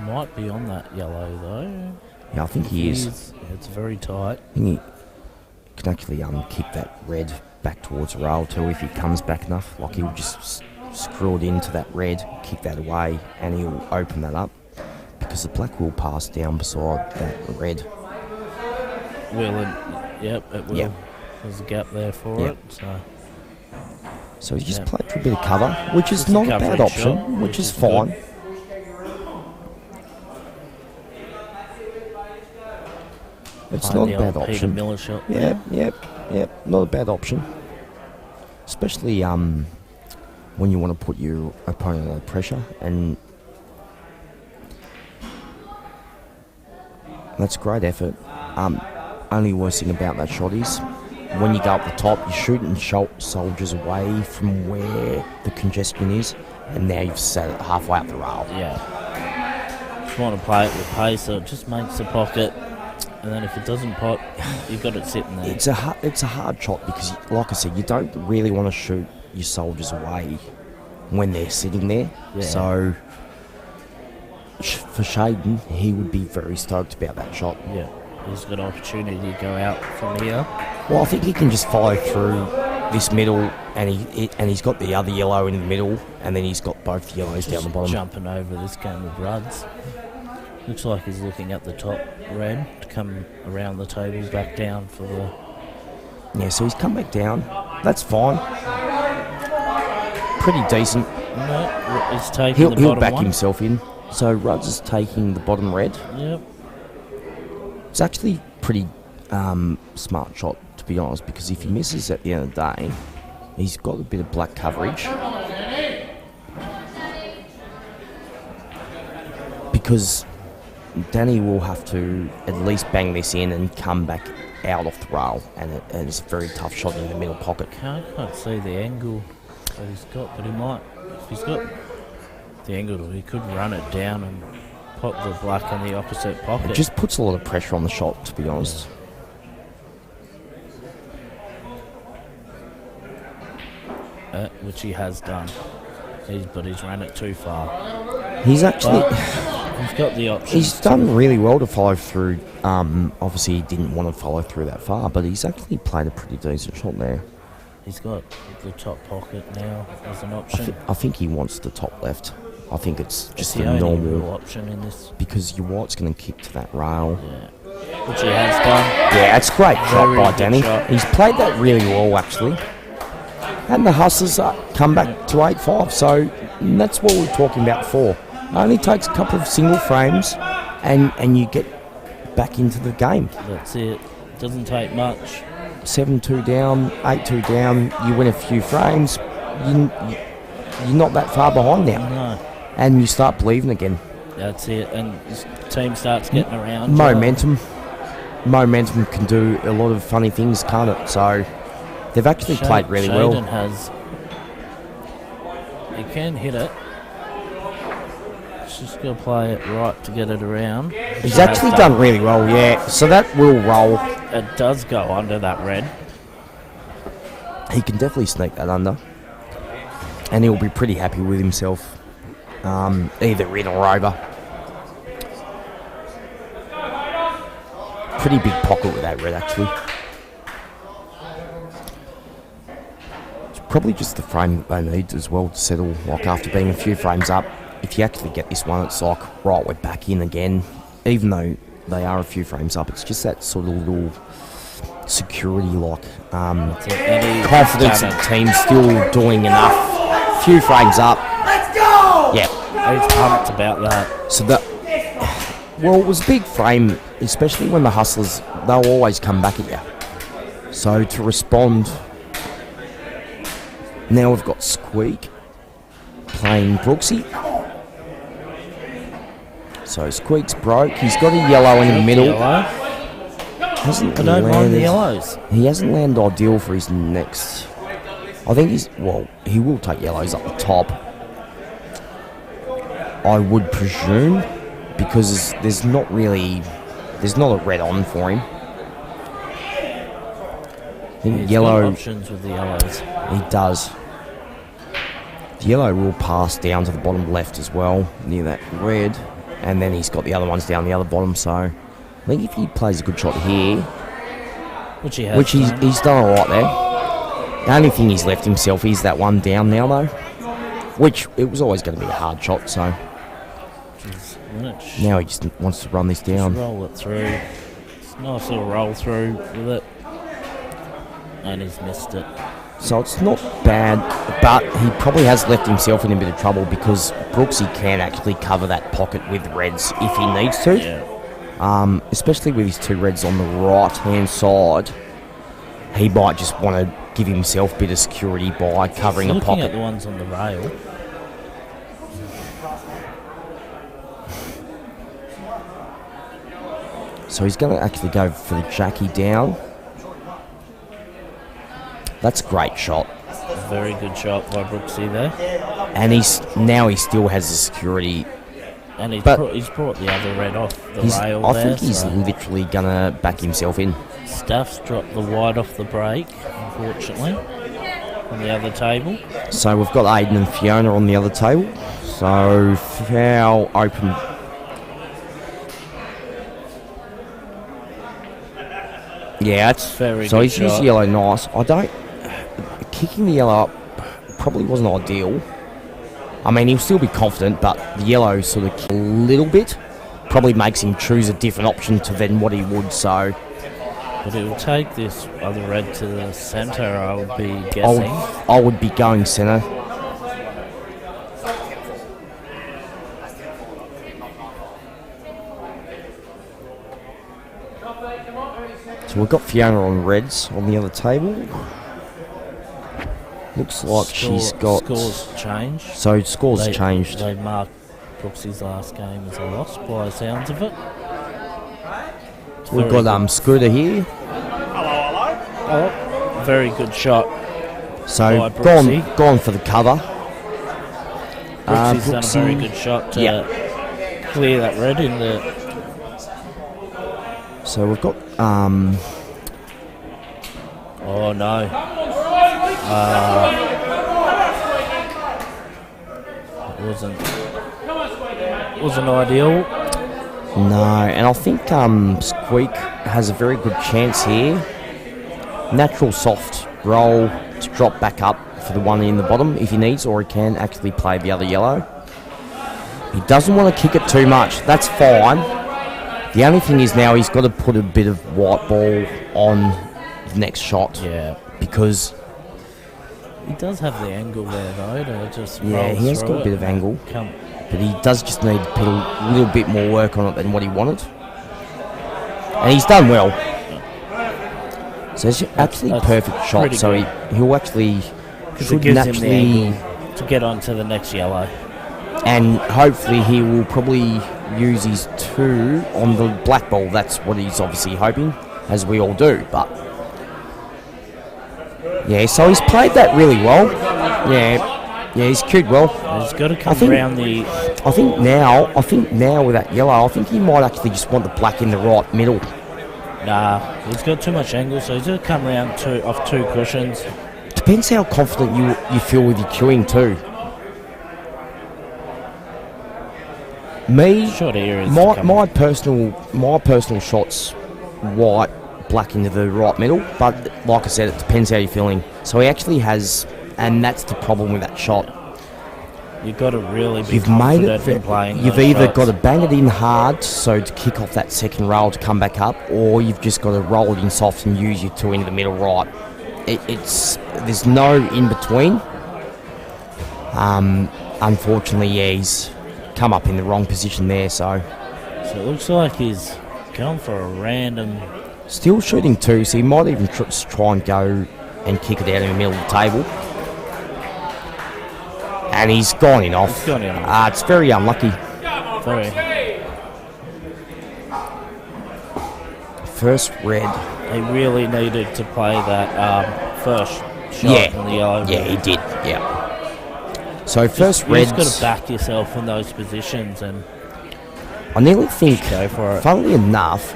Speaker 8: might be on that yellow though.
Speaker 7: Yeah, I think he is.
Speaker 8: It's very tight.
Speaker 7: I think he can actually kick that red back towards the rail too if he comes back enough. Like he'll just screw it into that red, kick that away, and he'll open that up because the black will pass down beside that red.
Speaker 8: Will and yep, it will.
Speaker 7: Yep.
Speaker 8: There's a gap there for
Speaker 7: Yep.
Speaker 8: it. So
Speaker 7: So he's just
Speaker 8: Yeah.
Speaker 7: played for a bit of cover, which is
Speaker 8: Just a
Speaker 7: not a bad
Speaker 8: coverage
Speaker 7: option,
Speaker 8: shot,
Speaker 7: which
Speaker 8: which
Speaker 7: is
Speaker 8: is good.
Speaker 7: fine. It's
Speaker 8: find
Speaker 7: not
Speaker 8: the
Speaker 7: a bad
Speaker 8: old Peter
Speaker 7: option.
Speaker 8: Miller shot.
Speaker 7: Yep, not a bad option. Especially when you want to put your opponent under pressure, and that's great effort. Only worst thing about that shot is when you go up the top, you're shooting soldiers away from where the congestion is, and now you've set it halfway up the rail.
Speaker 8: Yeah. Just want to play it with pace, so it just makes the pocket, and then if it doesn't pop, you've got it sitting there.
Speaker 7: It's a hard shot because, like I said, you don't really want to shoot your soldiers away when they're sitting there.
Speaker 8: Yeah.
Speaker 7: So for Shaden, he would be very stoked about that shot.
Speaker 8: Yeah. He's got an opportunity to go out from here.
Speaker 7: Well, I think he can just follow through this middle, and he's got the other yellow in the middle, and then he's got both yellows down
Speaker 8: Just
Speaker 7: the bottom.
Speaker 8: jumping over this game of Ruds. Looks like he's looking at the top red to come around the table back down for the...
Speaker 7: Yeah, so he's come back down. That's fine. Pretty decent.
Speaker 8: No, he's taking the
Speaker 7: He'll
Speaker 8: bottom
Speaker 7: back
Speaker 8: one.
Speaker 7: himself in. So Ruds is taking the bottom red.
Speaker 8: Yep.
Speaker 7: It's actually pretty smart shot, to be honest, because if he misses at the end of the day, he's got a bit of black coverage. Because Danny will have to at least bang this in and come back out off the rail, and it's a very tough shot in the middle pocket.
Speaker 8: I can't see the angle that he's got, but he might. If he's got the angle, he could run it down and pop the black in the opposite pocket.
Speaker 7: It just puts a lot of pressure on the shot, to be honest.
Speaker 8: Which he has done. But he's ran it too far.
Speaker 7: He's actually...
Speaker 8: He's got the option.
Speaker 7: He's done really well to follow through. Obviously, he didn't want to follow through that far, but he's actually played a pretty decent shot there.
Speaker 8: He's got the top pocket now as an option.
Speaker 7: I think he wants the top left. I think it's just
Speaker 8: the
Speaker 7: the
Speaker 8: only
Speaker 7: normal...
Speaker 8: real option in this.
Speaker 7: Because your white's going to kick to that rail.
Speaker 8: Yeah. Which he has done.
Speaker 7: Yeah, it's a great shot
Speaker 8: Very
Speaker 7: by
Speaker 8: good
Speaker 7: Danny.
Speaker 8: shot.
Speaker 7: He's played that really well, actually. And the Hustlers come back to 8-5, so that's what we were talking about before. It only takes a couple of single frames, and you get back into the game.
Speaker 8: That's it. Doesn't take much.
Speaker 7: 7-2 down, 8-2 down, you win a few frames, you're not that far behind now.
Speaker 8: No.
Speaker 7: And you start believing again.
Speaker 8: That's it. And his team starts getting around.
Speaker 7: Momentum can do a lot of funny things, can't it? So they've actually played really well.
Speaker 8: He can hit it. Just got to play it right to get it around.
Speaker 7: He's actually done really well, yeah. So that will roll.
Speaker 8: It does go under that red.
Speaker 7: He can definitely sneak that under. And he'll be pretty happy with himself. Either in or over. Pretty big pocket with that red, actually. It's probably just the frame that they need as well to settle. Like after being a few frames up, if you actually get this one, it's like, right, we're back in again. Even though they are a few frames up, it's just that sort of little security, like confidence that the team's still doing enough. Few frames up.
Speaker 3: Let's go!
Speaker 7: Yeah.
Speaker 8: He's pumped about that.
Speaker 7: So that, well, it was a big frame, especially when the Hustlers, they'll always come back at you. So to respond, now we've got Squeak playing Brooksy. So Squeak's broke. He's got a yellow in the middle.
Speaker 8: Yellow.
Speaker 7: Hasn't
Speaker 8: I don't mind the
Speaker 7: landed-
Speaker 8: yellows.
Speaker 7: He hasn't landed ideal for his next. I think he will take yellows up the top. I would presume, because there's not a red on for him. I think
Speaker 8: He's got
Speaker 7: yellow,
Speaker 8: options with the yellows.
Speaker 7: he does. The yellow will pass down to the bottom left as well, near that red, and then he's got the other ones down the other bottom, so I think if he plays a good shot here,
Speaker 8: Which he has.
Speaker 7: which
Speaker 8: done.
Speaker 7: he's done alright there. The only thing he's left himself is that one down now though, which it was always going to be a hard shot, so now he just wants to run this down.
Speaker 8: Just roll it through. It's a nice little roll through with it. And he's missed it.
Speaker 7: So it's not bad, but he probably has left himself in a bit of trouble because Brooksy can actually cover that pocket with reds if he needs to.
Speaker 8: Yeah.
Speaker 7: Especially with his two reds on the right hand side. He might just want to give himself a bit of security by covering a
Speaker 8: Looking
Speaker 7: pocket.
Speaker 8: at the ones on the rail.
Speaker 7: So he's going to actually go for the Jackie down. That's a great shot.
Speaker 8: Very good shot by Brooksy there.
Speaker 7: And he still has the security.
Speaker 8: And he's,
Speaker 7: But-
Speaker 8: he's brought the other red off the
Speaker 7: He's,
Speaker 8: rail
Speaker 7: I
Speaker 8: there.
Speaker 7: think he's
Speaker 8: so
Speaker 7: literally going to back himself in.
Speaker 8: Staff's dropped the wide off the break, unfortunately, on the other table.
Speaker 7: So we've got Aiden and Fiona on the other table. So foul open. Yeah, it's
Speaker 8: Very
Speaker 7: so
Speaker 8: good
Speaker 7: he's used
Speaker 8: shot.
Speaker 7: yellow nice. I don't kicking the yellow up probably wasn't ideal. I mean, he'll still be confident, but the yellow sort of a little bit probably makes him choose a different option to than what he would. So
Speaker 8: But it will take this other red to the centre, I would be
Speaker 7: I
Speaker 8: guessing.
Speaker 7: I would be going centre. So we've got Fiona on reds on the other table. Looks like she's got.
Speaker 8: Scores changed.
Speaker 7: So scores
Speaker 8: They-
Speaker 7: changed.
Speaker 8: They marked Brooksy's last game as a loss by the sounds of it.
Speaker 7: We've
Speaker 8: Very
Speaker 7: got
Speaker 8: good.
Speaker 7: Scooter here.
Speaker 8: Very good shot.
Speaker 7: So
Speaker 8: By Brooksy.
Speaker 7: gone for the cover.
Speaker 8: Brooksy's done a very
Speaker 7: Brooksy-
Speaker 8: good shot to
Speaker 7: Yeah.
Speaker 8: clear that red in the.
Speaker 7: So we've got
Speaker 8: Oh no. It wasn't ideal.
Speaker 7: no, and I think Squeak has a very good chance here. Natural soft roll to drop back up for the one in the bottom if he needs, or he can actually play the other yellow. He doesn't want to kick it too much. That's fine. The only thing is now he's got to put a bit of white ball on the next shot
Speaker 8: Yeah.
Speaker 7: because
Speaker 8: He does have the angle there though to just
Speaker 7: Yeah,
Speaker 8: roll
Speaker 7: he has
Speaker 8: through
Speaker 7: got a
Speaker 8: it
Speaker 7: bit of
Speaker 8: and
Speaker 7: angle.
Speaker 8: Come.
Speaker 7: but he does just need to put a little bit more work on it than what he wanted. And he's done well. So it's actually
Speaker 8: that's
Speaker 7: perfect shot.
Speaker 8: pretty
Speaker 7: So
Speaker 8: good.
Speaker 7: he'll actually
Speaker 8: Because it
Speaker 7: should
Speaker 8: gives him the
Speaker 7: naturally,
Speaker 8: angle to get onto the next yellow.
Speaker 7: and hopefully he will probably use his two on the black ball. That's what he's obviously hoping, as we all do. But yeah, so he's played that really well. Yeah, he's queued well.
Speaker 8: He's got to come
Speaker 7: think-
Speaker 8: around the.
Speaker 7: I think now with that yellow, I think he might actually just want the black in the right middle.
Speaker 8: Nah, he's got too much angle, so he's got to come around off two cushions.
Speaker 7: Depends how confident you feel with your queuing too. Me,
Speaker 8: Shot here is
Speaker 7: my,
Speaker 8: to come-
Speaker 7: my personal shots white, black into the right middle. But like I said, it depends how you're feeling. So he actually has, and that's the problem with that shot.
Speaker 8: You've got to really be
Speaker 7: You've made
Speaker 8: confident
Speaker 7: it.
Speaker 8: in playing.
Speaker 7: You've
Speaker 8: those
Speaker 7: either
Speaker 8: shots.
Speaker 7: got to bang it in hard, so to kick off that second rail to come back up, or you've just got to roll it in soft and use your two into the middle right. There's no in between. unfortunately, yeah, he's come up in the wrong position there. So
Speaker 8: So it looks like he's gone for a random.
Speaker 7: still shooting 2, so he might even try and go and kick it out in the middle of the table. And he's gone in off.
Speaker 8: He's gone in off.
Speaker 7: It's very unlucky.
Speaker 8: Very.
Speaker 7: First red.
Speaker 8: He really needed to play that first shot
Speaker 7: Yeah.
Speaker 8: in the yellow.
Speaker 7: Yeah, he did. Yeah. So first
Speaker 8: You just got
Speaker 7: reds.
Speaker 8: to back yourself in those positions and
Speaker 7: I nearly think,
Speaker 8: go for it.
Speaker 7: funnily enough,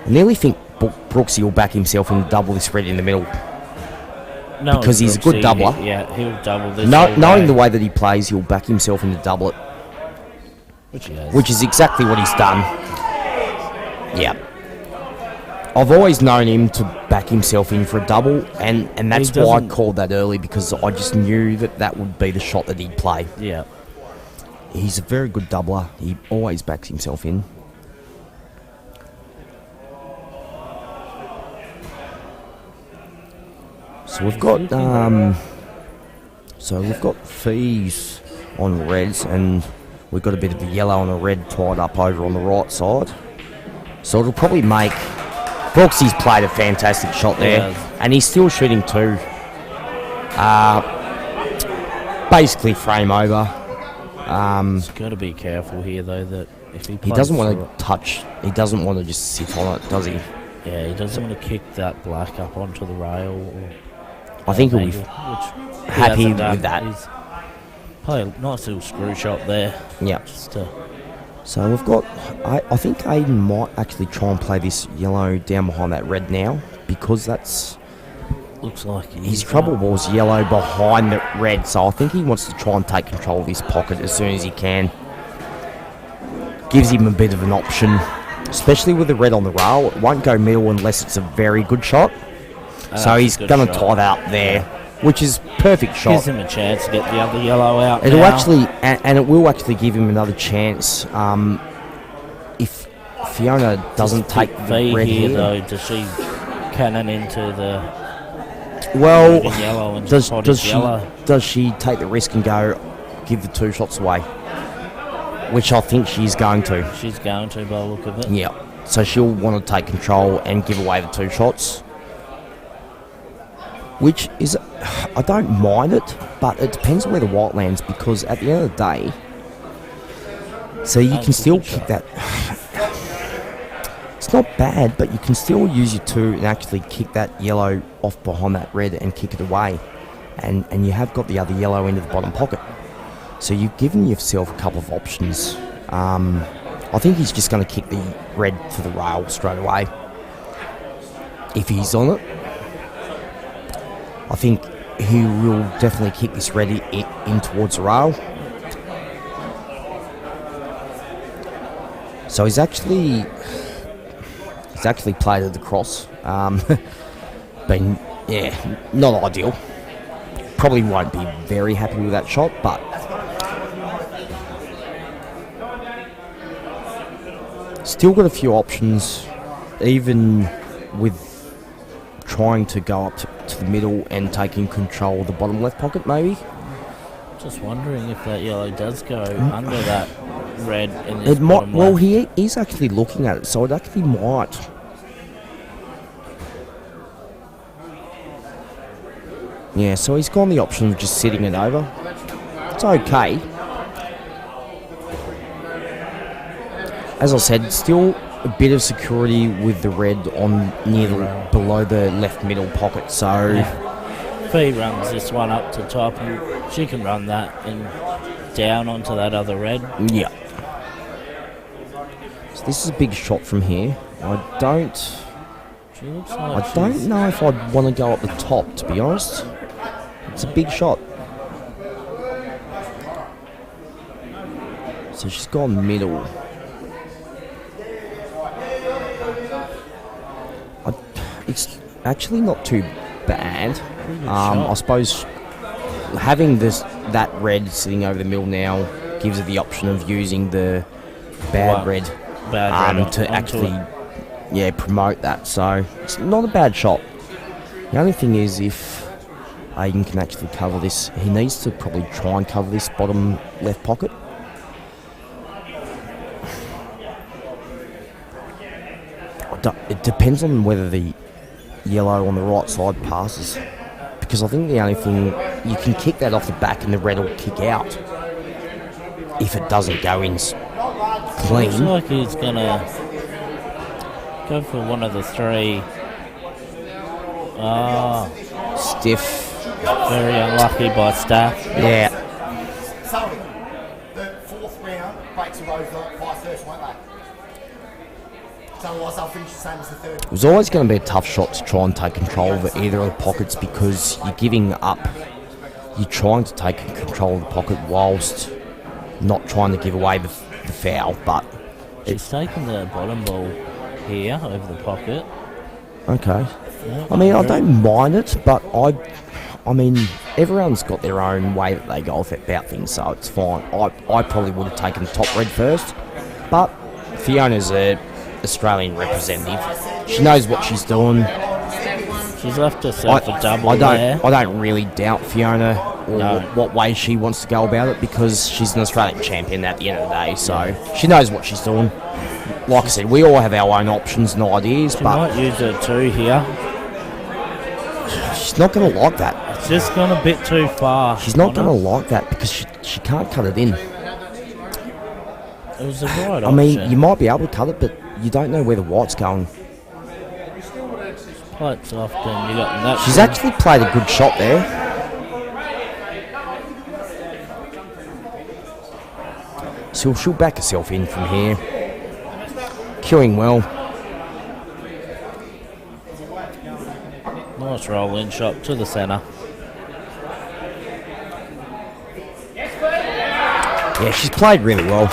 Speaker 7: I nearly think Brooksy will back himself and double this red in the middle.
Speaker 8: No,
Speaker 7: because he's a good doubler.
Speaker 8: Yeah, he'll double this.
Speaker 7: Knowing the way that he plays, he'll back himself in the doublet,
Speaker 8: which he has.
Speaker 7: which is exactly what he's done. Yeah. I've always known him to back himself in for a double, and that's
Speaker 8: He
Speaker 7: why I
Speaker 8: doesn't-
Speaker 7: called that early, because I just knew that that would be the shot that he'd play.
Speaker 8: Yeah.
Speaker 7: He's a very good doubler. He always backs himself in. So we've got fees on reds, and we've got a bit of the yellow and a red tied up over on the right side. So it'll probably make Brooksy's played a fantastic shot there, and he's still shooting 2. Basically frame over.
Speaker 8: He's got to be careful here though that if he
Speaker 7: He doesn't want
Speaker 8: through
Speaker 7: to touch. He doesn't want to just sit on it, does he?
Speaker 8: it- Yeah, he doesn't want to kick that black up onto the rail. Or
Speaker 7: I think he'll be
Speaker 8: angle, which he
Speaker 7: happy
Speaker 8: hasn't done.
Speaker 7: with that.
Speaker 8: He's played a nice little screw shot there.
Speaker 7: Yeah.
Speaker 8: Just
Speaker 7: So we've got. I think Aiden might actually try and play this yellow down behind that red now, because that's
Speaker 8: looks like
Speaker 7: his trouble ball's yellow behind the red. So I think he wants to try and take control of his pocket as soon as he can. Gives him a bit of an option, especially with the red on the rail. It won't go middle unless it's a very good shot. So
Speaker 8: that's
Speaker 7: he's
Speaker 8: a good
Speaker 7: going to
Speaker 8: shot.
Speaker 7: tie that up there, which is perfect shot.
Speaker 8: Gives him a chance to get the other yellow out.
Speaker 7: It'll
Speaker 8: now.
Speaker 7: actually, and it will actually give him another chance. If Fiona doesn't take the
Speaker 8: V
Speaker 7: red
Speaker 8: here
Speaker 7: here,
Speaker 8: though, does she cannon into the
Speaker 7: well,
Speaker 8: moving yellow and
Speaker 7: does
Speaker 8: potted
Speaker 7: she
Speaker 8: yellow?
Speaker 7: does she take the risk and go give the 2 shots away? Which I think she's going to.
Speaker 8: She's going to by the look of it.
Speaker 7: Yeah. So she'll want to take control and give away the 2 shots. Which is, I don't mind it, but it depends on where the white lands, because at the end of the day, so you can still kick that. It's not bad, but you can still use your 2 and actually kick that yellow off behind that red and kick it away. And you have got the other yellow into the bottom pocket. So you've given yourself a couple of options. I think he's just going to kick the red to the rail straight away. If he's on it. I think he will definitely kick this red in towards the rail. So he's actually played at the cross. Been, yeah, not ideal. Probably won't be very happy with that shot, but still got a few options, even with trying to go up to the middle and taking control of the bottom left pocket, maybe.
Speaker 8: Just wondering if that yellow does go under that red in this
Speaker 7: It might.
Speaker 8: bottom
Speaker 7: Well,
Speaker 8: left.
Speaker 7: he is actually looking at it, so it actually might. Yeah, so he's gone the option of just sitting it over. It's okay. As I said, still a bit of security with the red on below the left middle pocket. So
Speaker 8: If he runs this one up to top, and she can run that and down onto that other red.
Speaker 7: yeah. So this is a big shot from here. I don't know if I'd want to go up the top, to be honest. It's a big shot. So she's gone middle. It's actually not too bad. I suppose having that red sitting over the middle now gives her the option of using the bad red to actually promote that. So it's not a bad shot. The only thing is, if Aiden can actually cover this. He needs to probably try and cover this bottom left pocket. It depends on whether the yellow on the right side passes, because I think the only thing, you can kick that off the back and the red will kick out if it doesn't go in
Speaker 8: Looks
Speaker 7: clean.
Speaker 8: like he's gonna go for one of the three. Ah,
Speaker 7: Stiff.
Speaker 8: very unlucky by Staff.
Speaker 7: Yeah.
Speaker 3: So, the fourth round breaks are over vice versa, won't they? So otherwise they'll finish the same as the third.
Speaker 7: It was always going to be a tough shot to try and take control of either of the pockets, because you're giving up. You're trying to take control of the pocket whilst not trying to give away the foul, but
Speaker 8: He's taken the bottom ball here over the pocket.
Speaker 7: okay.
Speaker 8: Yeah,
Speaker 7: I mean, I don't mind it, but I mean, everyone's got their own way that they go about things, so it's fine. I probably would have taken the top red first, but Fiona's a Australian representative. She knows what she's doing.
Speaker 8: She's left herself a double there.
Speaker 7: I don't really doubt Fiona or
Speaker 8: No.
Speaker 7: what way she wants to go about it, because she's an Australian champion at the end of the day, so she knows what she's doing. Like I said, we all have our own options and ideas,
Speaker 8: She
Speaker 7: but
Speaker 8: might use her two here.
Speaker 7: she's not going to like that.
Speaker 8: It's just gone a bit too far.
Speaker 7: She's not
Speaker 8: on
Speaker 7: going to
Speaker 8: her.
Speaker 7: like that because she can't cut it in.
Speaker 8: It was the right
Speaker 7: I mean,
Speaker 8: option.
Speaker 7: you might be able to cut it, but you don't know where the white's going.
Speaker 8: Quite soft, and you got that.
Speaker 7: She's actually played a good shot there. So she'll back herself in from here. Queuing well.
Speaker 8: Nice roll-in shot to the centre.
Speaker 7: Yeah, she's played really well.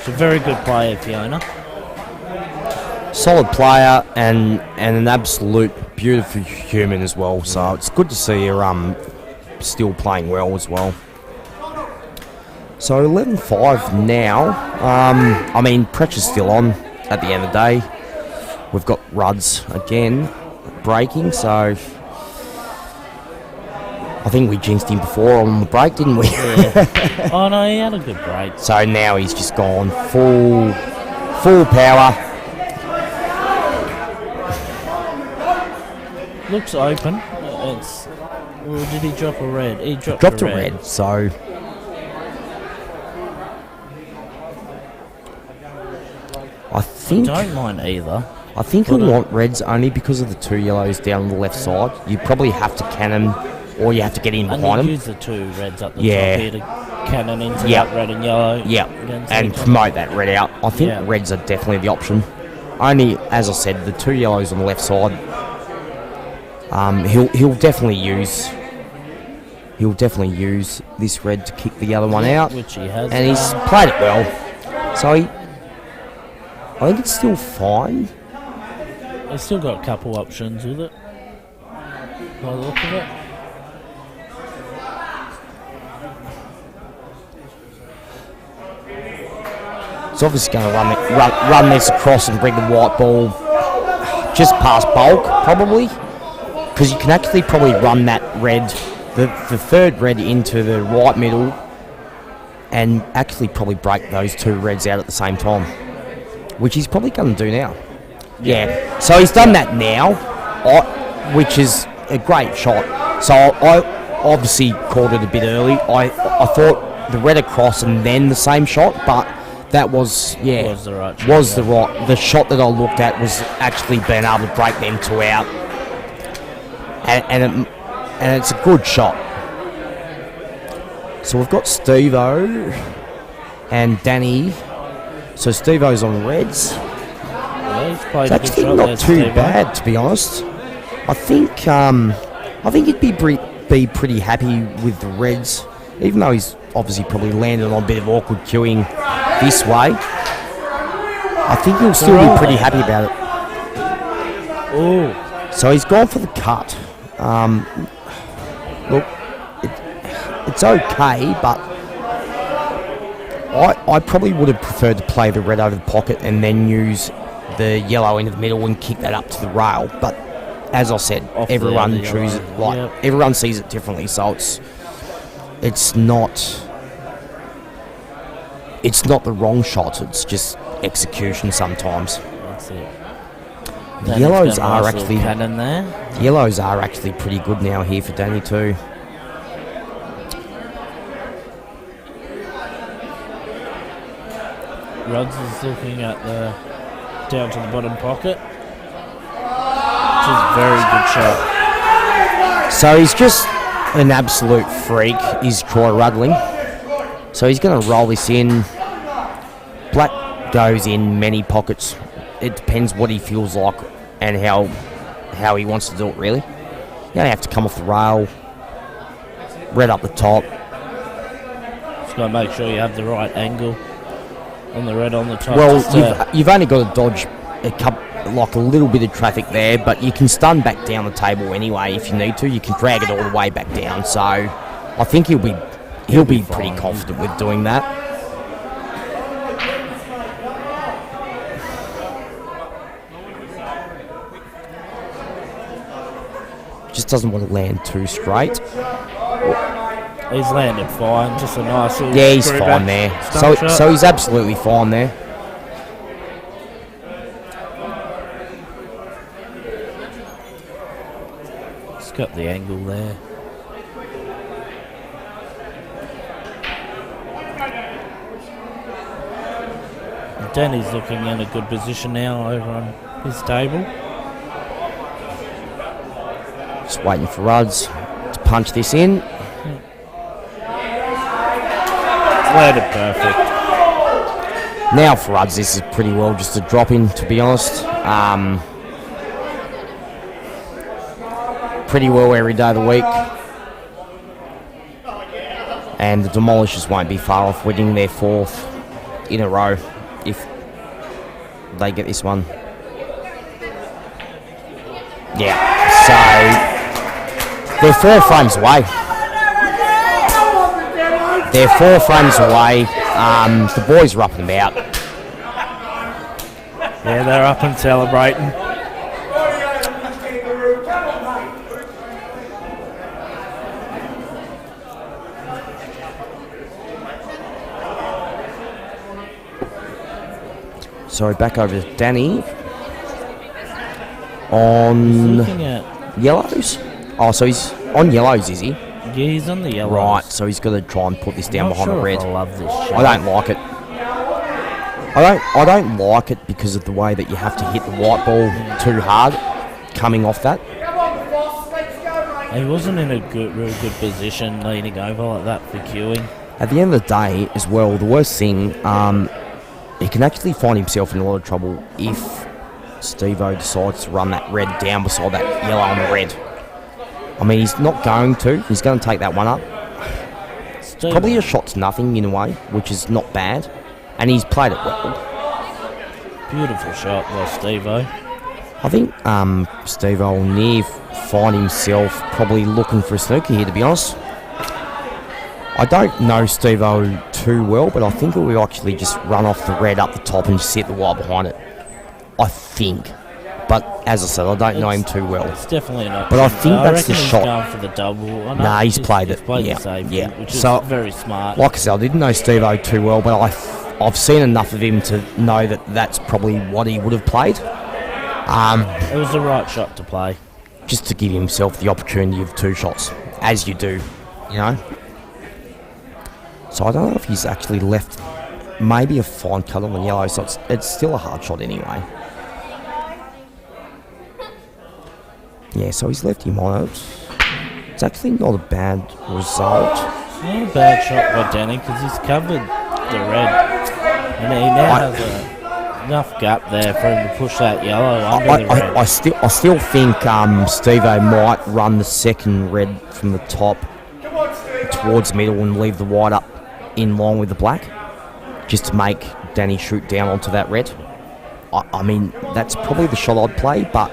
Speaker 8: She's a very good player, Fiona.
Speaker 7: Solid player and an absolute beautiful human as well. So it's good to see her still playing well as well. So 11-5 now. I mean, pressure's still on at the end of the day. We've got Rudds again breaking, so I think we jinxed him before on the break, didn't we?
Speaker 8: Yeah. Oh no, he had a good break.
Speaker 7: So now he's just gone full power.
Speaker 8: Looks open. It's. Or did he drop a red? He dropped
Speaker 7: Dropped
Speaker 8: a
Speaker 7: a red, so I think
Speaker 8: Don't mind either.
Speaker 7: he'll want reds only because of the two yellows down the left side. You probably have to cannon, or you have to get in
Speaker 8: And
Speaker 7: behind
Speaker 8: you
Speaker 7: him.
Speaker 8: use the two reds up the
Speaker 7: Yeah.
Speaker 8: top here to cannon into
Speaker 7: Yeah.
Speaker 8: that red and yellow.
Speaker 7: Yeah,
Speaker 8: against
Speaker 7: and
Speaker 8: each other.
Speaker 7: promote that red out. I think
Speaker 8: Yeah.
Speaker 7: reds are definitely the option. Only, as I said, the two yellows on the left side. He'll definitely use. He'll definitely use this red to kick the other one out,
Speaker 8: Which he has.
Speaker 7: and he's played it well. So I think it's still fine.
Speaker 8: He's still got a couple options with it. By the look of it.
Speaker 7: He's obviously going to run this across and bring the white ball just past bulk, probably, because you can actually probably run that red, the third red, into the right middle, and actually probably break those two reds out at the same time, which he's probably going to do now. Yeah. So he's done that now, which is a great shot. So I obviously called it a bit early. I thought the red across and then the same shot, but that was
Speaker 8: Was the right shot,
Speaker 7: was
Speaker 8: yeah.
Speaker 7: the shot that I looked at was actually being able to break them two out, and it's a good shot. So we've got Steve-O and Danny. So Steve-O's on reds.
Speaker 8: Yeah, he's played
Speaker 7: It's
Speaker 8: a good
Speaker 7: actually
Speaker 8: shot
Speaker 7: not
Speaker 8: there,
Speaker 7: too
Speaker 8: Steve-O.
Speaker 7: bad, to be honest. I think he'd be pretty happy with the reds, even though he's obviously probably landed on a bit of awkward queuing this way. I think he'll still be pretty happy about it.
Speaker 8: Ooh,
Speaker 7: So he's gone for the cut. Look, it's okay, but I probably would have preferred to play the red over the pocket and then use the yellow into the middle and kick that up to the rail. But as I said,
Speaker 8: Off the
Speaker 7: everyone
Speaker 8: other
Speaker 7: chooses
Speaker 8: yellow,
Speaker 7: like
Speaker 8: yep.
Speaker 7: everyone sees it differently. So it's not the wrong shot. It's just execution sometimes.
Speaker 8: That's it.
Speaker 7: The yellows are
Speaker 8: nice little
Speaker 7: actually
Speaker 8: cannon there.
Speaker 7: yellows are actually pretty good now here for Danny too.
Speaker 8: Rhodes is looking at the down to the bottom pocket, which is a very good shot.
Speaker 7: So he's just an absolute freak, is Troy Rudling. So he's going to roll this in. Black goes in many pockets. It depends what he feels like and how he wants to do it, really. You don't have to come off the rail. Red up the top.
Speaker 8: Just got to make sure you have the right angle on the red on the top.
Speaker 7: Well,
Speaker 8: Just,
Speaker 7: you've only got to dodge a little bit of traffic there, but you can stun back down the table anyway if you need to. You can drag it all the way back down. So I think he'll be pretty confident with doing that. Just doesn't want to land too straight.
Speaker 8: He's landed fine, just a nice little
Speaker 7: Yeah, he's
Speaker 8: screw
Speaker 7: fine
Speaker 8: back
Speaker 7: there.
Speaker 8: stump shot.
Speaker 7: So he's absolutely fine there.
Speaker 8: He's got the angle there. And Danny's looking in a good position now over on his table.
Speaker 7: Just waiting for Ruds to punch this in.
Speaker 8: Landed perfect.
Speaker 7: Now for Ruds, this is pretty well just a drop in, to be honest. Pretty well every day of the week. And the Demolishers won't be far off winning their fourth in a row if they get this one. Yeah, so they're 4 frames away. They're 4 frames away. The boys are up and about.
Speaker 8: Yeah, they're up and celebrating.
Speaker 7: So back over to Danny on
Speaker 8: Looking at,
Speaker 7: yellows. Oh, so he's on yellows, is he?
Speaker 8: yeah, he's on the yellow.
Speaker 7: Right, so he's got to try and put this down
Speaker 8: Not
Speaker 7: behind
Speaker 8: sure
Speaker 7: the
Speaker 8: if
Speaker 7: red.
Speaker 8: I love this shot.
Speaker 7: I don't like it. I don't like it because of the way that you have to hit the white ball too hard coming off that.
Speaker 8: He wasn't in a real good position leaning over like that for queuing.
Speaker 7: At the end of the day, as well, the worst thing, he can actually find himself in a lot of trouble if Steve-O decides to run that red down beside that yellow on the red. I mean, he's not going to. He's going to take that one up. Probably a shot to nothing in a way, which is not bad. And he's played it well.
Speaker 8: Beautiful shot by Steve-O.
Speaker 7: I think Steve-O will near find himself probably looking for a snooker here, to be honest. I don't know Steve-O too well, but I think it will actually just run off the red up the top and just hit the white behind it. I think. But as I said, I don't know him too well.
Speaker 8: It's definitely not.
Speaker 7: But I think that's the
Speaker 8: reckon
Speaker 7: shot.
Speaker 8: He's going for the double. I know
Speaker 7: Nah, he's played it.
Speaker 8: He's played
Speaker 7: Yeah,
Speaker 8: the safety,
Speaker 7: yeah.
Speaker 8: which is
Speaker 7: So,
Speaker 8: very smart.
Speaker 7: Like I said, I didn't know Steve-O too well, but I've seen enough of him to know that that's probably what he would have played.
Speaker 8: It was the right shot to play.
Speaker 7: Just to give himself the opportunity of 2 shots, as you do, you know. So I don't know if he's actually left maybe a fine cut on the yellow, so it's still a hard shot anyway. Yeah, so he's left him on it. It's actually not a bad result.
Speaker 8: Not a bad shot by Danny because he's covered the red. And he now has enough gap there for him to push that yellow under the red.
Speaker 7: I still think Steve-O might run the second red from the top towards middle and leave the white up in line with the black, just to make Danny shoot down onto that red. I mean, that's probably the shot I'd play, but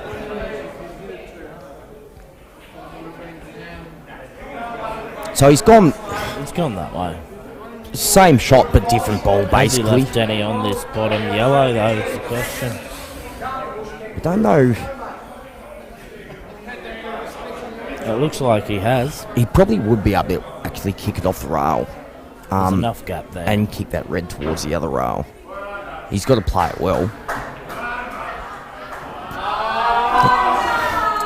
Speaker 7: so he's gone
Speaker 8: It's gone that way.
Speaker 7: same shot but different ball
Speaker 8: Has he
Speaker 7: basically.
Speaker 8: left Danny on this bottom yellow though is the question.
Speaker 7: I don't know.
Speaker 8: It looks like he has.
Speaker 7: He probably would be able to actually kick it off the rail.
Speaker 8: There's enough gap there.
Speaker 7: And kick that red towards the other rail. He's got to play it well.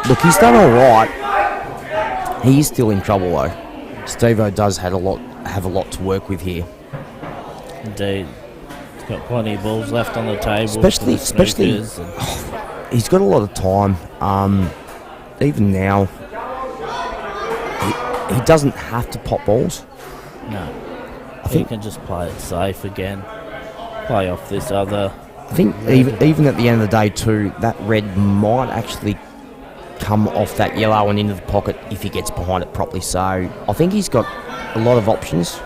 Speaker 7: Look, he's done all right. He is still in trouble though. Steve-O does have a lot to work with here.
Speaker 8: Indeed. He's got plenty of balls left on the table.
Speaker 7: Especially, he's got a lot of time. Even now, he doesn't have to pop balls.
Speaker 8: No.
Speaker 7: I
Speaker 8: He
Speaker 7: think
Speaker 8: can just play it safe again. Play off this other.
Speaker 7: I think even at the end of the day too, that red might actually come off that yellow and into the pocket if he gets behind it properly. So I think he's got a lot of options.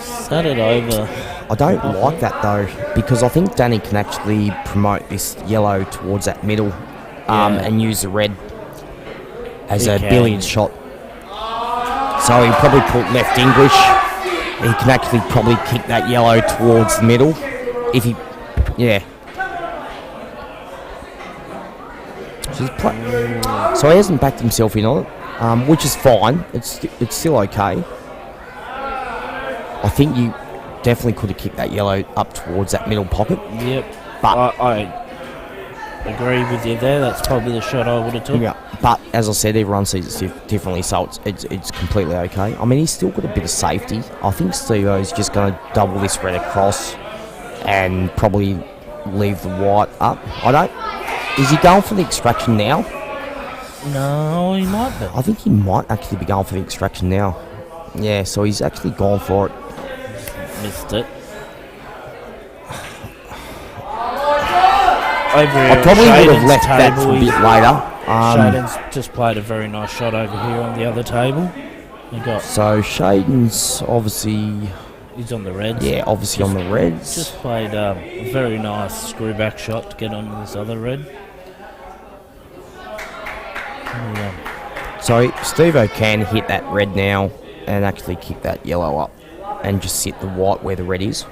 Speaker 8: Set it over.
Speaker 7: I don't like that though, because I think Danny can actually promote this yellow towards that middle and use the red as
Speaker 8: He
Speaker 7: a
Speaker 8: can.
Speaker 7: billiard shot. So he'll probably put left English. He can actually probably kick that yellow towards the middle. If he, So he hasn't backed himself in on it, which is fine. It's still okay. I think you definitely could have kicked that yellow up towards that middle pocket.
Speaker 8: Yep.
Speaker 7: But
Speaker 8: I agree with you there. That's probably the shot I would have took.
Speaker 7: yeah, but as I said, everyone sees it differently, so it's completely okay. I mean, he's still got a bit of safety. I think Steve-O's just going to double this red across and probably leave the white up. I don't. Is he going for the extraction now?
Speaker 8: No, he might be.
Speaker 7: I think he might actually be going for the extraction now. Yeah, so he's actually gone for it.
Speaker 8: Missed it. Over here
Speaker 7: I probably
Speaker 8: at
Speaker 7: would have
Speaker 8: Shaden's
Speaker 7: left that for a
Speaker 8: table,
Speaker 7: bit later.
Speaker 8: Shaden's just played a very nice shot over here on the other table. He got.
Speaker 7: So Shaden's obviously,
Speaker 8: He's on the reds.
Speaker 7: yeah, obviously on the reds.
Speaker 8: Just played a very nice screw back shot to get onto this other red.
Speaker 7: So Steve-O can hit that red now and actually kick that yellow up and just sit the white where the red is,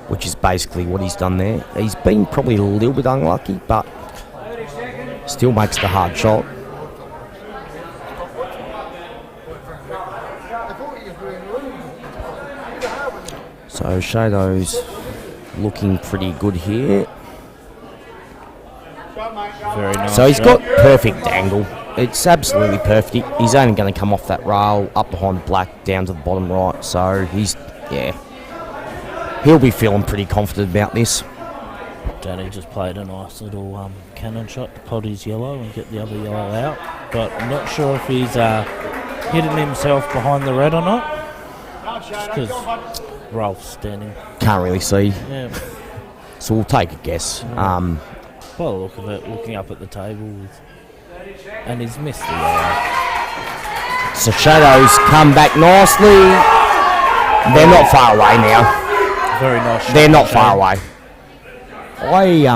Speaker 7: which is basically what he's done there. He's been probably a little bit unlucky, but still makes the hard shot. So Shadows looking pretty good here.
Speaker 8: Very nice.
Speaker 7: So he's
Speaker 8: shot.
Speaker 7: got perfect angle. It's absolutely perfect. He's only going to come off that rail, up behind black, down to the bottom right. So he'll be feeling pretty confident about this.
Speaker 8: Danny just played a nice little cannon shot to pot his yellow and get the other yellow out. But I'm not sure if he's hitting himself behind the red or not. Just because Ralph's standing.
Speaker 7: Can't really see.
Speaker 8: Yeah.
Speaker 7: So we'll take a guess.
Speaker 8: By the look of it, looking up at the table. And he's missed the yellow.
Speaker 7: So Shadows come back nicely. They're not far away now.
Speaker 8: Very nice shot.
Speaker 7: They're not
Speaker 8: from
Speaker 7: far
Speaker 8: Shaden.
Speaker 7: away.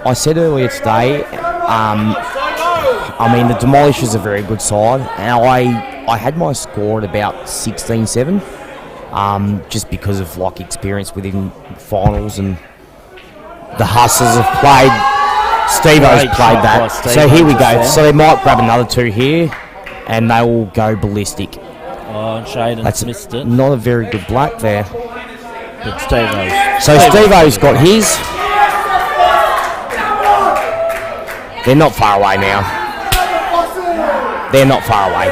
Speaker 7: I said earlier today, I mean, the Demolishers are a very good side, and I had my score at about 16-7, just because of like experience within finals, and the Hustlers have played. Steve-O's
Speaker 8: Great
Speaker 7: played
Speaker 8: shot
Speaker 7: that.
Speaker 8: by Steve-O
Speaker 7: So here we
Speaker 8: just
Speaker 7: go.
Speaker 8: there.
Speaker 7: So they might grab another two here, and they will go ballistic.
Speaker 8: Oh, and Shaden's
Speaker 7: That's
Speaker 8: missed it.
Speaker 7: not a very good black there.
Speaker 8: But Steve-O's.
Speaker 7: So Steve-O's got his. They're not far away now. They're not far away.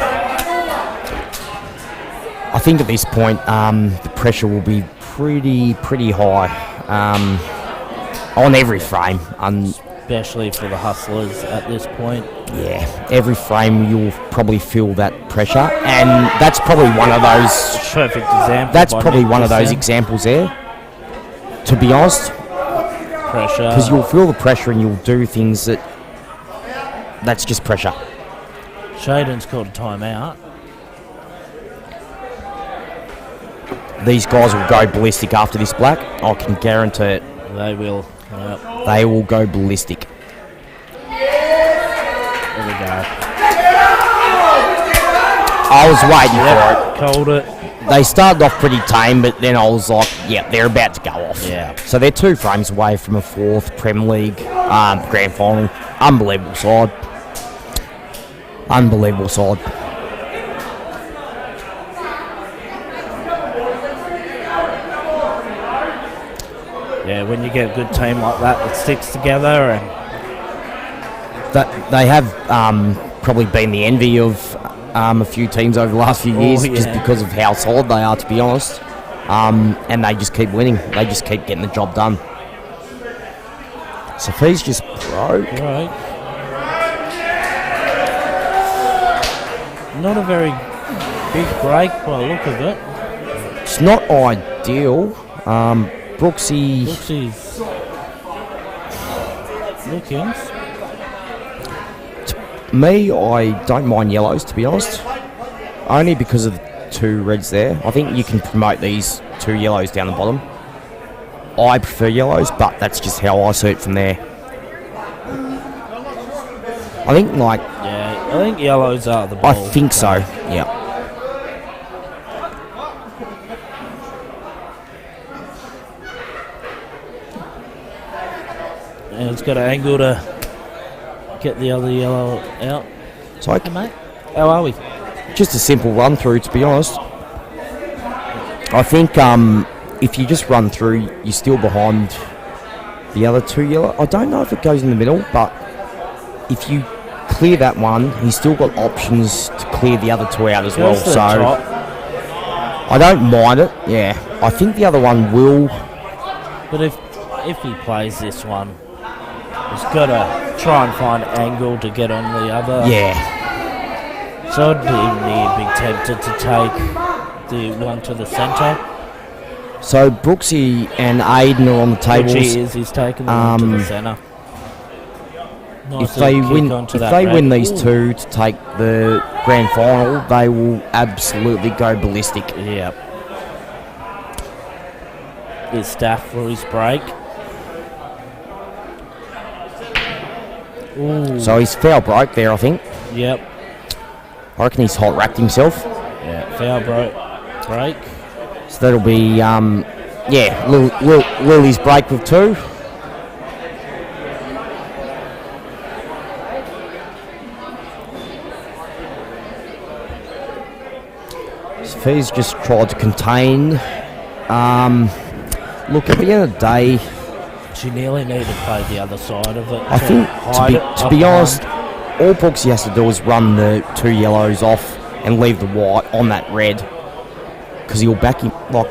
Speaker 7: I think at this point, the pressure will be pretty high on every frame.
Speaker 8: Especially for the Hustlers at this point.
Speaker 7: Yeah, every frame you'll probably feel that pressure, and that's probably one of those.
Speaker 8: Perfect example.
Speaker 7: That's
Speaker 8: by
Speaker 7: probably
Speaker 8: Nick
Speaker 7: one of those
Speaker 8: Descent.
Speaker 7: examples there. To be honest,
Speaker 8: Pressure.
Speaker 7: because you'll feel the pressure and you'll do things that's just pressure.
Speaker 8: Shaden's called a timeout.
Speaker 7: These guys will go ballistic after this black. I can guarantee it.
Speaker 8: They will. Yep.
Speaker 7: They will go ballistic.
Speaker 8: There we go.
Speaker 7: I was waiting for it.
Speaker 8: Called it.
Speaker 7: They started off pretty tame, but then I was like, yeah, they're about to go off.
Speaker 8: Yeah.
Speaker 7: So they're 2 frames away from a 4th Premier League grand final. Unbelievable side. unbelievable side.
Speaker 8: Yeah, when you get a good team like that that sticks together, and
Speaker 7: That they have probably been the envy of a few teams over the last few years, just
Speaker 8: yeah.
Speaker 7: because of how solid they are, to be honest. And they just keep winning. They just keep getting the job done. Sophie's just broke.
Speaker 8: right. Not a very big break by the look of it.
Speaker 7: It's not ideal. Brooksy,
Speaker 8: Brooksy's looking.
Speaker 7: me, I don't mind yellows, to be honest. Only because of the 2 reds there. I think you can promote these 2 yellows down the bottom. I prefer yellows, but that's just how I see it from there. I think, like,
Speaker 8: Yeah, I think yellows are the ball.
Speaker 7: I think so, yeah.
Speaker 8: And it's got an angle to get the other yellow out.
Speaker 7: So
Speaker 8: Hey, mate, how are we?
Speaker 7: just a simple run through, to be honest. I think if you just run through, you're still behind the other 2 yellow. I don't know if it goes in the middle, but if you clear that one, he's still got options to clear the other 2 out as well.
Speaker 8: Goes to the
Speaker 7: So
Speaker 8: top.
Speaker 7: I don't mind it. Yeah, I think the other one will.
Speaker 8: But if he plays this one, he's got to try and find angle to get on the other.
Speaker 7: Yeah,
Speaker 8: So I'd be tempted to take the one to the centre.
Speaker 7: so Brooksy and Aiden are on the
Speaker 8: Which
Speaker 7: tables.
Speaker 8: he is. He's taking the one to the centre. Nice
Speaker 7: If they
Speaker 8: little kick
Speaker 7: win,
Speaker 8: onto
Speaker 7: if
Speaker 8: that
Speaker 7: they
Speaker 8: red.
Speaker 7: win these
Speaker 8: Ooh.
Speaker 7: 2 to take the grand final, they will absolutely go ballistic.
Speaker 8: Yep. His staff for his break. Ooh.
Speaker 7: So he's foul broke there, I think.
Speaker 8: Yep.
Speaker 7: I reckon he's hot racked himself.
Speaker 8: Yeah. Foul break.
Speaker 7: So that'll be, Lily's break with 2. Sophia's just tried to contain. Look, at the end of the day,
Speaker 8: She nearly needed to play the other side of it.
Speaker 7: I think, to be honest, all Brooksy has to do is run the 2 yellows off and leave the white on that red, because he'll back him. Like,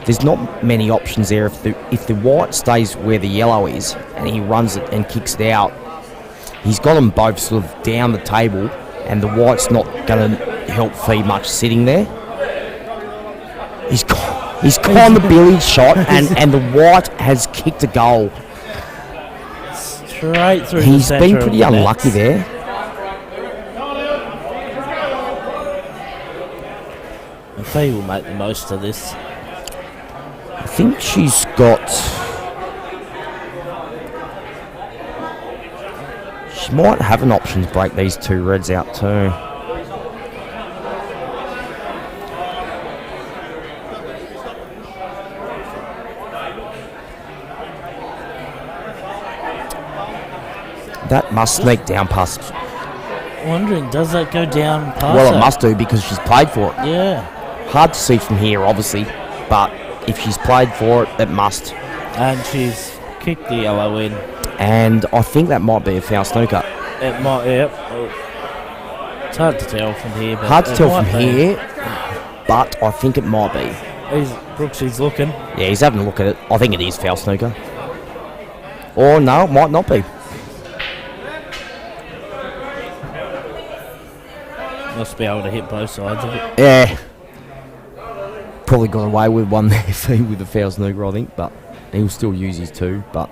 Speaker 7: there's not many options there. If the white stays where the yellow is and he runs it and kicks it out, he's got them both sort of down the table, and the white's not going to help feed much sitting there. He's gone the Billy shot, and the white has kicked a goal.
Speaker 8: Straight through
Speaker 7: He's
Speaker 8: the
Speaker 7: been
Speaker 8: centre
Speaker 7: pretty
Speaker 8: of the
Speaker 7: unlucky
Speaker 8: nets.
Speaker 7: there.
Speaker 8: I think we'll make the most of this.
Speaker 7: I think she's got. She might have an option to break these 2 reds out too. That must sneak down past.
Speaker 8: Wondering, does that go down past
Speaker 7: Well,
Speaker 8: her?
Speaker 7: it must do, because she's played for it.
Speaker 8: Yeah.
Speaker 7: Hard to see from here, obviously, but if she's played for it, it must.
Speaker 8: And she's kicked the yellow in.
Speaker 7: And I think that might be a foul snooker.
Speaker 8: It might, yep. It's hard to tell from here. But
Speaker 7: Hard to
Speaker 8: it
Speaker 7: tell
Speaker 8: might
Speaker 7: from
Speaker 8: be.
Speaker 7: here, but I think it might be.
Speaker 8: Brooksy's looking.
Speaker 7: Yeah, he's having a look at it. I think it is foul snooker. Or no, it might not be.
Speaker 8: Must be able to hit both sides of it.
Speaker 7: Yeah. Probably got away with one there with the foul snooker, I think, but he'll still use his 2, but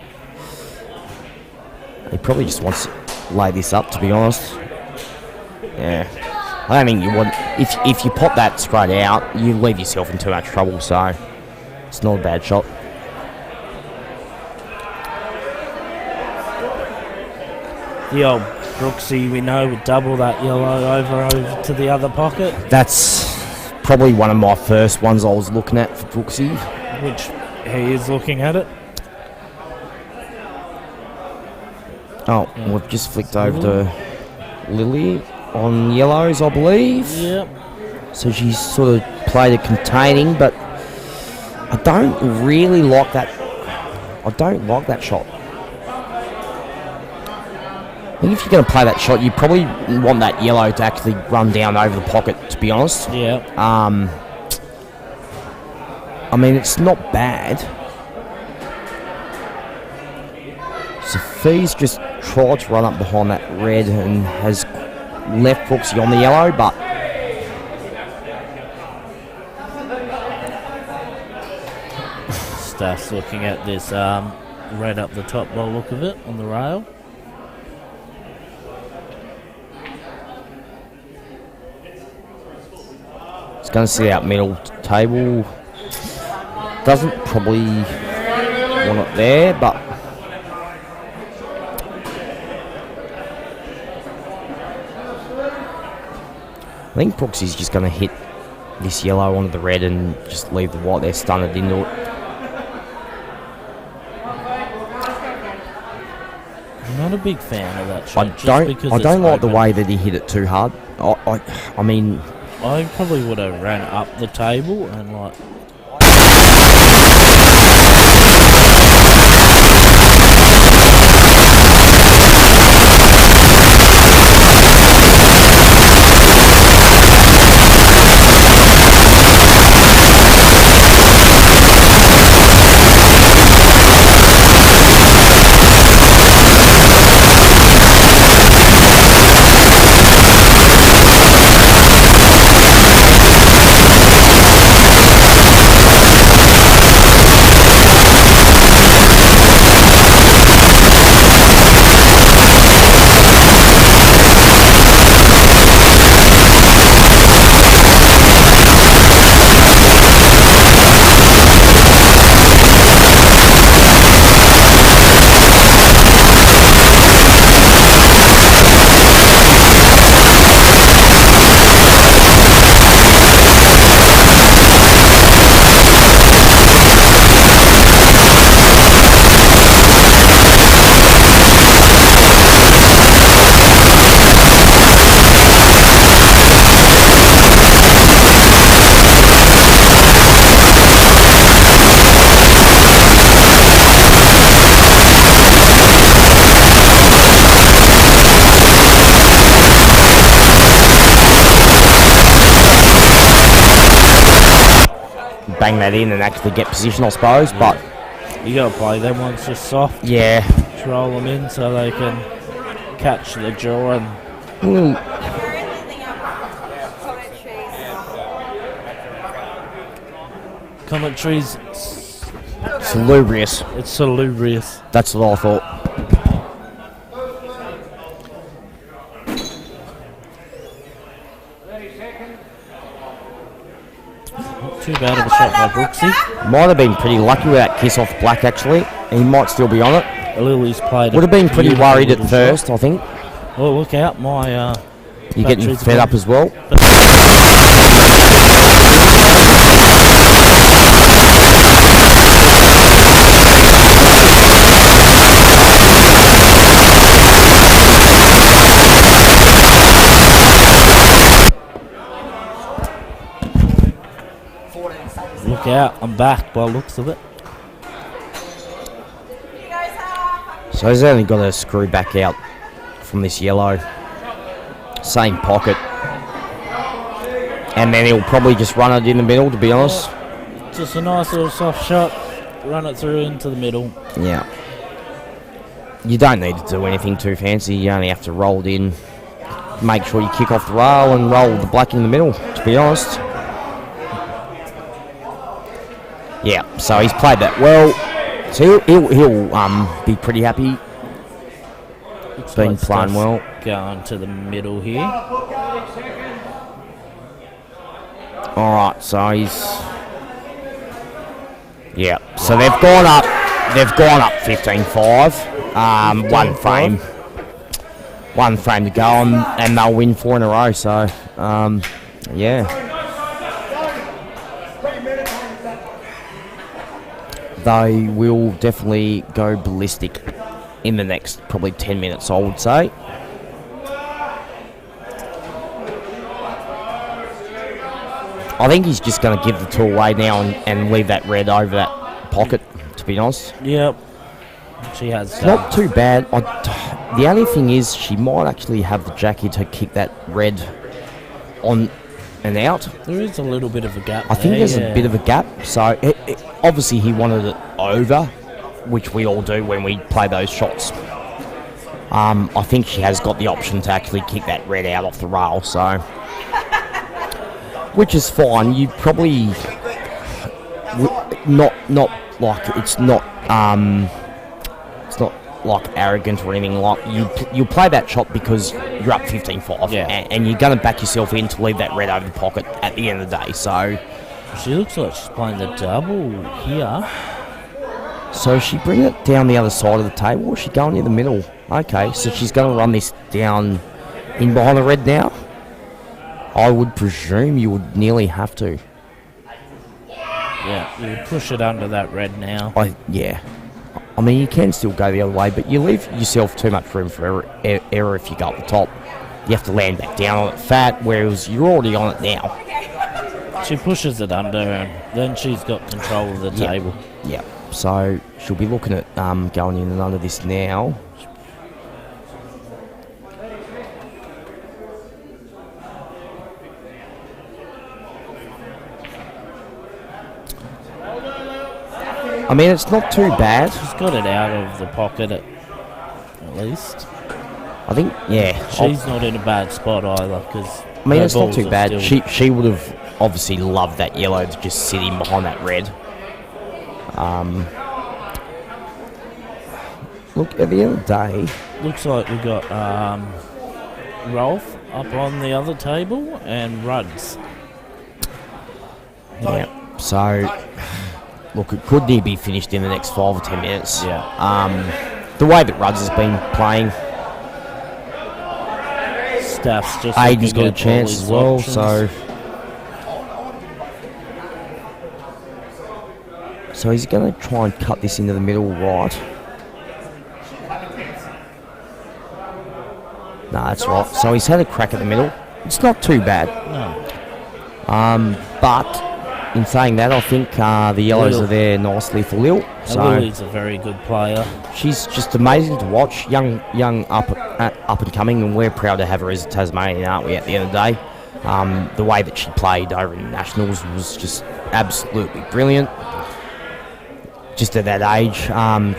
Speaker 7: he probably just wants to lay this up, to be honest. Yeah. I don't think you want... If you pop that straight out, you leave yourself in too much trouble, so it's not a bad shot.
Speaker 8: The old Brooksy, we know, would double that yellow over to the other pocket,
Speaker 7: That's probably one of my first ones I was looking at for Brooksy.
Speaker 8: which he is looking at it.
Speaker 7: Oh, we've just flicked over to Lily. on yellows, I believe.
Speaker 8: Yep.
Speaker 7: So she's sort of played it containing, but I don't really like that. I don't like that shot. I think if you're going to play that shot, you probably want that yellow to actually run down over the pocket, to be honest.
Speaker 8: Yep.
Speaker 7: I mean, it's not bad. Sophie's just tried to run up behind that red and has left Brooksy on the yellow, but
Speaker 8: Staff's looking at this red up the top by the look of it on the rail.
Speaker 7: it's going to sit out middle table. Doesn't probably want it there, but I think Brooksy's just going to hit this yellow onto the red and just leave the white there stunted into it.
Speaker 8: I'm not a big fan of that shot.
Speaker 7: I don't like the way that he hit it too hard. I mean,
Speaker 8: I probably would have ran up the table and like.
Speaker 7: bang that in and actually get position, I suppose.
Speaker 8: Yeah.
Speaker 7: But
Speaker 8: you got to play them ones just soft.
Speaker 7: yeah,
Speaker 8: Just roll them in so they can catch the jaw and. Commentaries.
Speaker 7: salubrious.
Speaker 8: It's salubrious.
Speaker 7: That's what I thought.
Speaker 8: Not too bad of a shot by Brooksy.
Speaker 7: Might have been pretty lucky with that kiss off Black, actually. He might still be on it.
Speaker 8: Lily's played.
Speaker 7: Would have been pretty
Speaker 8: beautiful
Speaker 7: worried at
Speaker 8: little
Speaker 7: first,
Speaker 8: shot.
Speaker 7: I think.
Speaker 8: Oh, look out! My
Speaker 7: You're getting
Speaker 8: batteries
Speaker 7: fed
Speaker 8: are
Speaker 7: up as well.
Speaker 8: Look out! I'm back by the looks of it.
Speaker 7: So he's only got to screw back out from this yellow. Same pocket. And then he'll probably just run it in the middle, to be honest.
Speaker 8: Just a nice little soft shot. Run it through into the middle.
Speaker 7: Yeah. You don't need to do anything too fancy. You only have to roll it in. Make sure you kick off the rail and roll the black in the middle, to be honest. Yeah, so he's played that well. So he'll be pretty happy.
Speaker 8: Looks
Speaker 7: Been
Speaker 8: like
Speaker 7: playing
Speaker 8: Steph's
Speaker 7: well.
Speaker 8: Going to the middle here.
Speaker 7: Alright, so he's... Yeah, so they've gone up 15-5. One frame to go and they'll win 4 in a row, so yeah. They will definitely go ballistic in the next probably 10 minutes, I would say. I think he's just going to give the two away now and leave that red over that pocket, to be honest.
Speaker 8: Yep. She has
Speaker 7: It's not too bad. The only thing is she might actually have the Jackie to kick that red on and out.
Speaker 8: There is a little bit of a gap.
Speaker 7: I think there's a bit of a gap. So obviously he wanted it over, which we all do when we play those shots. I think she has got the option to actually kick that red out off the rail, so which is fine. You probably not like it's not like arrogant or anything like you'll play that shot because you're up 15-5 and you're going to back yourself in to leave that red over the pocket at the end of the day. So
Speaker 8: she looks like she's playing the double here.
Speaker 7: So she bring it down the other side of the table, or is she going in the middle? Okay, so she's going to run this down in behind the red now. I would presume you would nearly have to.
Speaker 8: Yeah, you push it under that red now.
Speaker 7: I mean, you can still go the other way, but you leave yourself too much room for error if you go up the top. You have to land back down on it fat, whereas you're already on it now.
Speaker 8: She pushes it under, and then she's got control of the table.
Speaker 7: Yeah. So she'll be looking at going in and under this now. I mean, it's not too bad.
Speaker 8: She's got it out of the pocket at least.
Speaker 7: I think, yeah.
Speaker 8: She's not in a bad spot either, because
Speaker 7: I mean, it's not too bad. She would have obviously loved that yellow to just sit in behind that red. Look, at the end of the day...
Speaker 8: Looks like we got Rolf up on the other table and Rudds.
Speaker 7: Yeah, so... Look, it could nearly be finished in the next 5 or 10 minutes.
Speaker 8: Yeah.
Speaker 7: The way that Rudds has been playing...
Speaker 8: Staff's just...
Speaker 7: Aiden's got a chance as well, so... So he's going to try and cut this into the middle right. No, that's right. So he's had a crack at the middle. It's not too bad.
Speaker 8: No.
Speaker 7: But in saying that, I think the yellows are there nicely for Lil. So
Speaker 8: Lily's a very good player.
Speaker 7: She's just amazing to watch. Young up and coming, and we're proud to have her as a Tasmanian, aren't we, at the end of the day? The way that she played over in Nationals was just absolutely brilliant. Just at that age,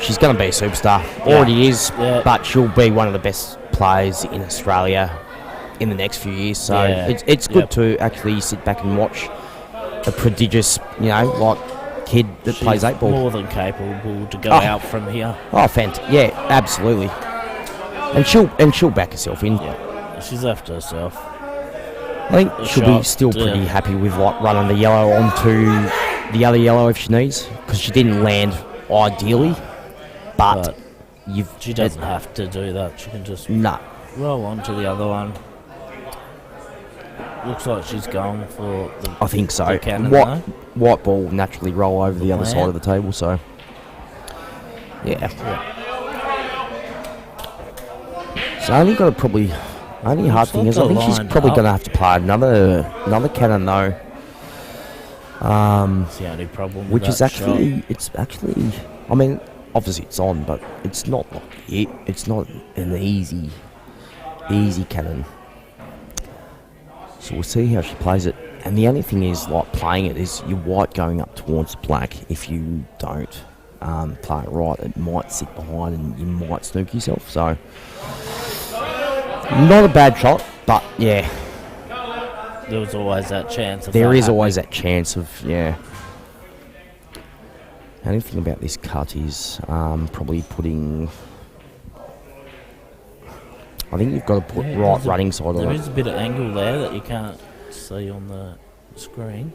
Speaker 7: she's going to be a superstar. Already is, but she'll be one of the best players in Australia in the next few years. So it's good to actually sit back and watch a prodigious, kid that plays 8-ball.
Speaker 8: More than capable to go out from here.
Speaker 7: Oh, fantastic! Yeah, absolutely. And she'll back herself in.
Speaker 8: Yeah, she's left herself.
Speaker 7: I think she'll be still pretty happy with running the yellow onto the other yellow if she needs, because she didn't land ideally, but
Speaker 8: she doesn't have to do that. She can just roll on to the other one. Looks like she's going for the
Speaker 7: I think so.
Speaker 8: the cannon,
Speaker 7: White ball will naturally roll over the other side of the table, so yeah. So only got to probably only hard thing is I think she's probably going to have to play another cannon though.
Speaker 8: That's the only problem.
Speaker 7: Which is actually,
Speaker 8: shot.
Speaker 7: it's actually, I mean, obviously it's on, but it's not like it's not an easy cannon. So we'll see how she plays it. And the only thing is, like, playing it is your white going up towards black. If you don't play it right, it might sit behind and you might snook yourself. So not a bad shot, but yeah.
Speaker 8: There was always that chance.
Speaker 7: There is always that chance of, yeah. The only thing about this cut is probably putting... I think you've got to put right running side on it.
Speaker 8: There is a bit of angle there that you can't see on the screen.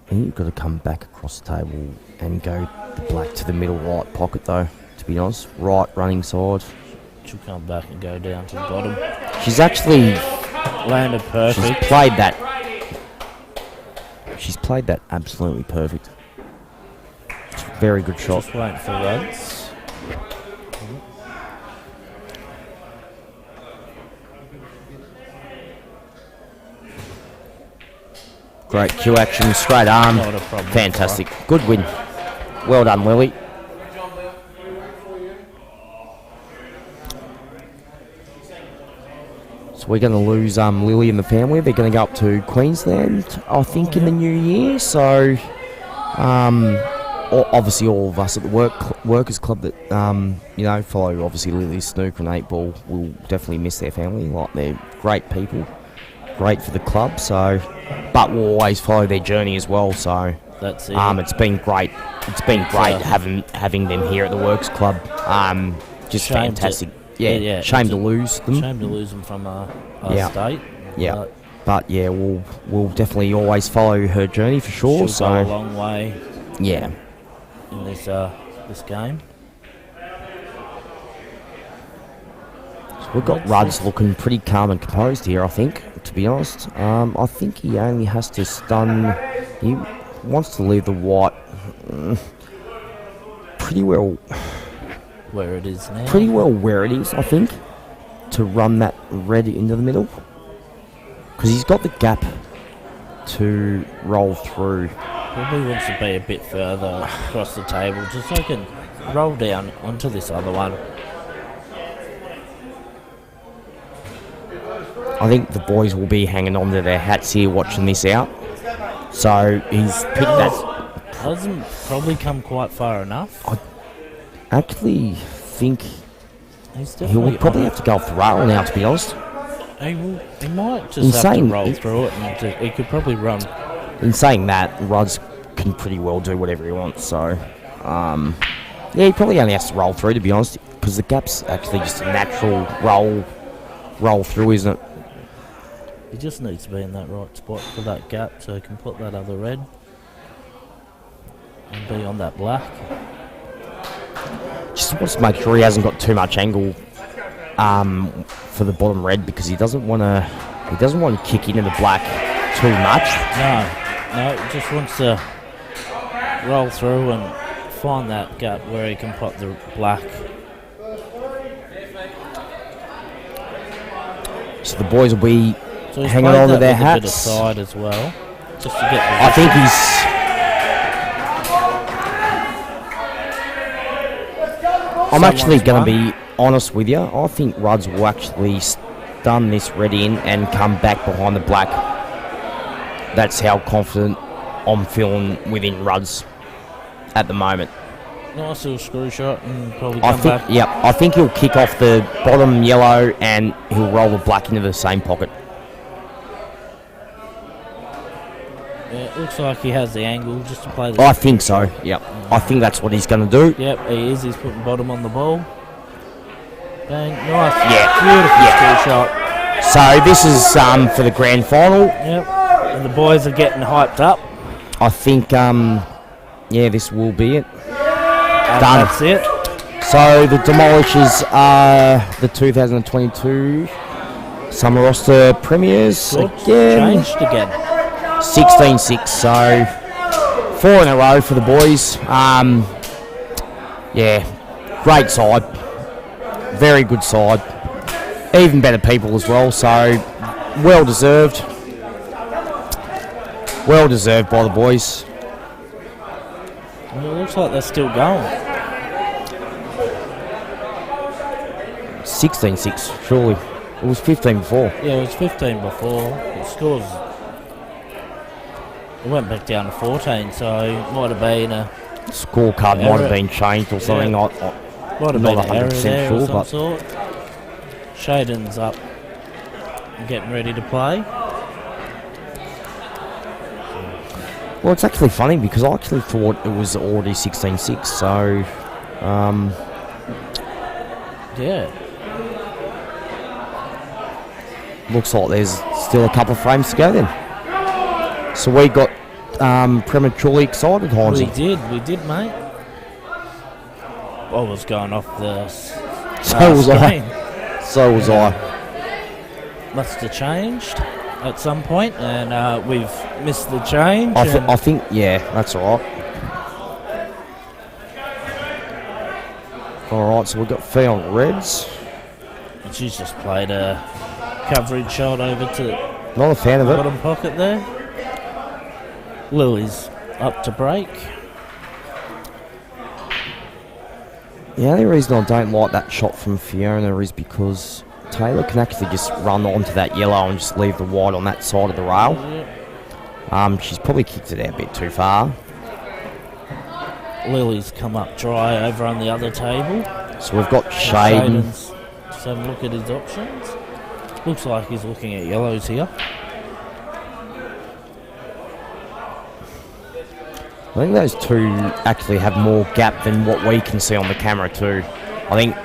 Speaker 7: I think you've got to come back across the table and go the black to the middle right pocket though, to be honest. Right running side.
Speaker 8: She'll come back and go down to the bottom.
Speaker 7: She's actually...
Speaker 8: landed perfect.
Speaker 7: She's played that. She's played that absolutely perfect. It's a very good shot.
Speaker 8: Just waiting for Rudds.
Speaker 7: Great Q action, straight arm.
Speaker 8: Not a problem.
Speaker 7: Fantastic. Good win. Well done, Lily. So we're going to lose Lily and the family. They're going to go up to Queensland, I think, in the new year. So, obviously, all of us at the Workers Club that follow obviously Lily's snooker and 8 ball will definitely miss their family. Like, they're great people, great for the club. So, but we'll always follow their journey as well. So,
Speaker 8: That's it.
Speaker 7: it's been great. It's been great having them here at the Works Club. Just
Speaker 8: Shame
Speaker 7: fantastic.
Speaker 8: yeah,
Speaker 7: shame
Speaker 8: it's
Speaker 7: to lose them.
Speaker 8: Shame to lose them from our
Speaker 7: Yeah.
Speaker 8: state.
Speaker 7: Yeah.
Speaker 8: But
Speaker 7: But yeah, we'll definitely always follow her journey for sure.
Speaker 8: she'll go a
Speaker 7: So
Speaker 8: long way
Speaker 7: yeah,
Speaker 8: in this game.
Speaker 7: so we've got Ruds looking pretty calm and composed here. I think, to be honest, I think he only has to stun. He wants to leave the white pretty well.
Speaker 8: Where it is now.
Speaker 7: Pretty well where it is, I think, to run that red into the middle. Because he's got the gap to roll through.
Speaker 8: Probably wants to be a bit further across the table just so he can roll down onto this other one.
Speaker 7: I think the boys will be hanging on to their hats here watching this out. So he's picked that.
Speaker 8: Hasn't probably come quite far enough.
Speaker 7: Actually think
Speaker 8: He's
Speaker 7: he
Speaker 8: definitely
Speaker 7: will probably
Speaker 8: on
Speaker 7: have to go off the rail now, to be honest.
Speaker 8: it. He might just
Speaker 7: In
Speaker 8: have to
Speaker 7: saying
Speaker 8: roll
Speaker 7: it-
Speaker 8: through it and he could probably run.
Speaker 7: In saying that, Ruds can pretty well do whatever he wants. So yeah, he probably only has to roll through, to be honest, because the gap's actually just a natural roll through, isn't it?
Speaker 8: He just needs to be in that right spot for that gap so he can put that other red and be on that black.
Speaker 7: Just wants to make sure he hasn't got too much angle for the bottom red, because he doesn't want to kick into the black too much.
Speaker 8: No, he just wants to roll through and find that gap where he can put the black.
Speaker 7: So the boys will be
Speaker 8: So he's
Speaker 7: hanging
Speaker 8: played
Speaker 7: on to
Speaker 8: that
Speaker 7: their
Speaker 8: with a bit of
Speaker 7: hats.
Speaker 8: side as well, just to get.
Speaker 7: I think I'm actually going to be honest with you. I think Ruds will actually stun this red in and come back behind the black. That's how confident I'm feeling within Ruds at the moment.
Speaker 8: Nice little screw shot and probably
Speaker 7: I
Speaker 8: come
Speaker 7: think,
Speaker 8: back.
Speaker 7: yep, I think he'll kick off the bottom yellow and he'll roll the black into the same pocket.
Speaker 8: Yeah, it looks like he has the angle just to play the.
Speaker 7: I think so. Yep, I think that's what he's going to do.
Speaker 8: Yep, he is. He's putting bottom on the ball. Bang, nice.
Speaker 7: Yeah,
Speaker 8: Beautiful
Speaker 7: yeah.
Speaker 8: screw shot.
Speaker 7: So this is for the grand final.
Speaker 8: Yep, and the boys are getting hyped up.
Speaker 7: I think, yeah, this will be it.
Speaker 8: And
Speaker 7: Done.
Speaker 8: that's it.
Speaker 7: So the Demolishers are the 2022 Summer Roster Premiers
Speaker 8: Good.
Speaker 7: again.
Speaker 8: Changed again.
Speaker 7: 16-6, so 4 in a row for the boys. Yeah, great side. Very good side. Even better people as well, so well deserved. Well deserved by the boys.
Speaker 8: Well, it looks like they're still going.
Speaker 7: 16-6, surely. It was 15 before.
Speaker 8: Yeah, it was 15 before. It scores. It went back down to 14, so it might have been a
Speaker 7: Scorecard might
Speaker 8: Error.
Speaker 7: have been changed or something.
Speaker 8: Yeah. Might have
Speaker 7: Not
Speaker 8: been an error
Speaker 7: 100%
Speaker 8: there
Speaker 7: sure,
Speaker 8: of some
Speaker 7: but-
Speaker 8: sort. Shaden's up, getting ready to play.
Speaker 7: Well, it's actually funny because I actually thought it was already 16-6, so
Speaker 8: Yeah,
Speaker 7: looks like there's still a couple of frames to go then. So we got prematurely excited,
Speaker 8: we
Speaker 7: Heinzie.
Speaker 8: did, mate. I was going off the
Speaker 7: So was I.
Speaker 8: screen.
Speaker 7: So was I.
Speaker 8: Must have changed at some point, and we've missed the change.
Speaker 7: I think, yeah, that's all right. All right, so we've got Fee on Reds.
Speaker 8: and she's just played a coverage shot over to
Speaker 7: Not a fan of
Speaker 8: the
Speaker 7: it.
Speaker 8: bottom pocket there. Lily's up to break.
Speaker 7: The only reason I don't like that shot from Fiona is because Taylor can actually just run onto that yellow and just leave the white on that side of the rail. She's probably kicked it out a bit too far.
Speaker 8: Lily's come up dry over on the other table.
Speaker 7: So we've got Shaden.
Speaker 8: Shaden's just have a look at his options. Looks like he's looking at yellows here.
Speaker 7: I think those two actually have more gap than what we can see on the camera too. I think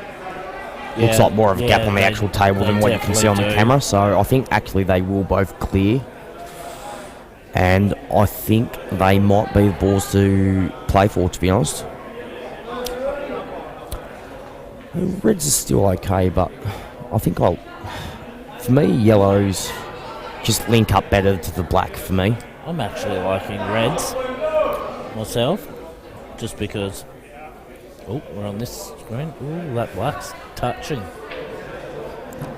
Speaker 7: looks like more of a gap on the actual table than what you can see on the camera. So I think actually they will both clear. And I think they might be the balls to play for, to be honest. The Reds are still okay, but I think for me, yellows just link up better to the black for me.
Speaker 8: I'm actually liking Reds myself, just because. Oh, we're on this screen. Ooh, that black's touching.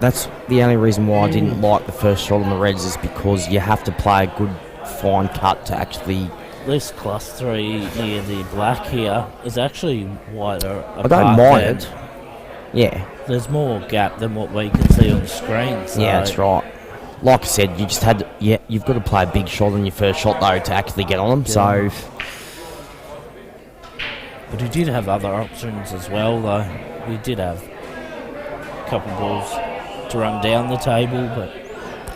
Speaker 7: That's the only reason why I didn't like the first shot on the Reds is because you have to play a good fine cut to actually.
Speaker 8: This class 3 near the black here is actually wider.
Speaker 7: I don't mind it. Yeah.
Speaker 8: There's more gap than what we can see on the screen. So
Speaker 7: Yeah, that's right. Like I said, you just had you've got to play a big shot on your first shot though to actually get on them. So.
Speaker 8: But he did have other options as well, though. He did have a couple balls to run down the table, but.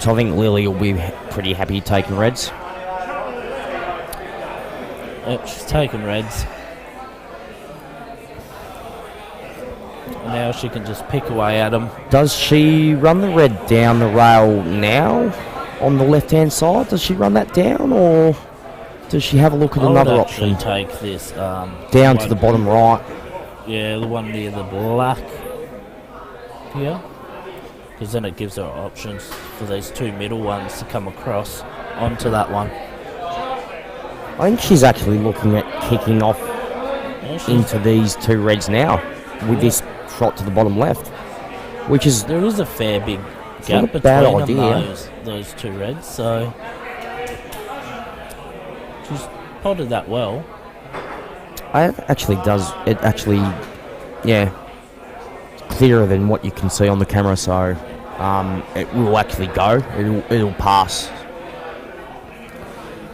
Speaker 7: So I think Lily will be pretty happy taking Reds.
Speaker 8: Yep, she's taken Reds. And now she can just pick away at them.
Speaker 7: Does she run the red down the rail now on the left-hand side? Does she run that down, or does she have a look at another option?
Speaker 8: Take this
Speaker 7: down to the bottom right.
Speaker 8: Yeah, the one near the black here. Because then it gives her options for these two middle ones to come across onto that one.
Speaker 7: I think she's actually looking at kicking off into these two Reds now with this shot to the bottom left, which is
Speaker 8: there is a fair big gap between those two Reds, so she's potted that well.
Speaker 7: It actually does. It actually, clearer than what you can see on the camera. So it will actually go. It'll pass.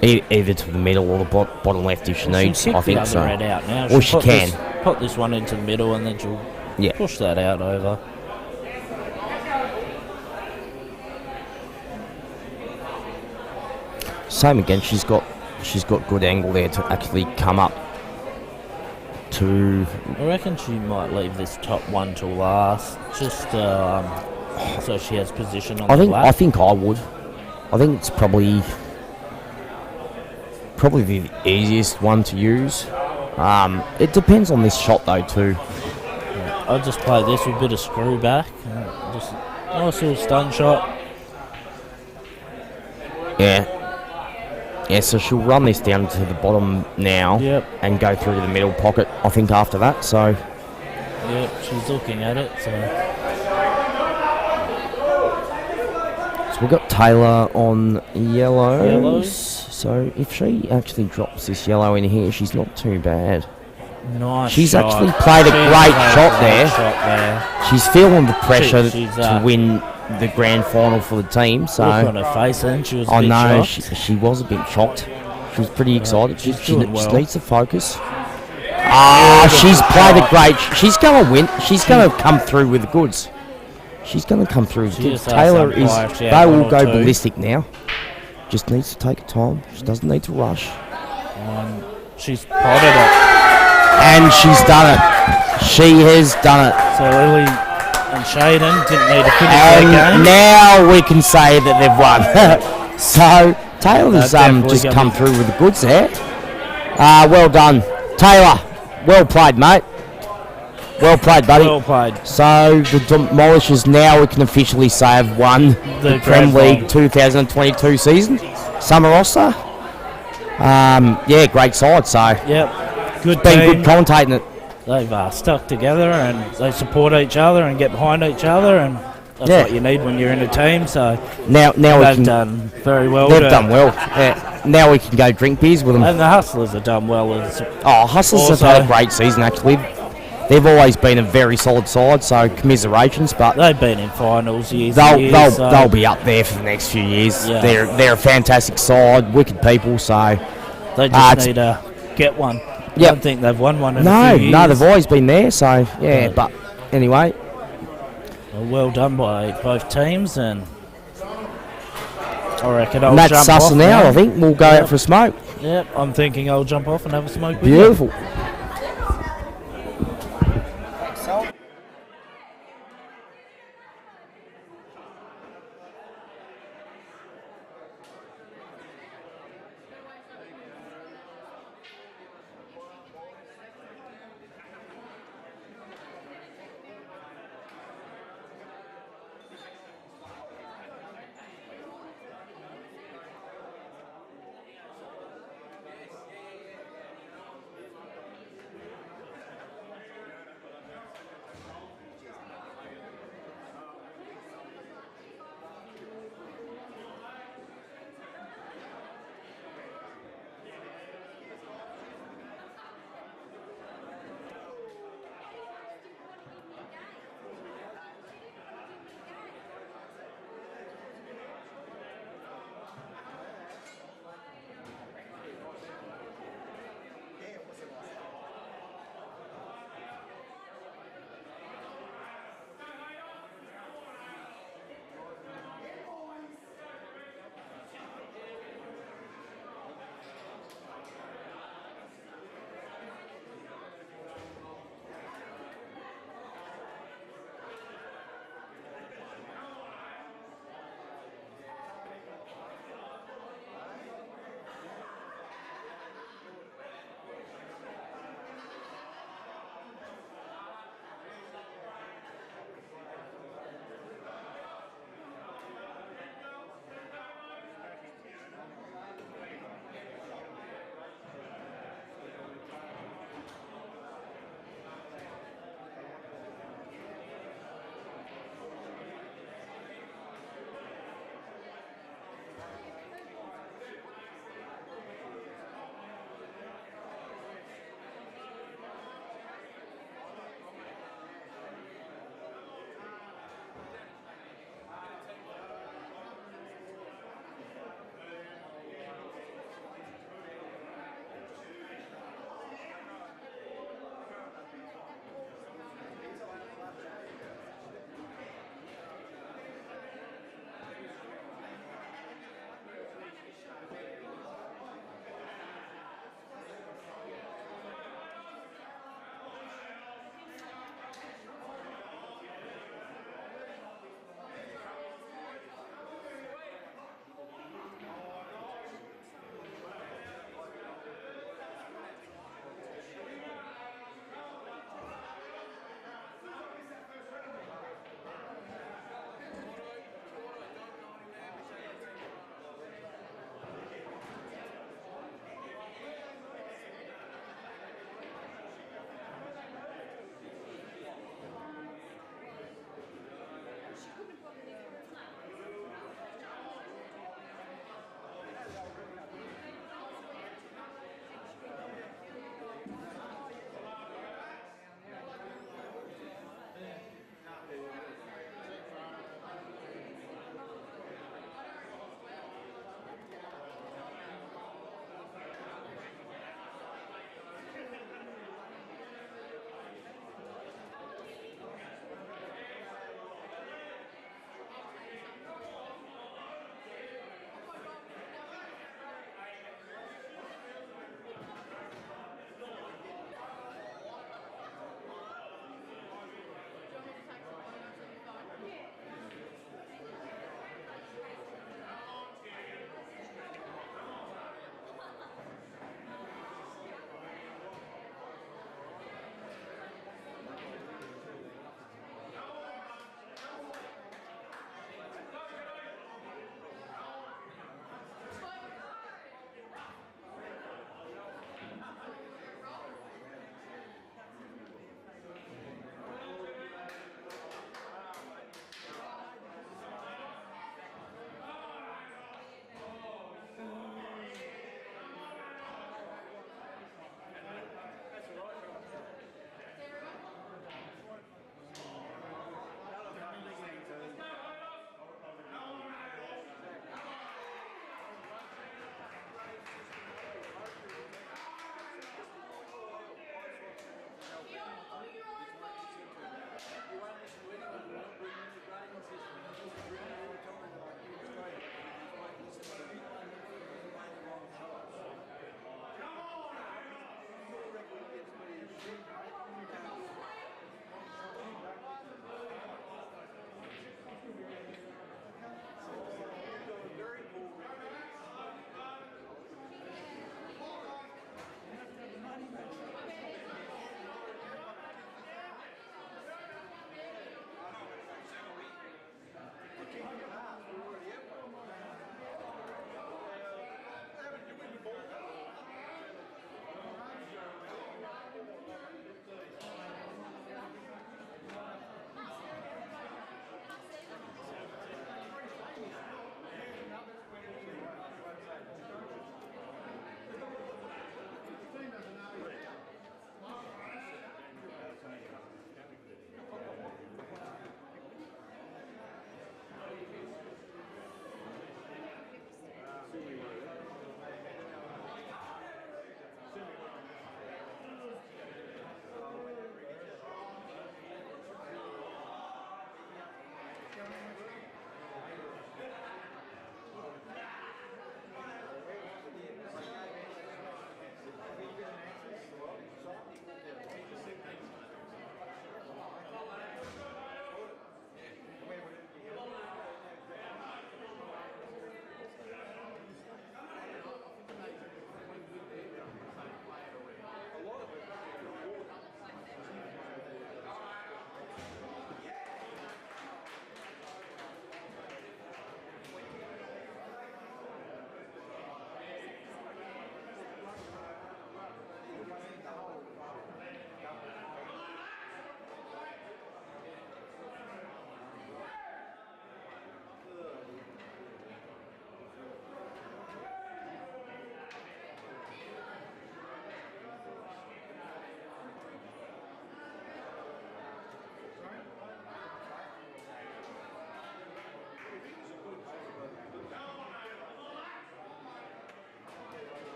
Speaker 7: Either to the middle or the bottom left if she needs. I think so.
Speaker 8: Red out now.
Speaker 7: Or she can.
Speaker 8: Put this one into the middle and then she'll push that out over.
Speaker 7: Same again. She's got good angle there to actually come up to.
Speaker 8: I reckon she might leave this top one till last, just so she has position on the black.
Speaker 7: I think I would. I think it's probably the easiest one to use. It depends on this shot though too.
Speaker 8: I'll just play this with a bit of screw back. Just nice little stun shot.
Speaker 7: Yeah, so she'll run this down to the bottom now and go through to the middle pocket, I think, after that. So
Speaker 8: she's looking at it.
Speaker 7: So we've got Taylor on yellows. So if she actually drops this yellow in here, she's not too bad.
Speaker 8: Nice.
Speaker 7: She's
Speaker 8: shot.
Speaker 7: actually played a great shot there. She's feeling the pressure to win the grand final for the team. So
Speaker 8: look on her face, and she was.
Speaker 7: She was a bit shocked. She was pretty excited. She just needs to focus. She's played a great. She's going to win. She's going to come through with the goods. She's going to come through with the goods. Taylor is. They will go ballistic now. Just needs to take her time. She doesn't need to rush.
Speaker 8: She's potted it.
Speaker 7: And she's done it. She has done it.
Speaker 8: So Lily and Shaden didn't need to finish their game.
Speaker 7: Now we can say that they've won. So Taylor's just come through with the goods there. Well done. Taylor, well played, mate. Well played, buddy.
Speaker 8: Well played.
Speaker 7: So the Demolishers now we can officially say have won the Prem League 2022 season. Summer roster. Great side. So
Speaker 8: good
Speaker 7: been
Speaker 8: team.
Speaker 7: good commentating it.
Speaker 8: They've stuck together and they support each other and get behind each other, and that's what you need when you're in a team. So
Speaker 7: now
Speaker 8: they've done very well.
Speaker 7: They've done well. Yeah. now we can go drink beers with them.
Speaker 8: And the Hustlers have done well. As
Speaker 7: Oh, Hustlers have had a great season, actually. They've always been a very solid side, so commiserations, but
Speaker 8: they've been in finals years. and years,
Speaker 7: they'll
Speaker 8: so
Speaker 7: they'll be up there for the next few years.
Speaker 8: Yeah.
Speaker 7: They're a fantastic side, wicked people, so
Speaker 8: they
Speaker 7: Ah,
Speaker 8: just need to get one. I
Speaker 7: Yep.
Speaker 8: don't think they've won one in a
Speaker 7: no,
Speaker 8: few years.
Speaker 7: no, they've always been there, so yeah,
Speaker 8: Yeah.
Speaker 7: but anyway.
Speaker 8: Well done by both teams, and I reckon I'll
Speaker 7: And that's
Speaker 8: jump
Speaker 7: us
Speaker 8: off
Speaker 7: now, I think. We'll go
Speaker 8: Yep.
Speaker 7: out for a smoke.
Speaker 8: Yep, I'm thinking I'll jump off and have a smoke with you.
Speaker 7: Beautiful.